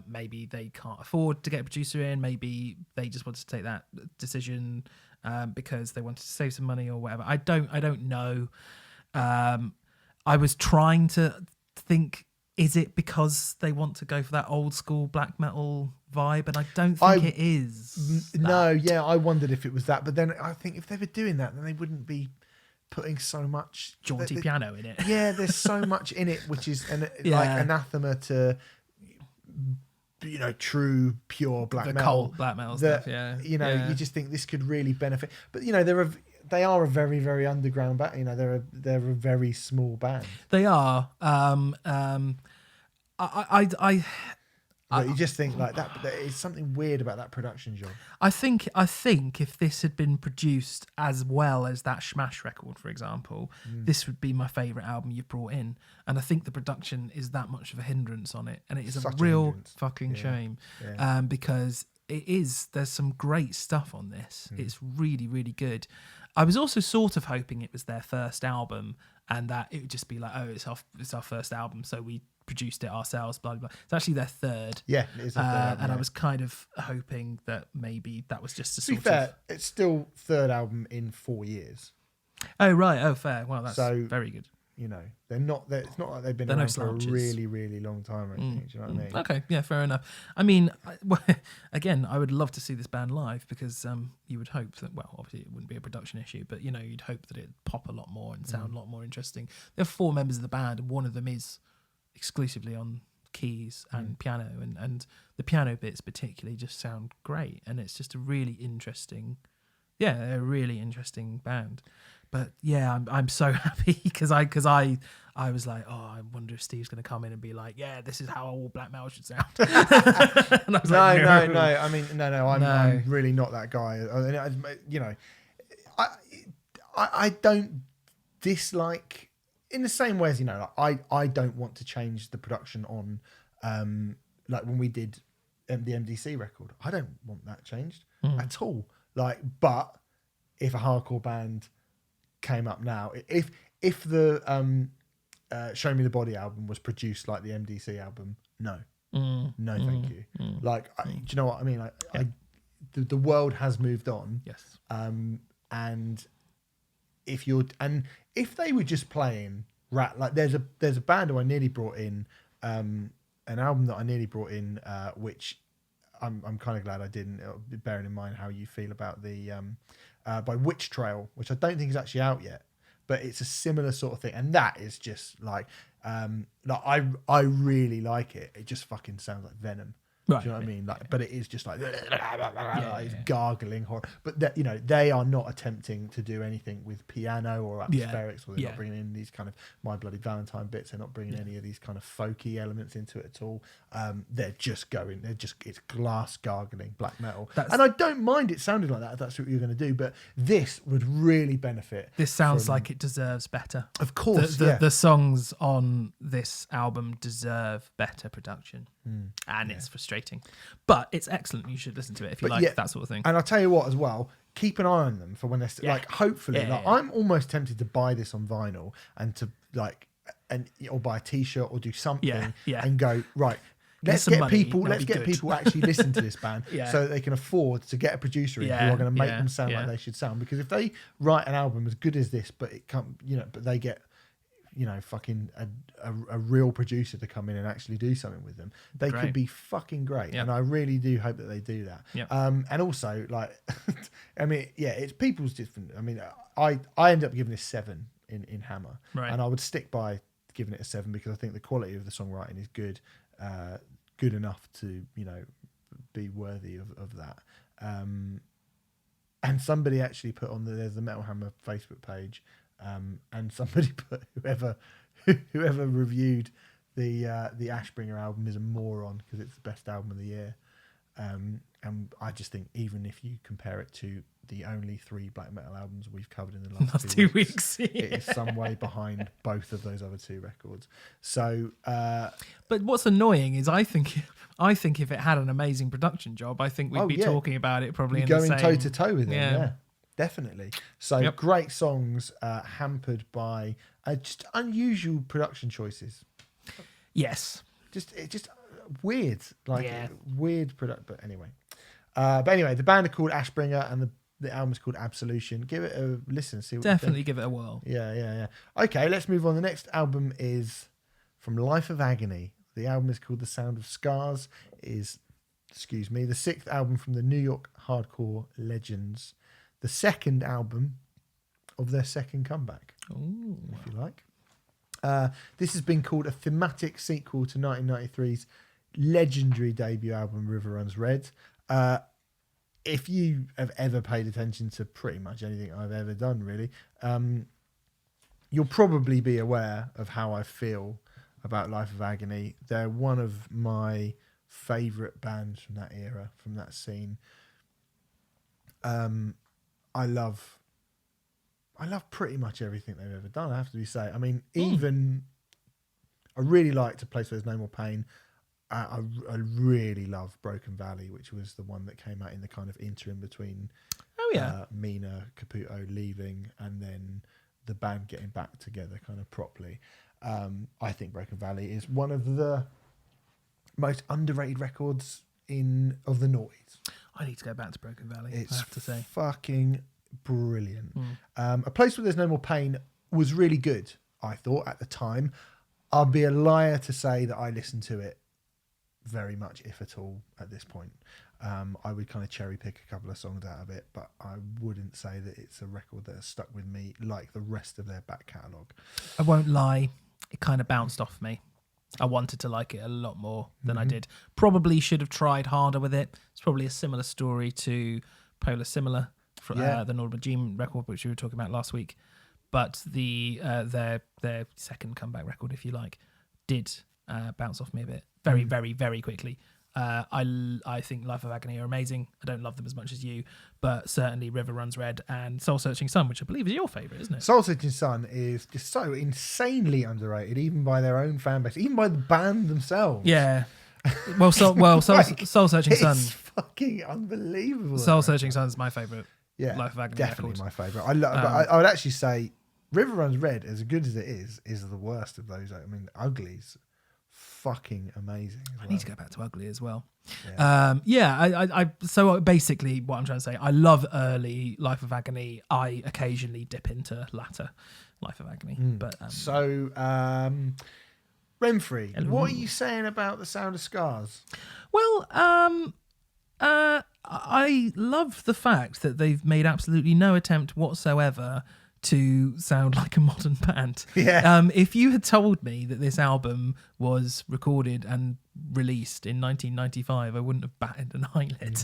maybe they can't afford to get a producer in. Maybe they just wanted to take that decision because they wanted to save some money or whatever. I don't know. I was trying to think, is it because they want to go for that old school black metal vibe? And I don't think it is. No, yeah, I wondered if it was that. But then I think if they were doing that, then they wouldn't be putting so much jaunty piano in it. Yeah, there's so much in it, which is like anathema to true pure black metal. Cult black metal stuff. Yeah, you just think this could really benefit. But they are a very, very underground band. They're a very small band. They are. But you just think like that. There is something weird about that production job. I think if this had been produced as well as that Smash record, for example, this would be my favourite album you've brought in. And I think the production is that much of a hindrance on it, and it is a real fucking shame because there's some great stuff on this. It's really, really good. I was also sort of hoping it was their first album and that it would just be like, oh, it's our first album, so we produced it ourselves, blah, blah, blah. It's actually their third. Yeah, it is their third album, and I was kind of hoping that maybe that was just a to be fair, it's still third album in 4 years. Oh, right. Oh, fair. Well, that's very good. They're not. It's not like they've been around for a really, really long time or anything. Do you know what I mean? Okay, yeah, fair enough. I mean, again, I would love to see this band live because you would hope that, well, obviously it wouldn't be a production issue, but you'd hope that it'd pop a lot more and sound a lot more interesting. There are 4 members of the band, and one of them is exclusively on keys and piano, and the piano bits particularly just sound great, and it's just a really interesting band. But yeah, I'm so happy because I was like, oh, I wonder if Steve's going to come in and be like, yeah, this is how all black metal should sound. And I was no. like, I mean, no. I'm really not that guy. I don't dislike in the same way as I don't want to change the production on like when we did the MDC record. I don't want that changed at all. Like, but if a hardcore band came up now, if the Show Me the Body album was produced like the MDC album, no, thank you. Like, do you know what I mean? The world has moved on. Yes. And if they were just playing Like there's a band who I nearly brought in, an album that I nearly brought in, which I'm kind of glad I didn't, bearing in mind how you feel about the by Witch Trail, which I don't think is actually out yet, but it's a similar sort of thing, and that is just like I really like it. It just fucking sounds like Venom. Right. Do you know what I mean? Like, but it is just like it's gargling horror. But you know, they are not attempting to do anything with piano or atmospherics, or they're not bringing in these kind of My Bloody Valentine bits. They're not bringing any of these kind of folky elements into it at all. They're just it's glass gargling black metal, and I don't mind it sounding like that if that's what you're going to do. But this would really benefit. This sounds like it deserves better. Of course, the songs on this album deserve better production, and it's frustrating. But it's excellent. You should listen to it if you like that sort of thing. And I'll tell you what as well, keep an eye on them for when they're like, hopefully, I'm almost tempted to buy this on vinyl and to or buy a t-shirt or do something and go, right, let's get people actually listen to this band so that they can afford to get a producer in who are going to make them sound like they should sound. Because if they write an album as good as this, but it can't, but they get fucking a real producer to come in and actually do something with them, they could be fucking great. And I really do hope that they do that. And also, like, I mean, it's people's different. I mean, I end up giving this 7 in Hammer, and I would stick by giving it a 7 because I think the quality of the songwriting is good enough to be worthy of that. And somebody actually put on there's the Metal Hammer Facebook page. And somebody put whoever reviewed the Ashbringer album is a moron because it's the best album of the year. And I just think even if you compare it to the only 3 black metal albums we've covered in the last 2 weeks, it is some way behind both of those other 2 records. So, but what's annoying is I think if it had an amazing production job, I think we'd be talking about it probably going toe to toe with them. Yeah. Definitely. So great songs hampered by just unusual production choices. Yes. Just weird, weird product. But anyway, the band are called Ashbringer and the album is called Absolution. Give it a listen. See what definitely give it a whirl. Yeah. Okay, let's move on. The next album is from Life of Agony. The album is called The Sound of Scars. It is, the 6th album from the New York hardcore legends. The 2nd album of their second comeback, if you like. This has been called a thematic sequel to 1993's legendary debut album, River Runs Red. If you have ever paid attention to pretty much anything I've ever done, really, you'll probably be aware of how I feel about Life of Agony. They're one of my favourite bands from that era, from that scene. I love pretty much everything they've ever done, I have to say. I mean, even I really liked A Place Where There's No More Pain. I really love Broken Valley, which was the one that came out in the kind of interim between Mina Caputo leaving and then the band getting back together kind of properly. I think Broken Valley is one of the most underrated records of the noughties. I need to go back to Broken Valley, I have to say. Fucking brilliant. A Place Where There's No More Pain was really good, I thought, at the time. I'll be a liar to say that I listened to it very much, if at all, at this point. I would kind of cherry pick a couple of songs out of it, but I wouldn't say that it's a record that has stuck with me like the rest of their back catalogue. I won't lie, it kind of bounced off me. I wanted to like it a lot more than I did. Probably should have tried harder with it. It's probably a similar story to Polar Similar, the Nord Regime record, which we were talking about last week. But their second comeback record, if you like, did bounce off me a bit. Very, very, very quickly. I think Life of Agony are amazing. I don't love them as much as you, but certainly River Runs Red and Soul Searching Sun, which I believe is your favourite, isn't it? Soul Searching Sun is just so insanely underrated, even by their own fan base, even by the band themselves. Yeah. Well, Soul Searching Sun. It's fucking unbelievable. Soul Searching Sun is my favourite. Yeah, Life of Agony definitely record. my favourite. I would actually say River Runs Red, as good as it is the worst of those. I mean, Ugly's fucking amazing. I need to go back to Ugly as well. Yeah. So basically what I'm trying to say, I love early Life of Agony. I occasionally dip into latter Life of Agony. But So, Renfrey, what are you saying about the Sound of Scars? Well, I love the fact that they've made absolutely no attempt whatsoever to sound like a modern band. Yeah. If you had told me that this album was recorded and released in 1995, I wouldn't have batted an eyelid.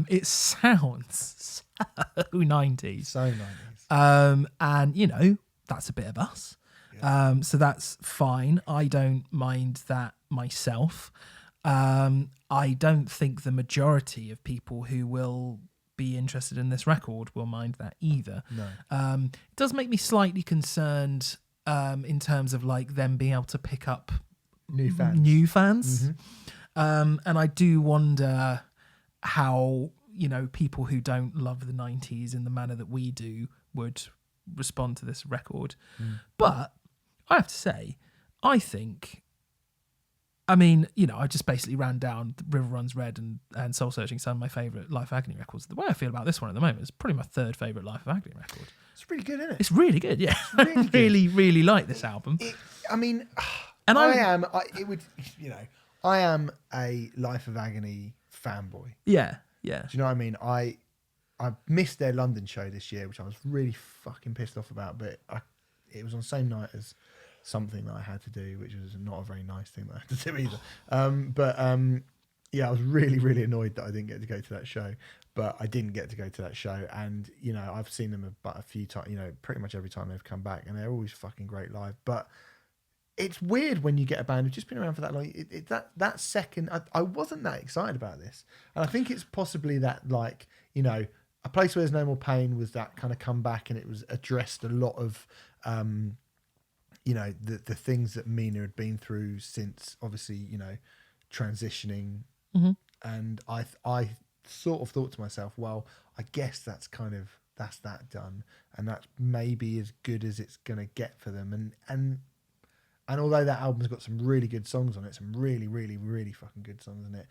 It sounds so 90s. So 90s. And, you know, that's a bit of us. Yeah. So that's fine. I don't mind that myself. I don't think the majority of people who will be interested in this record will mind that either. No. It does make me slightly concerned in terms of like them being able to pick up New fans. And I do wonder how, you know, people who don't love the 90s in the manner that we do would respond to this record. But I have to say, I mean, you know, I just basically ran down River Runs Red and Soul Searching, some of my favourite Life of Agony records. The way I feel about this one at the moment is probably my third favourite Life of Agony record. It's pretty good, isn't it? It's really good, yeah. Really I really like this album. I am a Life of Agony fanboy. Yeah. Do you know what I mean? I missed their London show this year, which I was really fucking pissed off about, but it was on the same night as something that I had to do, which was not a very nice thing that I had to do either. Yeah, I was really, really annoyed that I didn't get to go to that show, but I didn't get to go to that show. And, you know, I've seen them a few times, you know, pretty much every time they've come back, and they're always fucking great live. But it's weird when you get a band who's just been around for that long. That second, I wasn't that excited about this. And I think it's possibly that, like, you know, A Place Where There's No More Pain was that kind of comeback, and it was addressed a lot of, you know, the things that Mina had been through since, obviously, you know, transitioning. And I sort of thought to myself, well, I guess that's that done, and that's maybe as good as it's gonna get for them. And although that album's got some really good songs on it, some really, really, really fucking good songs in it,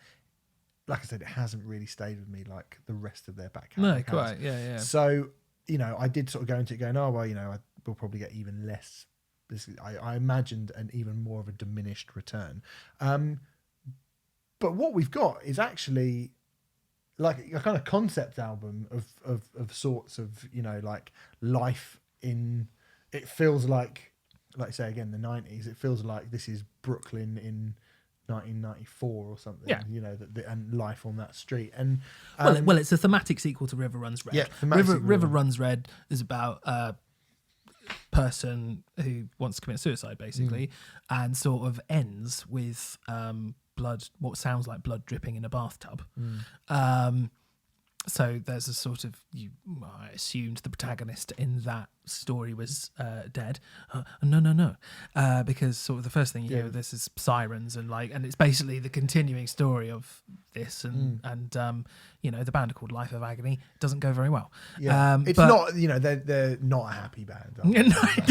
like I said, it hasn't really stayed with me like the rest of their back catalog. No, quite, yeah. So, you know, I did sort of go into it going, oh well, you know, we'll probably get even less. I imagined an even more of a diminished return. But what we've got is actually like a kind of concept album of sorts of, you know, like life in, it feels like I say again, the 90s, it feels like this is Brooklyn in 1994 or something, you know, and life on that street. And well, it's a thematic sequel to River Runs Red. Yeah, River Runs Red is about a person who wants to commit suicide, basically, and sort of ends with blood, what sounds like blood dripping in a bathtub. So there's a sort of, I assumed the protagonist in that story was dead. No. Because sort of the first thing you hear of this is sirens and it's basically the continuing story of this and you know, the band are called Life of Agony. It doesn't go very well. Yeah. It's not, you know, they're not a happy band. No, not like,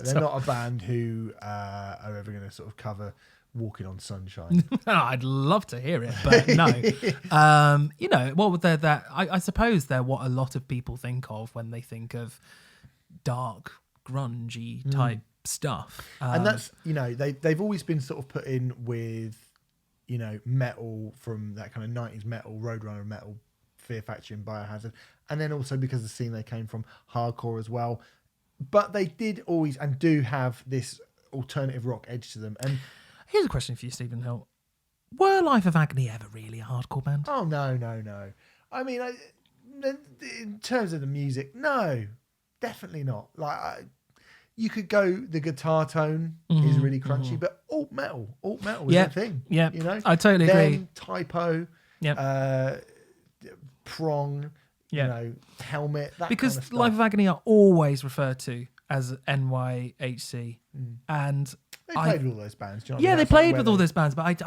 they're not a band who are ever going to sort of cover Walking on Sunshine. I'd love to hear it, but no. You know, what would I suppose they're what a lot of people think of when they think of dark, grungy type stuff. And that's, you know, they've always been sort of put in with, you know, metal from that kind of 90s metal, Roadrunner metal, Fear Factory and Biohazard. And then also because of the scene they came from, hardcore as well. But they did always and do have this alternative rock edge to them. And here's a question for you, Stephen Hill. Were Life of Agony ever really a hardcore band? Oh, no. I mean, in terms of the music, no, definitely not. Like, you could go, the guitar tone is really crunchy, but alt metal is a thing. Yeah, you know? I totally agree. Typo, Prong, you know, Helmet, that because kind of stuff. Life of Agony are always referred to as NYHC. And they played with all those bands. Do you know what I yeah, mean? they That's like played where with all those bands, but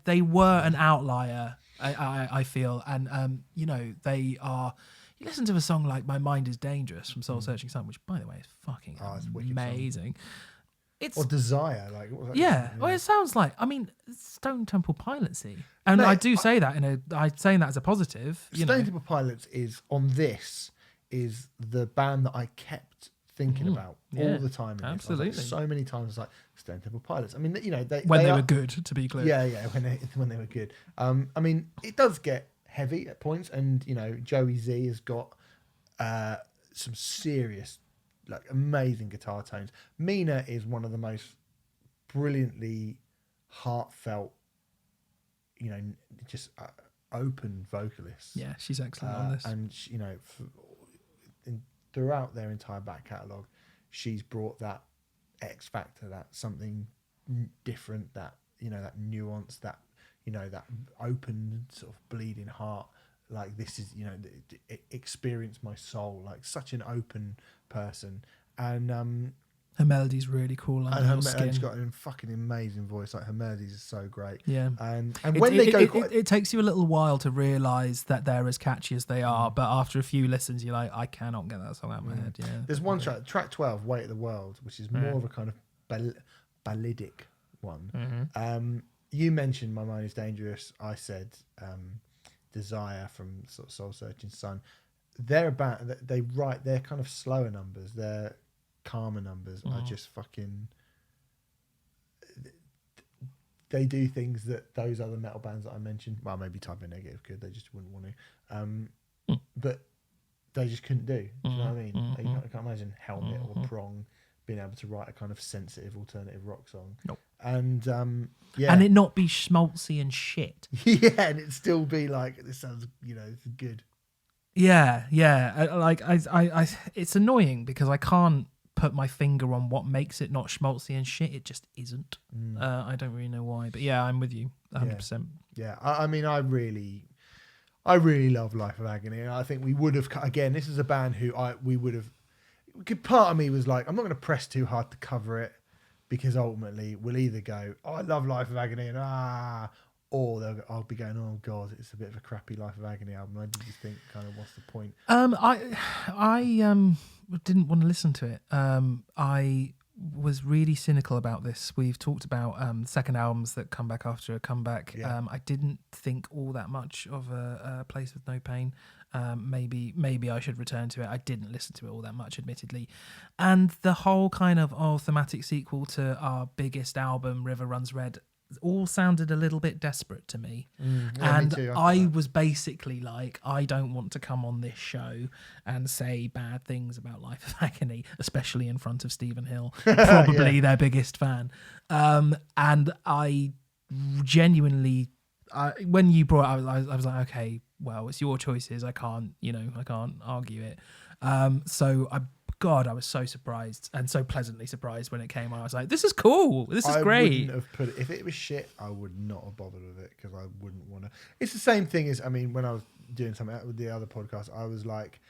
they were an outlier. I feel, and you know, they are. You listen to a song like "My Mind Is Dangerous" from Soul Searching Sun, which, by the way, is fucking it's a wicked amazing. it's Or Desire, like what was that? yeah. Well, it sounds like Stone Temple Pilotsy, and Mate, I do say that I'm saying that as a positive. Stone Temple Pilots is the band that I kept thinking about all the time. In absolutely. This. So many times, it's like Stone Temple Pilots. I mean, they when they are were good, to be clear. Yeah, when they were good. I mean, it does get heavy at points, and Joey Z has got some serious, like amazing guitar tones. Mina is one of the most brilliantly heartfelt, just open vocalists. Yeah, she's excellent on this. And throughout their entire back catalogue, she's brought that X factor, that something different, that that nuance, that that open sort of bleeding heart. Like this is experience my soul. Like such an open person, and her melody's really cool. and her she's got an fucking amazing voice. Like her melodies are so great. Yeah, and when they go, it takes you a little while to realise that they're as catchy as they are. But after a few listens, you're like, I cannot get that song out of my head. Yeah, there's one track 12, "Weight of the World," which is more of a kind of balladic one. You mentioned "My Mind Is Dangerous." I said "Desire" from sort of Soul Searching Sun. They're about they write their kind of slower numbers. Their calmer numbers are just fucking. They do things that those other metal bands that I mentioned, well, maybe Type of Negative could. They just wouldn't want to, but they just couldn't do. Do you know what I mean? I can't imagine Helmet or Prong being able to write a kind of sensitive alternative rock song. Nope. And and it not be schmaltzy and shit. Yeah, and it still be like, this sounds, it's good. Yeah. I it's annoying because I can't put my finger on what makes it not schmaltzy and shit. It just isn't. I don't really know why, but yeah, I'm with you 100%. Yeah, I mean, I really love Life of Agony, and I think we would have, again, this is a band who part of me was like, I'm not going to press too hard to cover it, because ultimately we'll either go, oh, I love Life of Agony, and or I'll be going, oh god, it's a bit of a crappy Life of Agony album. I did just think, kind of, what's the point? I didn't want to listen to it. I was really cynical about this. We've talked about second albums that come back after a comeback. Yeah. I didn't think all that much of a Place with No Pain. Maybe I should return to it. I didn't listen to it all that much, admittedly. And the whole kind of thematic sequel to our biggest album, River Runs Red, all sounded a little bit desperate to me. And I was basically like, I don't want to come on this show and say bad things about Life of Agony, especially in front of Stephen Hill, probably their biggest fan. And I genuinely, when you brought it up, I was like, okay, well, it's your choices. I can't argue it. I was so surprised, and so pleasantly surprised when it came out. I was like, this is cool. This is great. I wouldn't have put it, if it was shit, I would not have bothered with it, because I wouldn't want to. It's the same thing as, when I was doing something with the other podcast, I was like,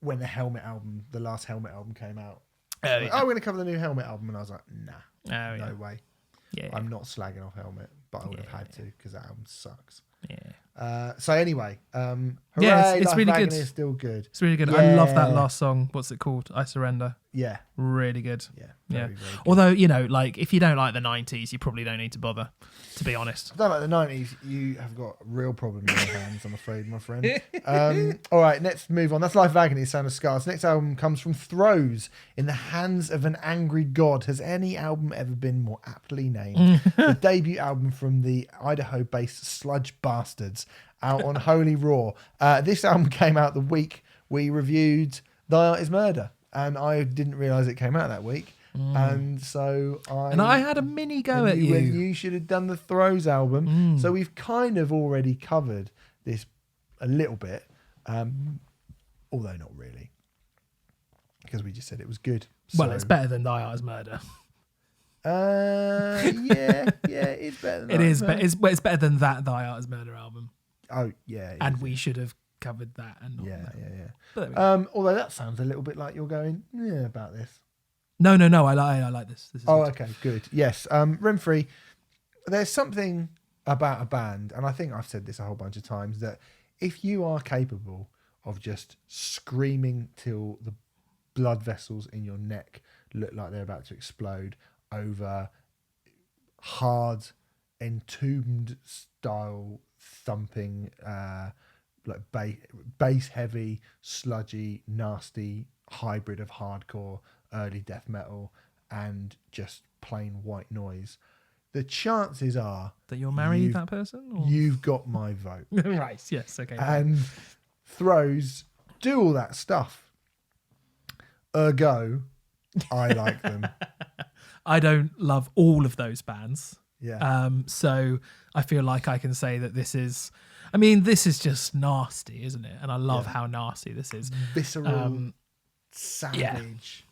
when the last Helmet album came out, we're going to cover the new Helmet album, and I was like, nah, no way. Yeah, I'm not slagging off Helmet, but I would have had to, because that album sucks. Yeah. So anyway, hooray, it's really good. It's still good. It's really good. Yeah. I love that last song. What's it called? I Surrender. Yeah. Really good. Yeah. Very, very good. Although, if you don't like the 90s, you probably don't need to bother, to be honest. If you don't like the 90s, you have got a real problem in your hands, I'm afraid, my friend. All right, let's move on. That's Life of Agony, Sound of Scars. Next album comes from Throes, In the Hands of an Angry God. Has any album ever been more aptly named? The debut album from the Idaho-based Sludge Bastards, out on Holy Raw. This album came out the week we reviewed Thy Art Is Murder, and I didn't realise it came out that week. And so I had a mini go at you. You should have done the Throes album. So we've kind of already covered this a little bit, although not really, because we just said it was good. Well, it's better than Thy Art Is Murder. Yeah, it's better than it is, but it's better than that Thy Art Is Murder album. Oh yeah, and we should have covered that and not that. Yeah. But although that sounds a little bit like you're going about this. No, I like this. This is good. Okay, good. Yes, Renfrey. There's something about a band, and I think I've said this a whole bunch of times, that if you are capable of just screaming till the blood vessels in your neck look like they're about to explode over hard, entombed style thumping, like bass heavy, sludgy, nasty hybrid of hardcore, early death metal, and just plain white noise. The chances are that you'll marry that person? Or? You've got my vote. Right, yes, okay. And Throws do all that stuff. Ergo, I like them. I don't love all of those bands. Yeah. So I feel like I can say that this is just nasty, isn't it? And I love how nasty this is. Visceral, savage,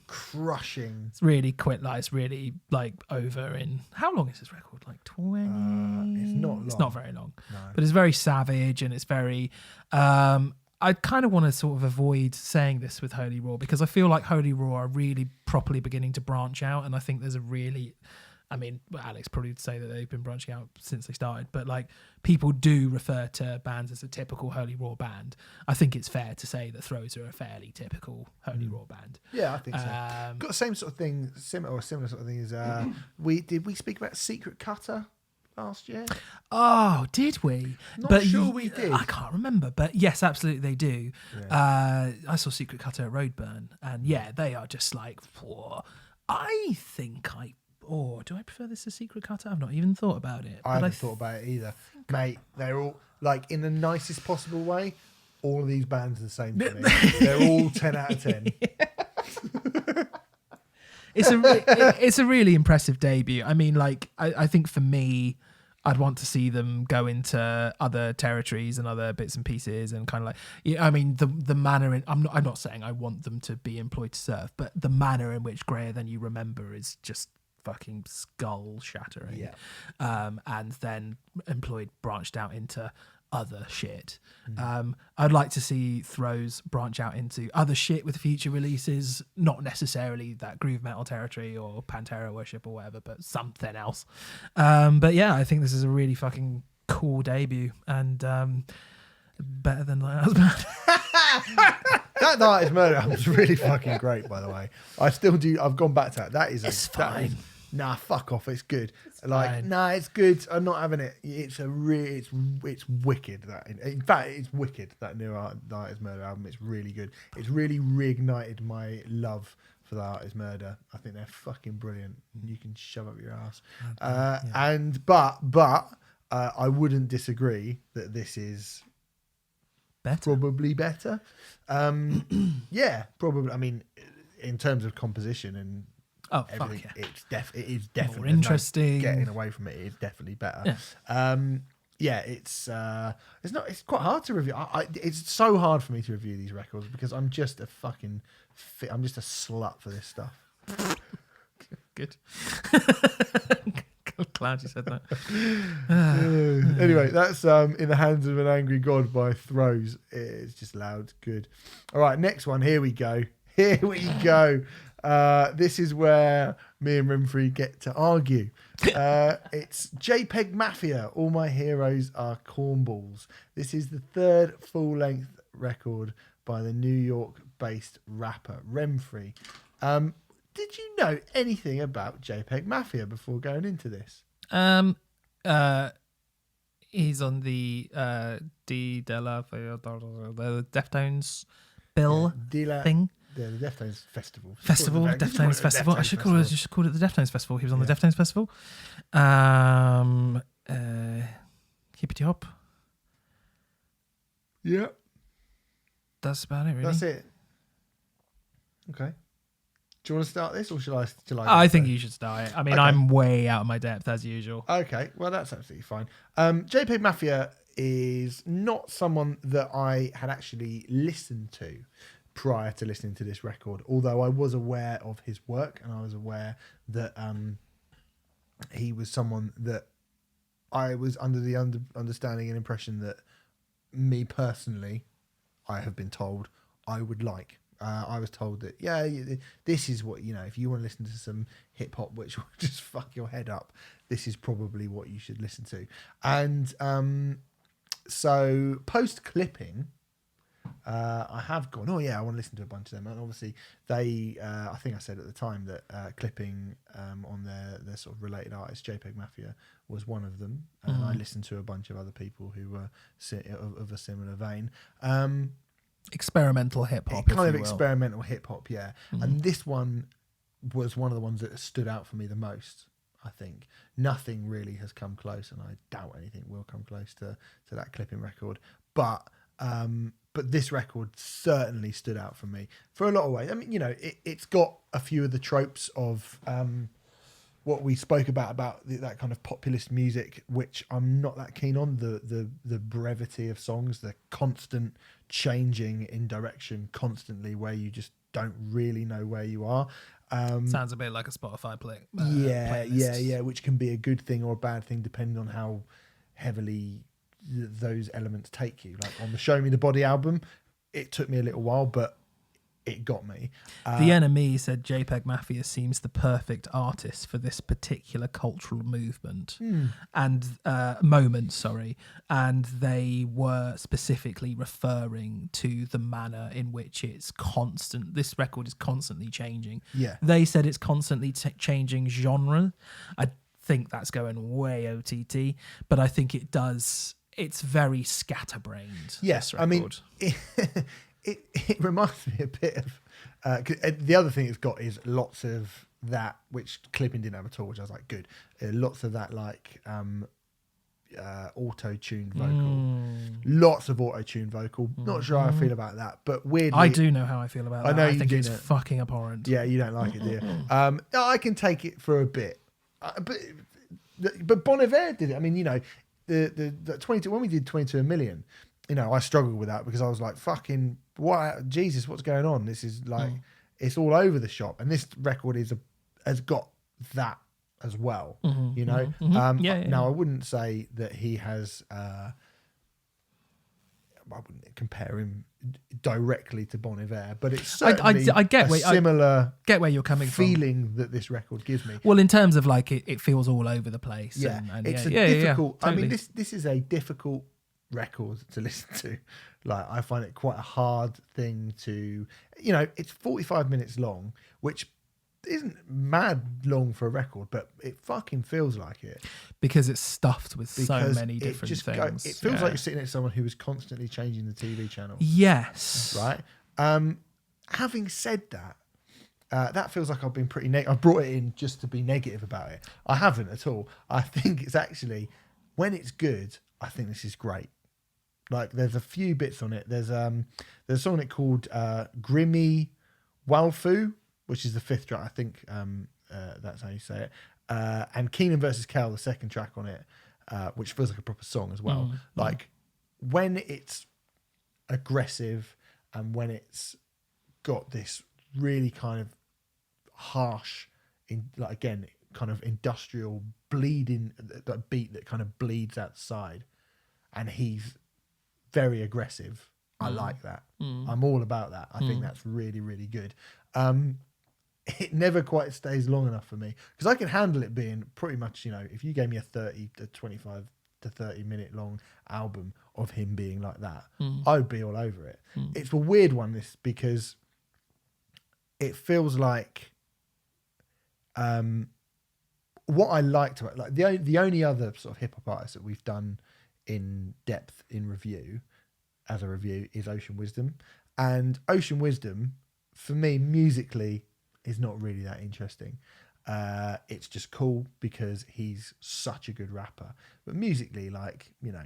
crushing. It's really it's really like over in, how long is this record? Like 20? It's not long. It's not very long. No. But it's very savage, and it's very I kind of want to sort of avoid saying this with Holy Roar, because I feel like Holy Roar are really properly beginning to branch out, and I think there's a really, Alex probably would say that they've been branching out since they started, but like people do refer to bands as a typical Holy Roar band. I think it's fair to say that Throws are a fairly typical Holy Roar band. Yeah, I think so. Got the same sort of thing, similar sort of thing as we speak about Secret Cutter last year? Oh, did we? Not sure we did. I can't remember, but yes, absolutely they do. Yeah. I saw Secret Cutter at Roadburn, and yeah, they are just like, I think do I prefer this to Secret Cutter? I've not even thought about it. I haven't thought about it either. Mate, they're all, like, in the nicest possible way, all of these bands are the same to me. They're all 10 out of 10. It's a really impressive debut. I mean, like, I think for me, I'd want to see them go into other territories and other bits and pieces, and kind of like, I mean, the manner in, I'm not saying I want them to be employed to serve, but the manner in which Greater Than You Remember is just fucking skull shattering. Yeah. And then branched out into other shit. I'd like to see Throws branch out into other shit with future releases, not necessarily that groove metal territory or Pantera worship or whatever, but something else. But yeah, I think this is a really fucking cool debut, and better than Night Owl's Band. That Night is Murder album was really fucking great, by the way. I still do. I've gone back to that. That is fine. Nah, fuck off. It's good. It's good. I'm not having it. It's wicked. That in fact, it's wicked. That new Night is Murder album. It's really good. It's really reignited my love for The Art Is Murder. I think they're fucking brilliant. You can shove up your ass. But I wouldn't disagree that this is probably better. Yeah, probably. I mean, in terms of composition and everything, it is definitely more interesting. Getting away from it is definitely better. Yeah. It's quite hard to review. It's so hard for me to review these records because I'm just a slut for this stuff. Good. Glad you said that. Anyway, that's In the Hands of an Angry God by Throws. It's just loud. Good. All right, next one. Here we go. This is where me and Renfrey get to argue. It's JPEGMAFIA. All My Heroes Are Cornballs. This is the third full-length record by the New York-based rapper Renfrey. Did you know anything about JPEGMAFIA before going into this? He's on the the Deftones bill thing. Yeah, the Deftones Festival. Deftones Festival. I should call it the Deftones Festival. He was on the Deftones Festival. Hippity Hop. Yeah. That's about it, really. That's it. Okay. Do you want to start this, or shall I? I think you should start it. I mean, okay. I'm way out of my depth as usual. Okay, well that's absolutely fine. JPEGMAFIA is not someone that I had actually listened to prior to listening to this record, although I was aware of his work and I was aware that he was someone that I was under the understanding and impression that me personally, I have been told I would like. I was told that, this is what, if you want to listen to some hip hop, which will just fuck your head up, this is probably what you should listen to. And so post clipping, I have gone, oh yeah, I want to listen to a bunch of them. And obviously they, I think I said at the time that Clipping on their sort of related artists, JPEGMAFIA was one of them. And I listened to a bunch of other people who were of a similar vein. Experimental hip hop, kind of experimental hip hop, yeah. And this one was one of the ones that stood out for me the most. I think nothing really has come close, and I doubt anything will come close to that Clipping record. But this record certainly stood out for me for a lot of ways. I mean, you know, it's got a few of the tropes of what we spoke about that kind of populist music, which I'm not that keen on. The brevity of songs, the constant changing in direction constantly, where you just don't really know where you are. Sounds a bit like a Spotify playlist. playlist. Which can be a good thing or a bad thing depending on how heavily those elements take you. Like on the Show Me the Body album, it took me a little while, but it got me. The Enemy said JPEGMAFIA seems the perfect artist for this particular cultural movement and moment, and they were specifically referring to the manner in which this record is constantly changing. Yeah. They said it's constantly changing genre. I think that's going way OTT, but I think it's very scatterbrained. Yes, this I mean, record. it reminds me a bit of the other thing it's got is lots of that, which Clipping didn't have at all, which I was like, good. Lots of that like auto-tuned vocal. Lots of auto-tuned vocal. Not sure how I feel about that, but weirdly, I do know how I feel about that. I know I you think do it's know. fucking abhorrent. Yeah, you don't like it, do you? No, I can take it for a bit, but Bon Iver did it. I mean, you know, the 22 when we did 22 million, you know, I struggled with that because I was like, fucking, what? Jesus, what's going on? This is like, it's all over the shop. And this record has got that as well, you know? Now, I wouldn't say that he has, I wouldn't compare him directly to Bon Iver, but it's certainly I get similar get where you're coming from. feeling that this record gives me. Well, in terms of like, it feels all over the place. Yeah, and it's yeah, difficult. totally. I mean, this is a difficult record to listen to. Like, I find it quite a hard thing to, you know, it's 45 minutes long, which isn't mad long for a record, but it fucking feels like it because it's stuffed with so many different things. It feels like you're sitting next to someone who is constantly changing the TV channel. Yes. Right. Having said that, that feels like I've been pretty negative. I brought it in just to be negative about it. I haven't at all. I think it's actually, when it's good, I think this is great. Like, there's a few bits on it. There's a song on it called Grimmy Walfu, which is the 5th track. I think that's how you say it. And Keenan versus Kel, the 2nd track on it, which feels like a proper song as well. Like, when it's aggressive and when it's got this really kind of harsh, like, again, kind of industrial bleeding, that beat that kind of bleeds outside, and he's very aggressive. I like that. I'm all about that. I think that's really, really good. It never quite stays long enough for me because I can handle it being pretty much, you know, if you gave me a 30 to 25 to 30 minute long album of him being like that, I would be all over it. It's a weird one, this, because it feels like what I liked about, like, the only other sort of hip hop artist that we've done in depth in review as a review is Ocean Wisdom, and Ocean Wisdom for me musically is not really that interesting. It's just cool because he's such a good rapper, but musically, like, you know,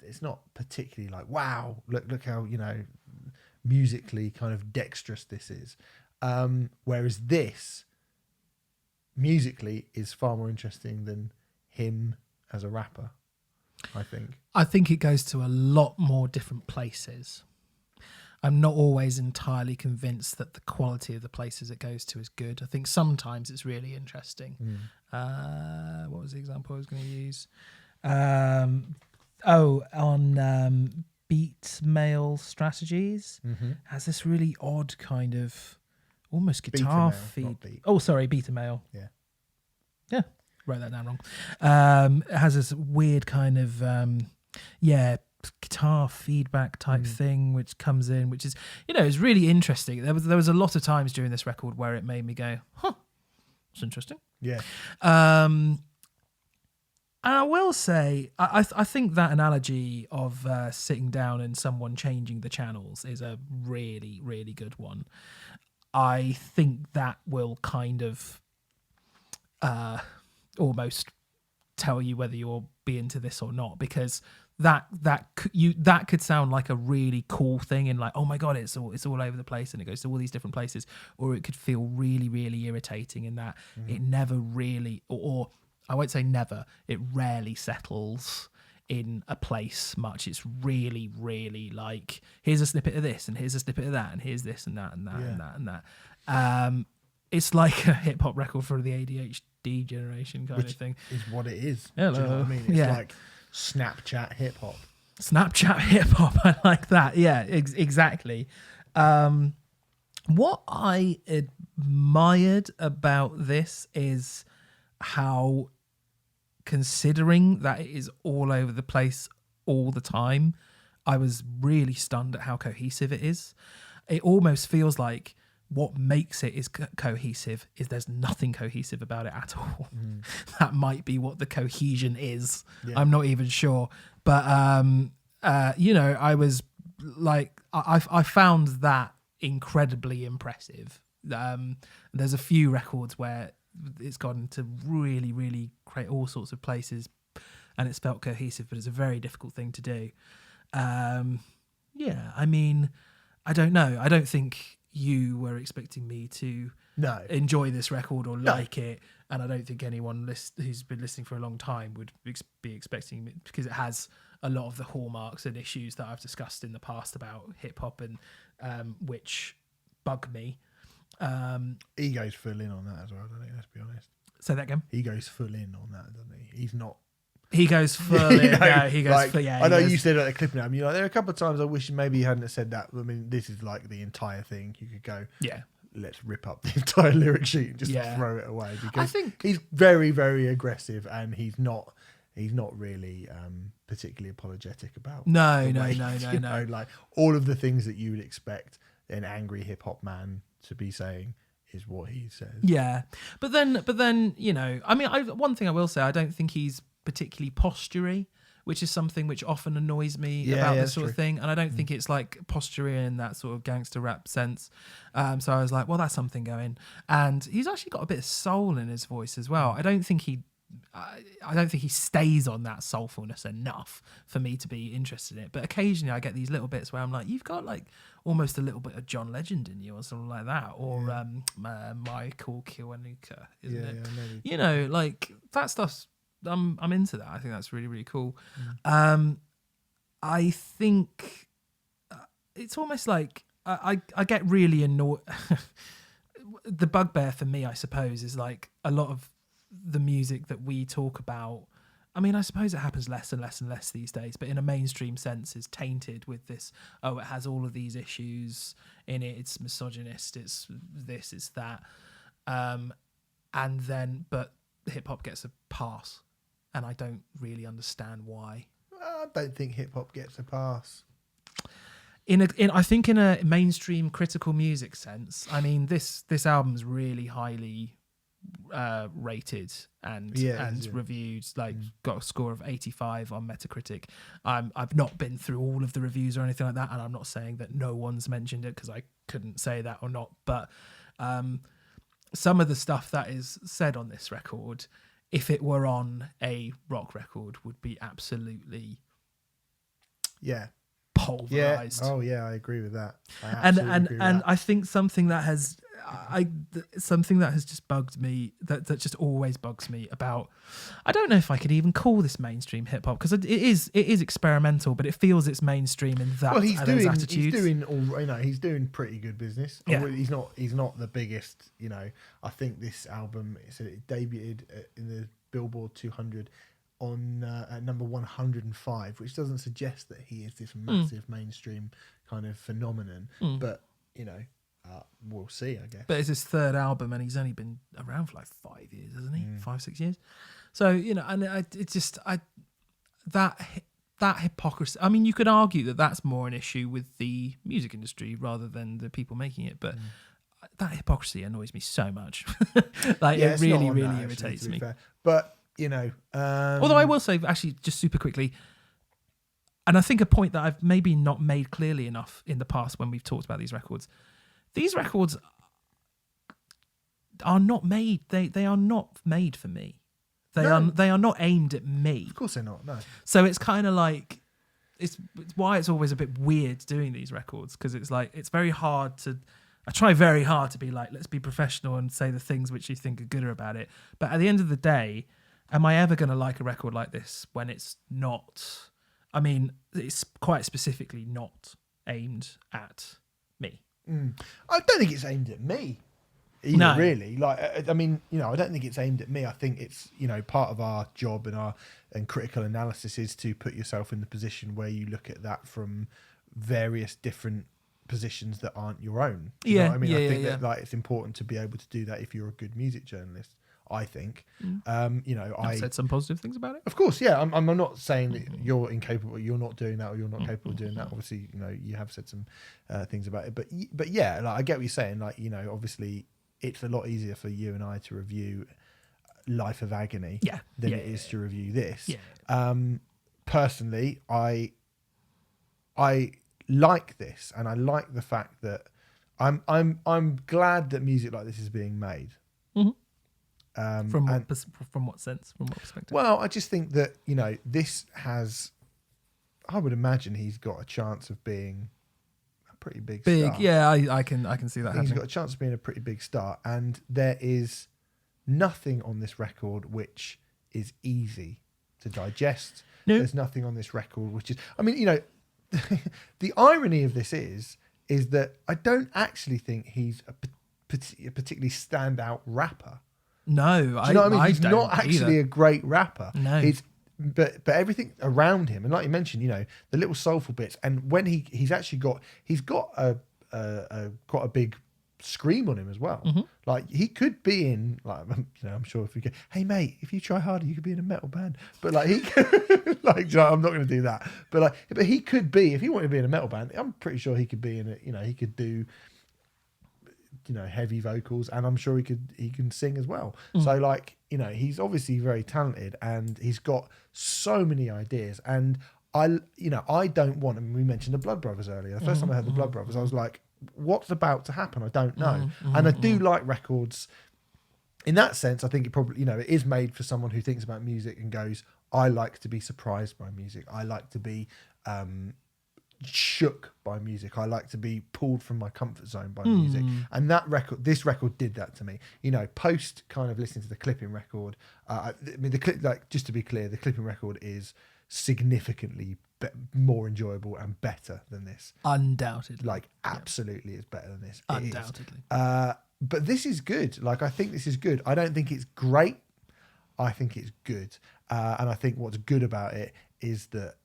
it's not particularly like, wow, look how, you know, musically kind of dexterous this is. Whereas this musically is far more interesting than him as a rapper, I think. I think it goes to a lot more different places. I'm not always entirely convinced that the quality of the places it goes to is good. I think sometimes it's really interesting. What was the example I was going to use? On Beat Mail Strategies has this really odd kind of almost guitar feed. Beta Mail. Yeah, wrote that down wrong. It has this weird kind of guitar feedback type thing which comes in, which is, is really interesting. There was a lot of times during this record where it made me go, it's interesting. Yeah. And I will say, I think that analogy of sitting down and someone changing the channels is a really, really good one. I think that will kind of almost tell you whether you'll be into this or not, because that could sound like a really cool thing and like, oh my god, it's all over the place and it goes to all these different places, or it could feel really, really irritating in that it never really, or I won't say never, it rarely settles in a place much. It's really, really like, here's a snippet of this and here's a snippet of that and here's this and that and that and that and that. It's like a hip hop record for the ADHD generation kind of thing. Is what it is. Hello. Do you know what I mean? It's like Snapchat hip hop. Snapchat hip hop. I like that. Yeah, exactly. What I admired about this is how, considering that it is all over the place all the time, I was really stunned at how cohesive it is. It almost feels like what makes it is cohesive is there's nothing cohesive about it at all. That might be what the cohesion is. Yeah. I'm not even sure. But, I was like, I found that incredibly impressive. There's a few records where it's gone to really, really create all sorts of places and it's felt cohesive, but it's a very difficult thing to do. I mean, I don't know. I don't think you were expecting me to enjoy this record or like it, and I don't think anyone who's been listening for a long time would be expecting it, because it has a lot of the hallmarks and issues that I've discussed in the past about hip hop and which bug me. He goes full in on that as well, doesn't he? Let's be honest. Say that again. He goes full in on that, doesn't he? He's not. He goes full in. Yeah, he goes like, full. Yeah, I know you said at the clip now. You're like, there are a couple of times I wish maybe you hadn't have said that. I mean, this is like the entire thing. You could go, let's rip up the entire lyric sheet and just throw it away, because I think he's very, very aggressive and he's not really particularly apologetic about. No. Like all of the things that you would expect an angry hip hop man to be saying is what he says. Yeah, but then I mean, one thing I will say, I don't think he's particularly postury, which is something which often annoys me about this sort of thing, and I don't think it's like postury in that sort of gangster rap sense. So I was like, well, that's something going. And he's actually got a bit of soul in his voice as well. I don't think he stays on that soulfulness enough for me to be interested in it. But occasionally I get these little bits where I'm like, you've got like almost a little bit of John Legend in you or something like that, or Michael Kiwanuka, isn't it? Yeah, like that stuff's. I'm into that. I think that's really, really cool. I think it's almost like I get really annoyed. The bugbear for me, I suppose, is like a lot of the music that we talk about. I mean, I suppose it happens less and less and less these days, but in a mainstream sense is tainted with this, it has all of these issues in it. It's misogynist. It's this, it's that. But hip hop gets a pass. And I don't really understand why. I don't think hip hop gets a pass. I think in a mainstream critical music sense, I mean, this album's really highly rated and reviewed. Like, got a score of 85 on Metacritic. I've not been through all of the reviews or anything like that, and I'm not saying that no one's mentioned it, because I couldn't say that or not. But some of the stuff that is said on this record, if it were on a rock record, would be absolutely pulverized. Oh yeah, I agree with that. I think something that has just bugged me, that just always bugs me about, I don't know if I could even call this mainstream hip hop, because it is experimental, but it feels it's mainstream in that. Well, he's attitudes. He's doing pretty good business. Yeah. He's not the biggest. I think this album, it debuted in the Billboard 200 on at number 105, which doesn't suggest that he is this massive mainstream kind of phenomenon. But we'll see, I guess. But it's his third album, and he's only been around for like 5 years, hasn't he? 5-6 years. So that that hypocrisy. I mean, you could argue that that's more an issue with the music industry rather than the people making it, but that hypocrisy annoys me so much. Like, Yeah, it it's not really, on really that, actually, irritates to be me. fair. But, Although I will say, actually, just super quickly, and I think a point that I've maybe not made clearly enough in the past when we've talked about these records are not made. They are not made for me. They are not aimed at me. Of course they're not, no. So it's kind of like it's why it's always a bit weird doing these records, because it's like it's very hard to. I try very hard to be like, let's be professional and say the things which you think are good about it. But at the end of the day, am I ever going to like a record like this when it's not? I mean, it's quite specifically not aimed at me. I don't think it's aimed at me either, No. really. Like, I mean, I don't think it's aimed at me. I think it's, part of our job and critical analysis is to put yourself in the position where you look at that from various different positions that aren't your own. Do you know what I mean? I think that like it's important to be able to do that if you're a good music journalist. I think, I've said some positive things about it. Of course, yeah. I'm not saying that you're incapable. You're not doing that, or you're not capable of doing that. Obviously, you have said some things about it. But yeah, like I get what you're saying. Like, obviously, it's a lot easier for you and I to review Life of Agony than it is to review this. Yeah. Personally, I like this, and I like the fact that I'm glad that music like this is being made. From what sense? From what perspective? Well, I just think that, this has, I would imagine he's got a chance of being a pretty big star. Yeah, I can see that I think happening. he's got a chance of being a pretty big star, and there is nothing on this record which is easy to digest. No. There's nothing on this record which is, I mean, the irony of this is that I don't actually think he's a particularly standout rapper. No, Do you know what I mean? He's don't not actually either. a great rapper. No. But everything around him, and like you mentioned, the little soulful bits, and when he's got a quite a big scream on him as well. Mm-hmm. Like he could be in, like, I'm sure if we get, hey mate, if you try harder, you could be in a metal band. But like he could, like, I'm not going to do that. But he could be, if he wanted to be in a metal band, I'm pretty sure he could be in it. He could do, heavy vocals, and I'm sure he can sing as well. So like, he's obviously very talented, and he's got so many ideas. And I don't want, I mean, we mentioned the Blood Brothers earlier. The first time I heard the Blood Brothers, I was like, what's about to happen? I don't know. And I do like records in that sense. I think it probably, it is made for someone who thinks about music and goes, I like to be surprised by music. I like to be shook by music. I like to be pulled from my comfort zone by music. And this record did that to me. Post kind of listening to the clipping record, I mean, the clip, like, just to be clear, the clipping record is significantly more enjoyable and better than this. Undoubtedly. Like, absolutely, it's better than this. Undoubtedly. But this is good. Like, I think this is good. I don't think it's great. I think it's good. And I think what's good about it is that,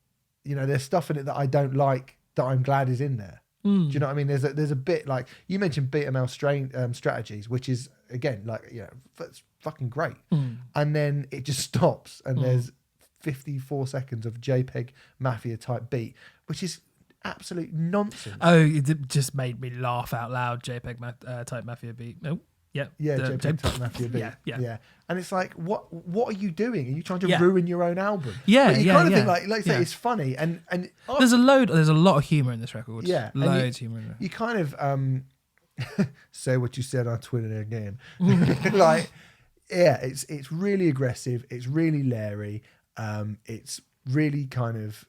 there's stuff in it that I don't like that I'm glad is in there. Do you know what I mean? There's a bit, like you mentioned, beta male strategies, which is, again, like, that's fucking great. And then it just stops, and there's 54 seconds of JPEGMAFIA type beat, which is absolute nonsense. Oh, it just made me laugh out loud. JPEG type Mafia beat. Oh, yeah. Yeah, JPEG type Mafia beat. Yeah. And it's like, what are you doing? Are you trying to ruin your own album? Yeah, but you kind of think, like I say, it's funny, and there's a lot of humor in this record. Yeah, loads of humor in it. You kind of say what you said on Twitter again. Like, yeah, it's really aggressive. It's really Larry. It's really kind of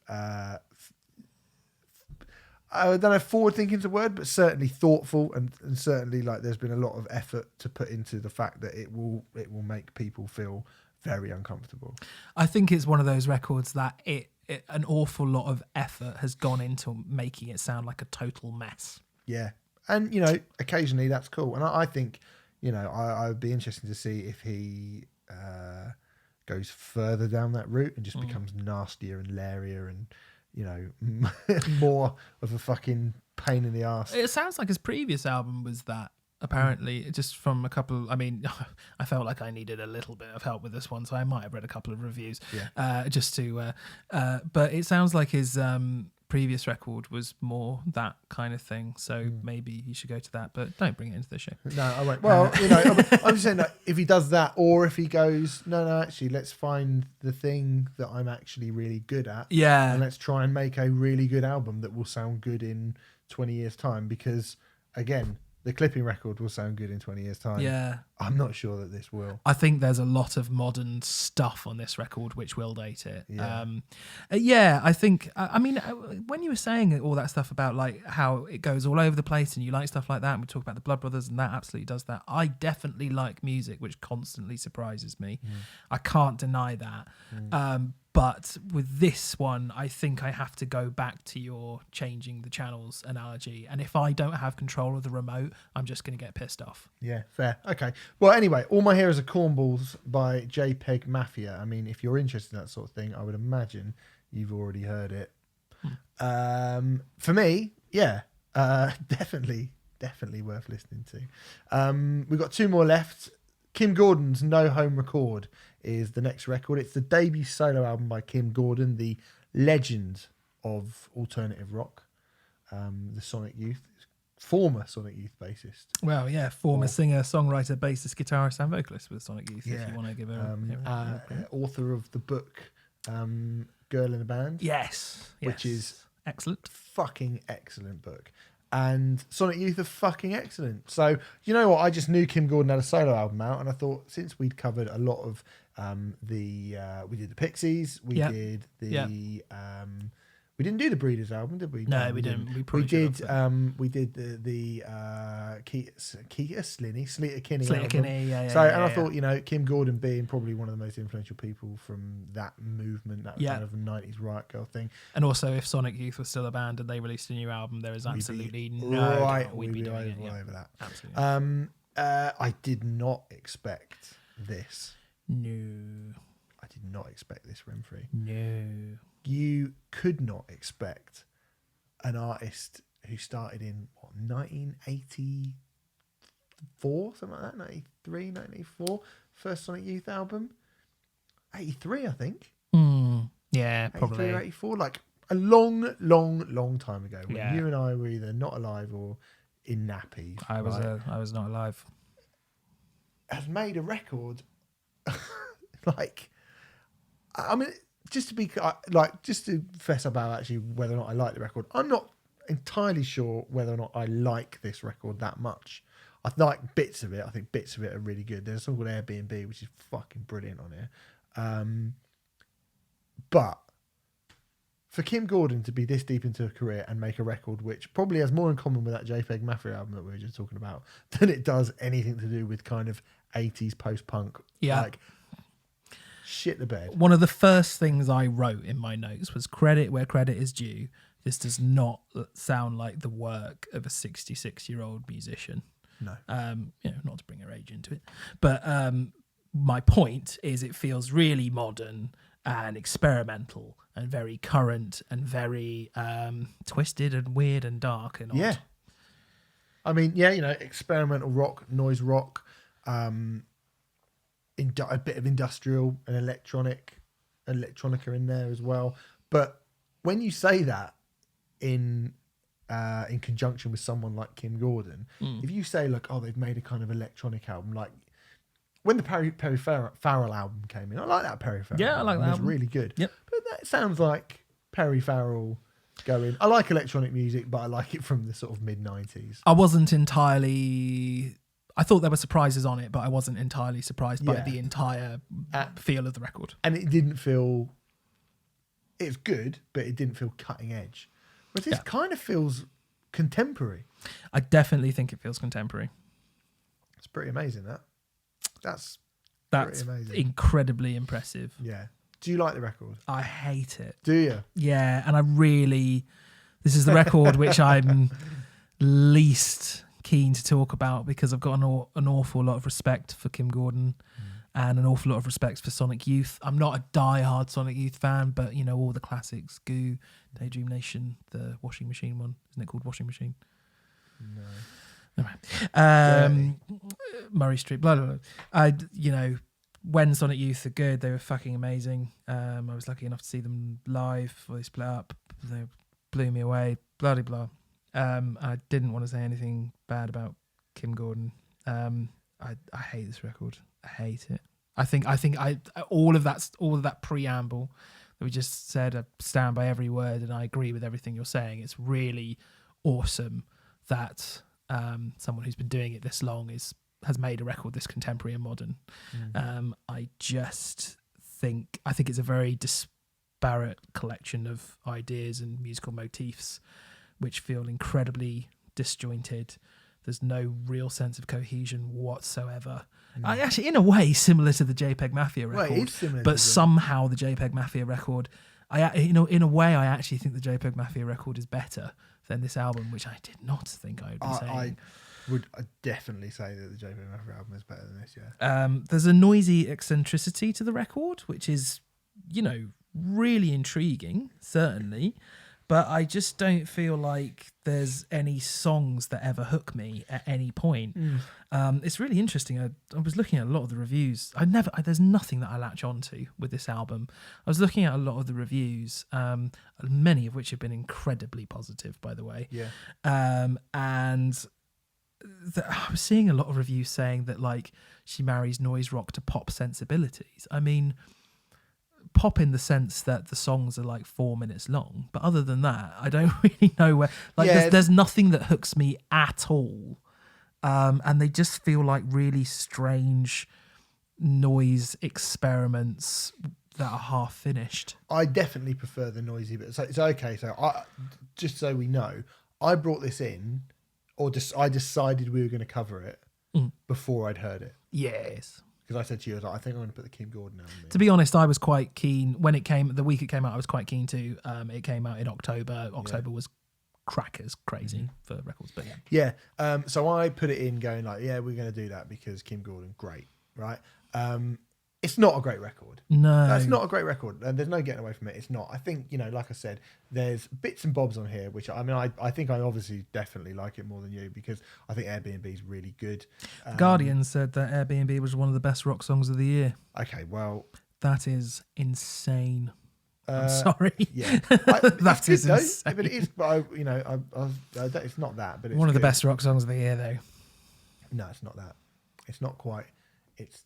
I don't know if forward thinking is a word, but certainly thoughtful, and certainly, like, there's been a lot of effort to put into the fact that it will make people feel very uncomfortable. I think it's one of those records that an awful lot of effort has gone into making it sound like a total mess. Yeah. And, occasionally that's cool. And I think, I would be interested to see if he goes further down that route and just becomes nastier and Larier and, more of a fucking pain in the arse. It sounds like his previous album was that apparently, just from a couple. I mean, I felt like I needed a little bit of help with this one, so I might have read a couple of reviews. Just to. But it sounds like his previous record was more that kind of thing, so maybe you should go to that, but don't bring it into the show. No, I won't. Well, I'm just saying that if he does that, or if he goes, no, actually, let's find the thing that I'm actually really good at, and let's try and make a really good album that will sound good in 20 years' time, because, again, the clipping record will sound good in 20 years' time. Yeah. I'm not sure that this will. I think there's a lot of modern stuff on this record which will date it. I think, I mean, when you were saying all that stuff about like how it goes all over the place and you like stuff like that, and we talk about the Blood Brothers and that absolutely does that. I definitely like music which constantly surprises me. I can't deny that. But with this one, I think I have to go back to your changing the channels analogy. And if I don't have control of the remote, I'm just going to get pissed off. Yeah, fair. Okay. Well, anyway, All My Heroes Are Cornballs by JPEGMAFIA. I mean, if you're interested in that sort of thing, I would imagine you've already heard it. For me, definitely worth listening to. We've got two more left. Kim Gordon's No Home Record is the next record. It's the debut solo album by Kim Gordon, the legend of alternative rock, the Sonic Youth, former Sonic Youth bassist. Well, yeah, former singer, songwriter, bassist, guitarist, and vocalist with Sonic Youth. If you want to give her author of the book Girl in the Band. Yes, which is excellent, fucking excellent book. And Sonic Youth are fucking excellent. So, you know what? I just knew Kim Gordon had a solo album out, and I thought since we'd covered a lot of we did the Pixies, we did the we didn't do the Breeders album, did we? No, we didn't. We did the Sleater Kinney. I thought, you know, Kim Gordon being probably one of the most influential people from that movement, that kind of 90s Riot Girl thing. And also, if Sonic Youth was still a band and they released a new album, there is absolutely no doubt we'd be doing it. Over that. Absolutely. I did not expect this. No. I did not expect this, Renfrey. No. You could not expect an artist who started in 1984, something like that, 93, 94, first Sonic Youth album. 83, I think. Yeah, probably. 83 or 84, like a long time ago when you and I were either not alive or in nappies. I was not alive. Has made a record like, I mean, just to fess about actually whether or not I like the record, I'm not entirely sure whether or not I like this record that much. I like bits of it. I think bits of it are really good. There's a song called Airbnb, which is fucking brilliant on here. But for Kim Gordon to be this deep into her career and make a record which probably has more in common with that JPEGMAFIA album that we were just talking about than it does anything to do with kind of 80s post-punk. Yeah. Like, shit the bed. One of the first things I wrote in my notes was credit where credit is due. This does not sound like the work of a 66-year-old musician. No. Not to bring her age into it. But my point is it feels really modern and experimental and very current and very twisted and weird and dark and odd. Yeah. I mean, experimental rock, noise rock, a bit of industrial and electronica in there as well. But when you say that in conjunction with someone like Kim Gordon, if you say like, oh, they've made a kind of electronic album, like when the Perry Farrell album came in, I like that Perry Farrell. Yeah, I like that. It was really good. Yep. But that sounds like Perry Farrell going, I like electronic music, but I like it from the sort of mid-90s. I wasn't entirely... I thought there were surprises on it, but I wasn't entirely surprised by the entire feel of the record. And it didn't feel... It was good, but it didn't feel cutting edge. Whereas this kind of feels contemporary. I definitely think it feels contemporary. It's pretty amazing, that. That's pretty amazing. Incredibly impressive. Yeah. Do you like the record? I hate it. Do you? Yeah, and I really... This is the record which I'm least keen to talk about because I've got an awful lot of respect for Kim Gordon and an awful lot of respect for Sonic Youth. I'm not a die-hard Sonic Youth fan, but, you know, all the classics, Goo, Daydream Nation, the Washing Machine one. Isn't it called Washing Machine? No. Murray Street, blah, blah, blah. When Sonic Youth are good, they were fucking amazing. I was lucky enough to see them live before they split up. They blew me away, blah, blah, blah. I didn't want to say anything bad about Kim Gordon. I hate this record. I hate it. I think all of that preamble that we just said, I stand by every word and I agree with everything you're saying. It's really awesome that someone who's been doing it this long has made a record this contemporary and modern. I think it's a very disparate collection of ideas and musical motifs which feel incredibly disjointed. There's no real sense of cohesion whatsoever. Actually, in a way, similar to the JPEGMAFIA record, it is similar but to somehow the JPEGMAFIA record, in a way, I actually think the JPEGMAFIA record is better than this album, which I did not think I would be saying. I'd definitely say that the JPEGMAFIA album is better than this. Yeah. There's a noisy eccentricity to the record, which is, really intriguing, certainly. But I just don't feel like there's any songs that ever hook me at any point. It's really interesting. I was looking at a lot of the reviews. There's nothing that I latch onto with this album. I was looking at a lot of the reviews, many of which have been incredibly positive, by the way. Yeah. And I was seeing a lot of reviews saying that like she marries noise rock to pop sensibilities. I mean, pop in the sense that the songs are like 4 minutes long, but other than that, I don't really know where. There's nothing that hooks me at all, and they just feel like really strange noise experiments that are half finished. I definitely prefer the noisy bit. So it's okay. So just so we know, I brought this in, I decided we were going to cover it before I'd heard it. Yes. Because I said to you, I think I'm going to put the Kim Gordon album in. To be honest, I was quite keen when it came. The week it came out, I was quite keen to. It came out in October. October was crackers crazy for records, but yeah. So I put it in, going like, we're going to do that because Kim Gordon, great, right? It's not a great record. No, that's not a great record. There's no getting away from it. It's not. I think like I said, there's bits and bobs on here, which I think I obviously definitely like it more than you because I think Airbnb is really good. Guardian said that Airbnb was one of the best rock songs of the year. Okay, well, that is insane. I'm sorry. Yeah, that is good, insane. But it is. But it's not that. But it's one of the good. best rock songs of the year, though. No, it's not that. It's not quite. It's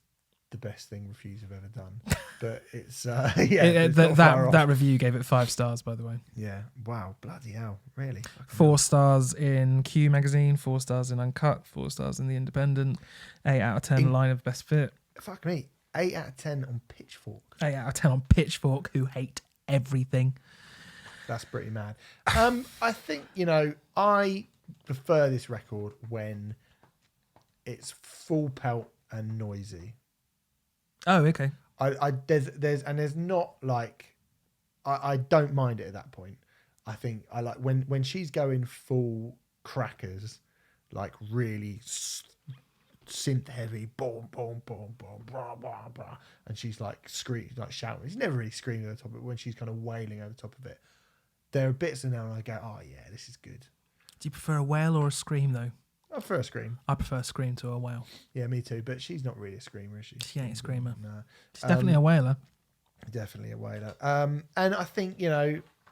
the best thing Refuse have ever done, but it's that review gave it 5 stars, by the way. Yeah, wow, bloody hell, really? 4 stars in Q magazine, 4 stars in Uncut, 4 stars in The Independent, 8 out of 10 line of best fit. Fuck me, 8 out of 10 on Pitchfork. 8 out of 10 on Pitchfork, who hate everything. That's pretty mad. I think I prefer this record when it's full pelt and noisy. Oh, okay. There's not like I don't mind it at that point. I think I like when she's going full crackers, like really synth heavy, boom, boom, boom, boom, blah, blah, blah, and she's like screaming, like shouting. She's never really screaming over the top of it. When she's kind of wailing over the top of it, there are bits in there, and I go, oh yeah, this is good. Do you prefer a wail or a scream though? I prefer a scream. I prefer a scream to a wail. Yeah, me too. But she's not really a screamer, is she? She ain't a screamer. No. She's definitely a wailer. Definitely a wailer. And I think,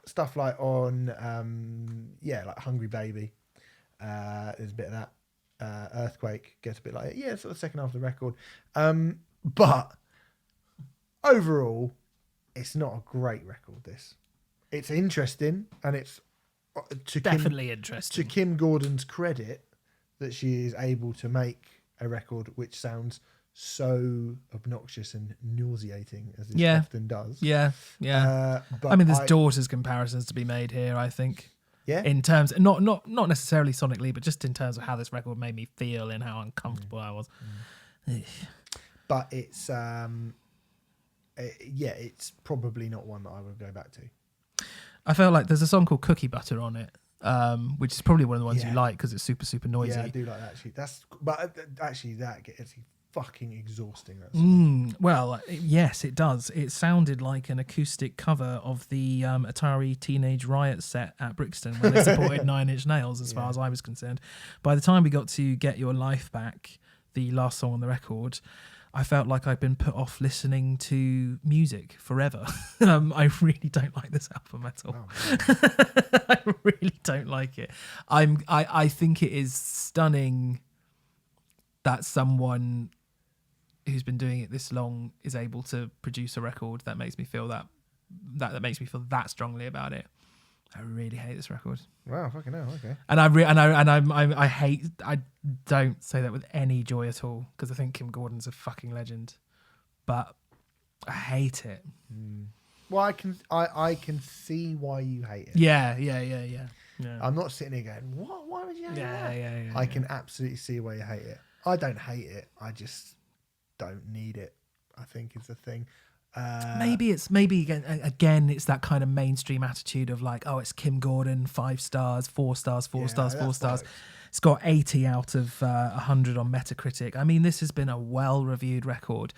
stuff like on, like Hungry Baby, there's a bit of that. Earthquake gets a bit like, sort of second half of the record. But overall, it's not a great record, this. It's interesting, and it's interesting. To Kim Gordon's credit, that she is able to make a record which sounds so obnoxious and nauseating as it often does. Yeah. But there's daughters comparisons to be made here, I think. Yeah. In terms, not necessarily sonically, but just in terms of how this record made me feel and how uncomfortable I was. But it's, it's probably not one that I would go back to. I felt like there's a song called Cookie Butter on it. Which is probably one of the ones you like because it's super, super noisy. Yeah, I do like that actually. That gets fucking exhausting. That song. Well, yes, it does. It sounded like an acoustic cover of the Atari Teenage Riot set at Brixton when they supported Nine Inch Nails, as far as I was concerned. By the time we got to Get Your Life Back, the last song on the record, I felt like I'd been put off listening to music forever. I really don't like this album at all. I really don't like it. I think it is stunning that someone who's been doing it this long is able to produce a record that makes me feel that makes me feel that strongly about it. I really hate this record. Wow, fucking hell, okay. And I hate. I don't say that with any joy at all because I think Kim Gordon's a fucking legend, but I hate it. Well, I can see why you hate it. Yeah. I'm not sitting here going, what? Why would you hate that? Yeah. I can absolutely see why you hate it. I don't hate it. I just don't need it, I think is the thing. Maybe again it's that kind of mainstream attitude of like, oh, it's Kim Gordon, 5 stars, 4 stars, 4 stars, 4 stars. It's got 80 out of 100 on Metacritic. I mean, this has been a well-reviewed record.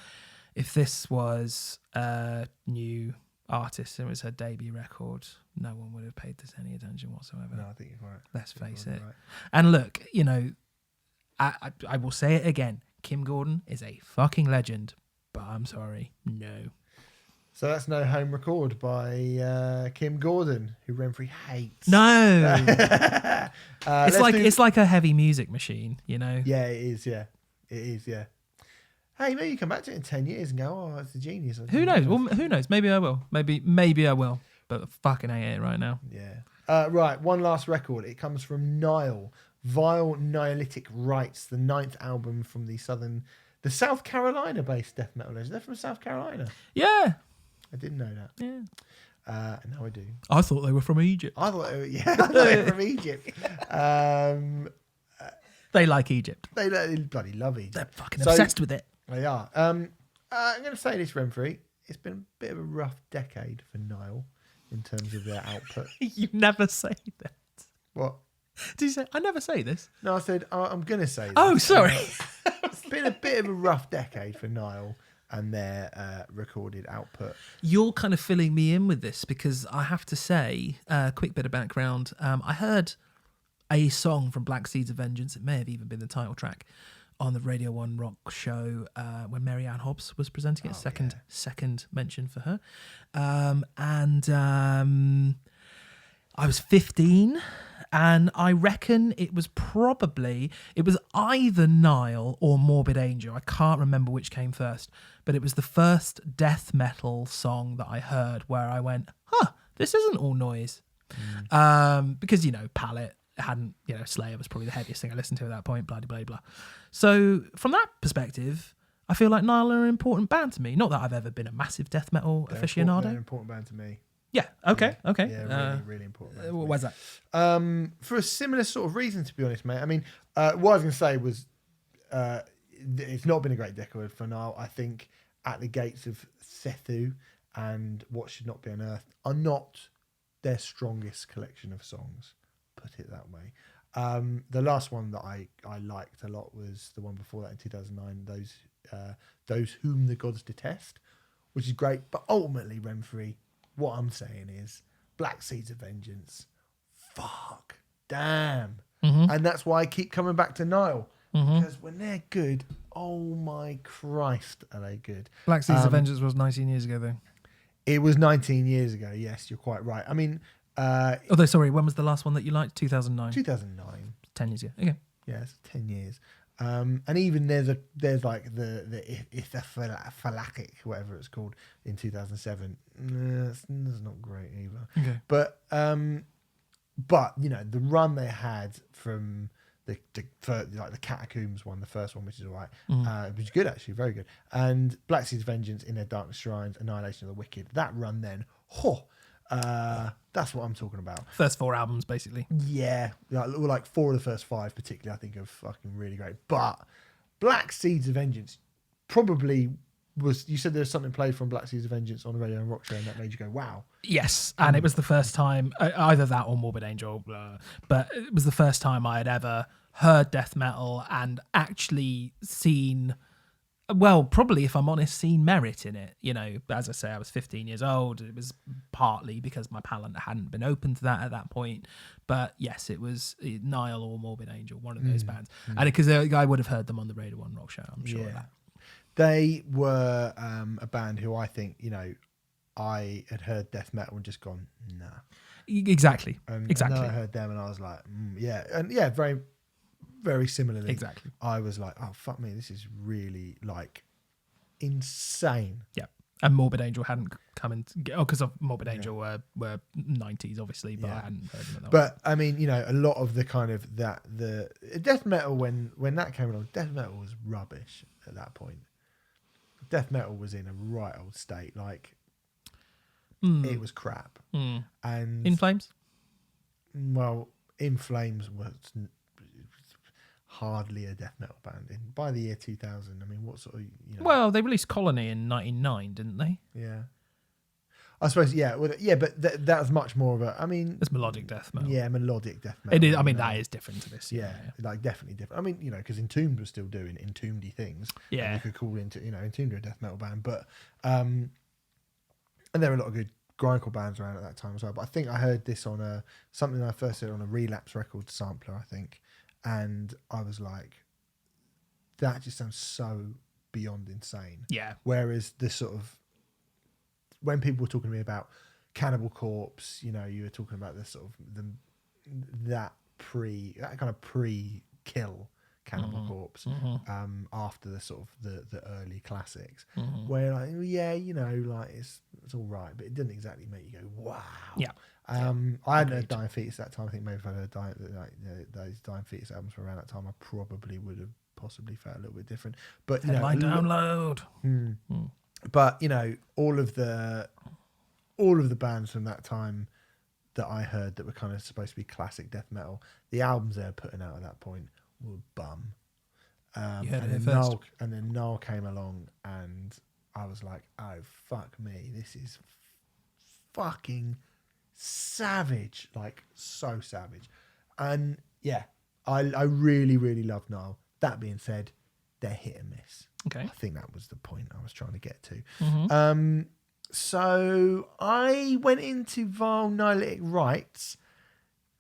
If this was a new artist and it was her debut record, no one would have paid this any attention whatsoever. No, I think you're right. Let's face it. Right. And look, I will say it again. Kim Gordon is a fucking legend, but I'm sorry, no. So that's no home record by Kim Gordon, who Renfrey hates. No, it's like a heavy music machine, you know. Yeah, it is. Yeah, it is. Yeah. Hey, maybe you come back to it in 10 years and go, "Oh, it's a genius." Who knows? Well, who knows? Maybe I will. Maybe I will. But I fucking hate it right now. Yeah. Right. One last record. It comes from Nile. Vile Nihilistic Rites, the 9th album from the South Carolina-based death metal legend. They're from South Carolina. Yeah. I didn't know that. Yeah. Now I do. I thought they were from Egypt. I thought they were from Egypt. They like Egypt. They bloody love Egypt. They're fucking obsessed with it. They are. I'm going to say this, Renfrey. It's been a bit of a rough decade for Nile in terms of their output. You never say that. What? Did you say, I never say this? No, I said, I'm going to say this. Oh, sorry. It's been a bit of a rough decade for Nile and their recorded output. You're kind of filling me in with this because I have to say, quick bit of background. I heard a song from Black Seeds of Vengeance. It may have even been the title track on the Radio 1 Rock show when Mary Ann Hobbs was presenting it. Second mention for her. And I was 15. And I reckon it was either Nile or Morbid Angel. I can't remember which came first, but it was the first death metal song that I heard where I went, this isn't all noise. Because, palette hadn't, Slayer was probably the heaviest thing I listened to at that point, blah, blah, blah. So from that perspective, I feel like Nile are an important band to me. Not that I've ever been a massive death metal aficionado. They're an important band to me. Yeah. Okay. Yeah, really important. Why's that? For a similar sort of reason, to be honest, mate. I mean, what I was going to say was, it's not been a great decade for Nile. I think At the Gates of Sethu and What Should Not Be Unearthed are not their strongest collection of songs. Put it that way. The last one that I liked a lot was the one before that in 2009. Those Whom the Gods Detest, which is great. But ultimately, Renfrey, what I'm saying is Black Seeds of Vengeance. Fuck. Damn. Mm-hmm. And that's why I keep coming back to Nile. Mm-hmm. Because when they're good, oh my Christ, are they good. Black Seeds of Vengeance was 19 years ago, though. It was 19 years ago. Yes, you're quite right. I mean... although, sorry, when was the last one that you liked? 2009? 2009. 10 years ago. Okay. Yeah, it's 10 years. And even there's like the Phalakic, whatever it's called, in 2007. That's not great either. Okay. But the run they had from the Catacombs one, the first one, which is all right, it was good actually, very good. And Black Seeds Vengeance, In Their Darkest Shrines, Annihilation of the Wicked. That run then, that's what I'm talking about. First 4 albums, basically. Yeah, like 4 of the first 5, particularly, I think are fucking really great. But Black Seeds of Vengeance probably was. You said there was something played from Black Seeds of Vengeance on the Radio and Rock Show, and that made you go, "Wow!" Yes, and it was the first time, either that or Morbid Angel, but it was the first time I had ever heard death metal and actually seen well, probably, if I'm honest, seen merit in it. As I say, I was 15 years old. It was partly because my palate hadn't been open to that at that point. But yes, it was Nile or Morbid Angel, one of those bands. And because I would have heard them on the Radio 1 Rock Show, I'm sure of that. They were a band who I think, I had heard death metal and just gone, nah. Exactly. Exactly. And then I heard them and I was like, yeah. And yeah, very, very similarly. Exactly. I was like, oh, fuck me. This is really insane. Yeah. And Morbid Angel hadn't come in. Because of Morbid Angel were 90s, obviously, but I hadn't heard them at that. But I mean, a lot of the kind of the death metal, when that came along, death metal was rubbish at that point. Death metal was in a right old state. It was crap. And In Flames? Well, In Flames was hardly a death metal band. By the year 2000, I mean, what sort of, Well, they released Colony in 99, didn't they? Yeah. I suppose, yeah. Well, yeah, but that was much more of a, I mean... It's melodic death metal. Yeah, melodic death metal. It is, I mean, that is different to this. Yeah, definitely different. I mean, because Entombed was still doing Entombed-y things. Yeah. And you could call Entombed a death metal band. But, and there were a lot of good grindcore bands around at that time as well. But I think I heard this on something I first heard on a Relapse record sampler, I think. And I was like, that just sounds so beyond insane. Yeah. Whereas the sort of, when people were talking to me about Cannibal Corpse, you were talking about the sort of that kind of pre-kill Cannibal Corpse after the sort of the early classics, where it's all right, but it didn't exactly make you go wow. Yeah. I hadn't heard Dying Fetus at that time. I think maybe if I'd heard those Dying Fetus albums from around that time, I probably would have possibly felt a little bit different. But Headline download. But all of the bands from that time that I heard that were kind of supposed to be classic death metal, the albums they were putting out at that point were bum. You heard it first. And then Nile came along, and I was like, oh fuck me, this is fucking savage, so savage. And yeah, I really, really love Nile. That being said, they're hit and miss. Okay. I think that was the point I was trying to get to. So I went into Vile Nihilistic Rites.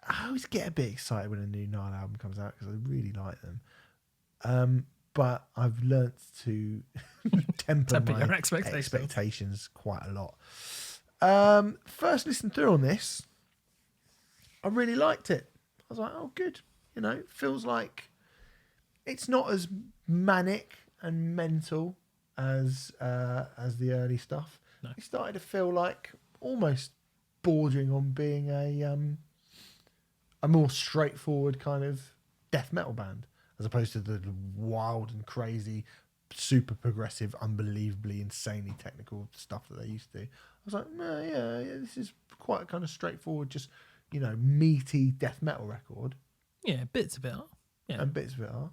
I always get a bit excited when a new Nile album comes out because I really like them. But I've learnt to temper my your expectations quite a lot. First listen through on this, I really liked it. I was like, oh, good. Feels like it's not as manic and mental as the early stuff. No. It started to feel like almost bordering on being a more straightforward kind of death metal band, as opposed to the wild and crazy, super progressive, unbelievably insanely technical stuff that they used to do. I was like, no, yeah, this is quite a kind of straightforward, just meaty death metal record. Yeah, bits of it are. Yeah. And bits of it are.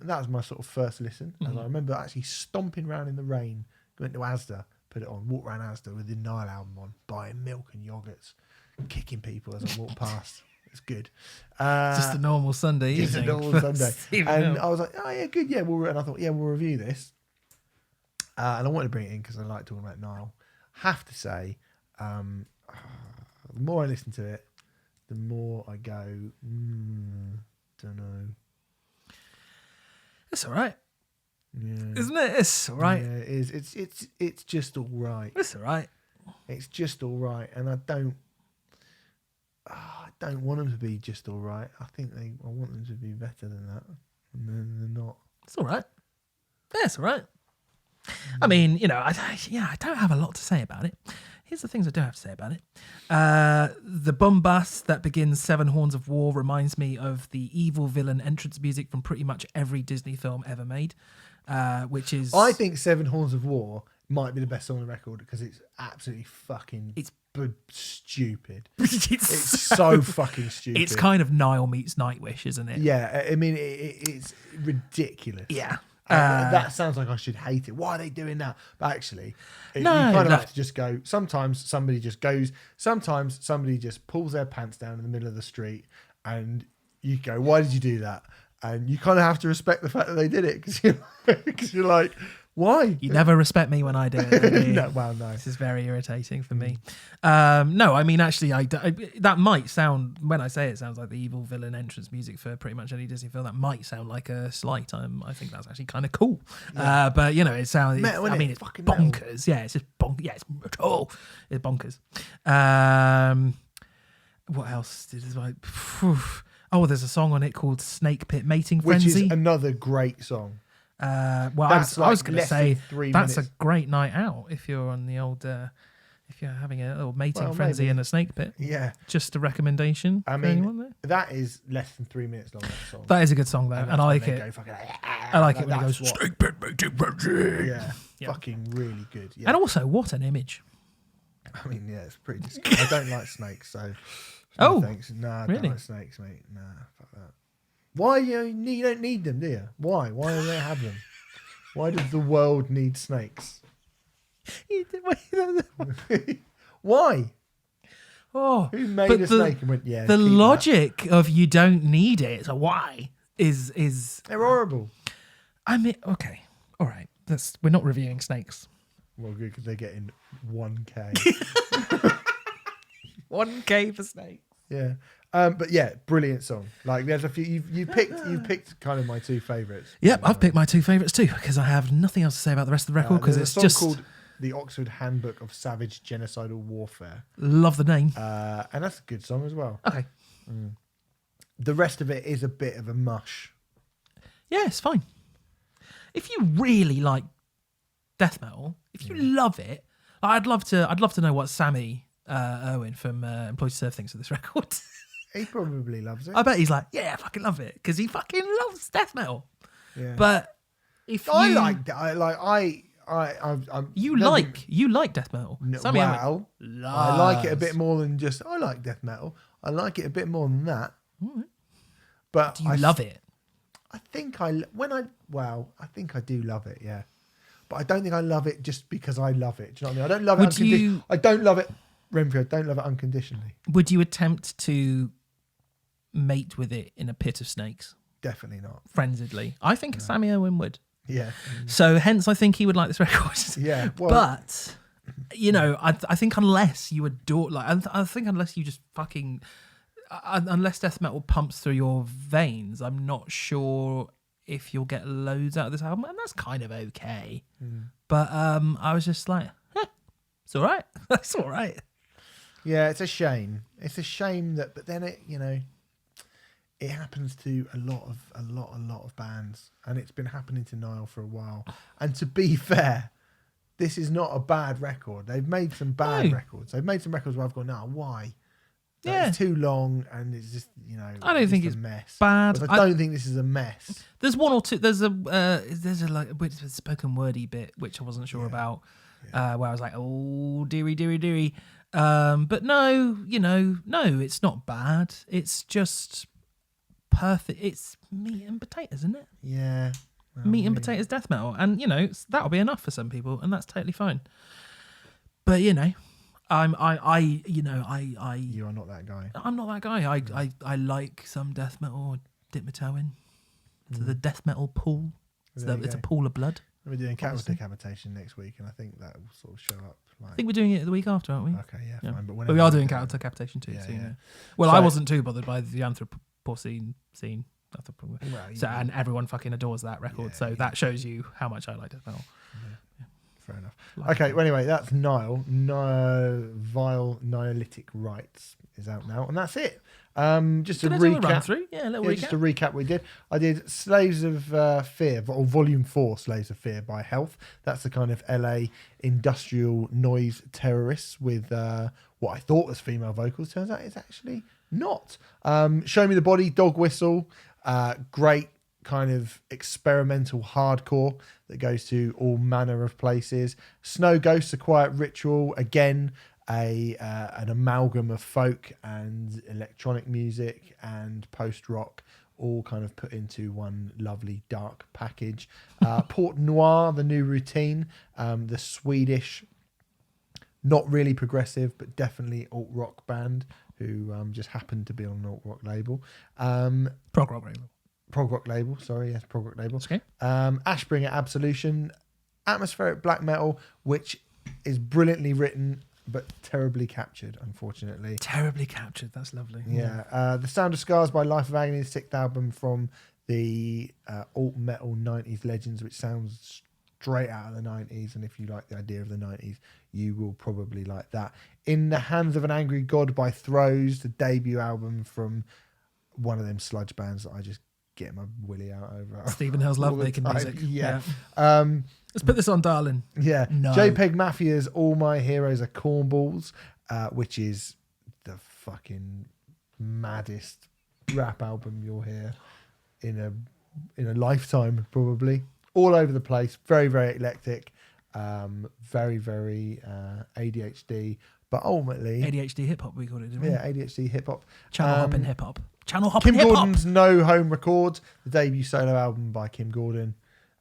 That was my sort of first listen. And I remember actually stomping around in the rain, went to Asda, put it on, walked around Asda with the Nile album on, buying milk and yogurts, kicking people as I walked past. It's good. Just a normal Sunday evening. Just a normal Sunday. And I was like, oh yeah, good. Yeah, and I thought, yeah, we'll review this. And I wanted to bring it in because I like talking about Nile. Have to say, the more I listen to it, the more I go, don't know. It's all right. Yeah. Isn't it? It's all right. Yeah, it is. It's just all right. It's all right. It's just all right. And I don't want them to be just all right. I want them to be better than that. And then they're not. It's all right. Yeah, it's all right. I mean, I don't have a lot to say about it. Here's the things I do have to say about it. The bombast that begins Seven Horns of War reminds me of the evil villain entrance music from pretty much every Disney film ever made, which is... I think Seven Horns of War might be the best song on the record because it's absolutely fucking... stupid. It's so fucking stupid. It's kind of Nile meets Nightwish, isn't it? Yeah, I mean, it's ridiculous. Yeah. That sounds like I should hate it. Why are they doing that? But actually, you kind of have to just go. Sometimes somebody just goes. Sometimes somebody just pulls their pants down in the middle of the street, and you go, "Why did you do that?" And you kind of have to respect the fact that they did it because you're like, why? You never respect me when I do it. Do you? No, well, no. This is very irritating for me. No, I mean, actually, that might sound, when I say it, sounds like the evil villain entrance music for pretty much any Disney film. That might sound like a slight. I think that's actually kind of cool. Yeah. But, it sounds, metal, I mean, it's fucking bonkers. metal. Yeah, it's just bonkers. Yeah, it's metal. It's bonkers. What else did it like? Oh, there's a song on it called Snake Pit Mating Which Frenzy. is another great song. Well, That's I was like going to less say than 3 that's minutes. a great night out if you're on the old, if you're having a little mating Well, frenzy maybe. in a snake pit. Yeah. Just a recommendation. I for mean, anyone there. that is less than 3 minutes long, that song. That is a good song though, and I like it. I like it when he goes That's what- snake pit mating frenzy. Yeah, Yeah. fucking really good. Yeah. And also, what an image! I mean, yeah, it's pretty disgusting. I don't like snakes, so. Oh, no thanks. Nah, I really? don't like snakes, mate. Nah, fuck that. Why you don't need them, do you? Why? Why do they have them? Why does the world need snakes? Why? Oh, Who made but a snake and went, yeah? the keep that. logic of you don't need it. So why is They're horrible. I mean, okay, all right. We're not reviewing snakes. Well, good because they're getting 1K. 1K for snakes. Yeah. But yeah, brilliant song. Like there's a few you've picked kind of my two favourites. Yep, I've picked my two favourites too because I have nothing else to say about the rest of the record because There's it's a song just called The Oxford Handbook of Savage Genocidal Warfare. love the name. And that's a good song as well. Okay, The rest of it is a bit of a mush. yeah, it's fine. If you really like death metal, if you love it, I'd love to know what Sammy Irwin from Employed to Serve thinks of this record. He probably loves it. I bet he's like, yeah, I fucking love it because he fucking loves death metal. Yeah. But if I you like that. I'm you like death metal, Sammy Irwin I like it a loves- bit more than just I like death metal. I like it a bit more than that. But Do you love it? I think I think I do love it. Yeah, but I don't think I love it just because I love it. Do you know what I mean? I don't love Would it unconditionally. you- I don't love it, Renfrew. I don't love it unconditionally. Would you attempt to mate with it in a pit of snakes, Definitely not. frenziedly? I think Sammy Irwin would. Yeah, So hence, I think he would like this record. yeah. Well, But I think unless you adore, I think unless you just fucking, unless death metal pumps through your veins, I'm not sure if you'll get loads out of this album, and that's kind of okay. But I was just like, it's all right. That's all right. yeah, it's a shame. It's a shame that, but then it happens to a lot of bands, and it's been happening to Nile for a while. And to be fair, this is not a bad record. They've made some bad No. records. They've made some records where I've gone, now why? Like, Yeah. it's too long, and it's just I don't think just it's a mess. bad. But I don't think this is a mess. There's one or two. There's a like which is a spoken wordy bit which I wasn't sure about, where I was like, oh dearie. But no, no, it's not bad. It's just perfect. It's meat and potatoes, isn't it? Yeah, well, Meat and maybe. potatoes death metal, and that'll be enough for some people, and that's totally fine. But You are not that guy. I'm not that guy. I like some death metal. I dip my toe in to the death metal pool. There you It's a go. pool of blood. We're doing cattle obviously. decapitation next week, and I think that will sort of show up. I think we're doing it the week after, aren't we? Okay, yeah, Yeah. fine. But whenever we are we doing do cattle it. decapitation too. Yeah, so, yeah. Well, So- I wasn't too bothered by the Anthropocene scene. Well, So, and everyone fucking adores that record. Yeah, so yeah. that shows you how much I like death metal. Fair enough. Like Okay, well, anyway, that's Nile. No, Vile Nihilistic Rights is out now, and that's it. Just to Can I do a run recap. through? Yeah, a little Yeah, recap. just to recap what we did. I did Slaves of Fear, or Volume 4, Slaves of Fear by Health. That's the kind of LA industrial noise terrorists with what I thought was female vocals. Turns out it's actually not. Show Me the Body, Dog Whistle. Great kind of experimental hardcore that goes to all manner of places. Snow Ghosts, A Quiet Ritual. Again, an amalgam of folk and electronic music and post-rock, all kind of put into one lovely dark package. Port Noir, The New Routine, the Swedish, not really progressive, but definitely alt-rock band who just happened to be on an alt-rock label. Prog rock label. prog rock label. Sorry, yes, prog rock label. Okay. Ashbringer Absolution, atmospheric black metal, which is brilliantly written but terribly captured, unfortunately. Terribly captured. That's lovely. Yeah. The Sound of Scars by Life of Agony, the 6th album from the alt metal 90s legends, which sounds straight out of the 90s. And if you like the idea of the 90s, you will probably like that. In the Hands of an Angry God by Throws, the debut album from one of them sludge bands that I just get my willy out over. Stephen Hill's love all the making time. music. Yeah. Let's put this on, darling. Yeah. No. JPEGMAFIA's All My Heroes Are Cornballs, which is the fucking maddest rap album you'll hear in a lifetime, probably. All over the place. Very, very eclectic. Very, very ADHD. But ultimately... ADHD hip-hop, we called it, didn't we? Yeah, ADHD hip-hop. Channel hopping hip-hop. Channel hopping Kim hip-hop. Gordon's No Home Records, the debut solo album by Kim Gordon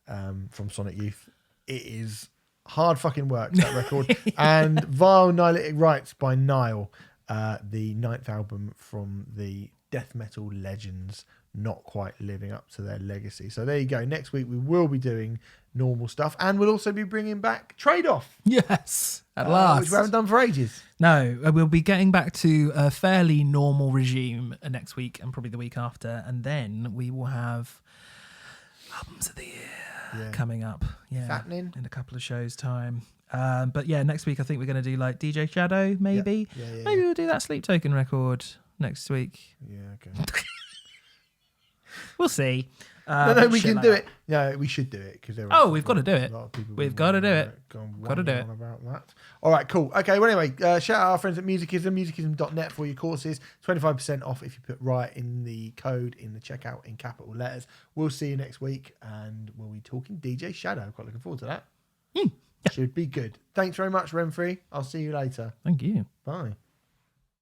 from Sonic Youth. It is hard fucking work, that record. And Vile Nihilistic Rights by Nile, the 9th album from the death metal legends, not quite living up to their legacy. So there you go. Next week we will be doing normal stuff, and we'll also be bringing back Trade Off. Yes, at last. Which we haven't done for ages. No, we'll be getting back to a fairly normal regime next week and probably the week after. And then we will have albums of the year coming up. Yeah, Fattening. In a couple of shows' time. But yeah, next week I think we're going to do like DJ Shadow, maybe. Yeah, Maybe we'll do that Sleep Token record next week. Yeah, okay. We'll see. No, we shit can like do that. it. No, we should do it because we've got to do it. We've got to do it. Got to do it. About that. All right, cool. Okay, well, anyway, shout out our friends at Musicism, musicism.net for your courses. 25% off if you put Riot in the code in the checkout in capital letters. We'll see you next week, and we'll be talking DJ Shadow. Quite looking forward to that. Should be good. Thanks very much, Renfrey. I'll see you later. Thank you. Bye.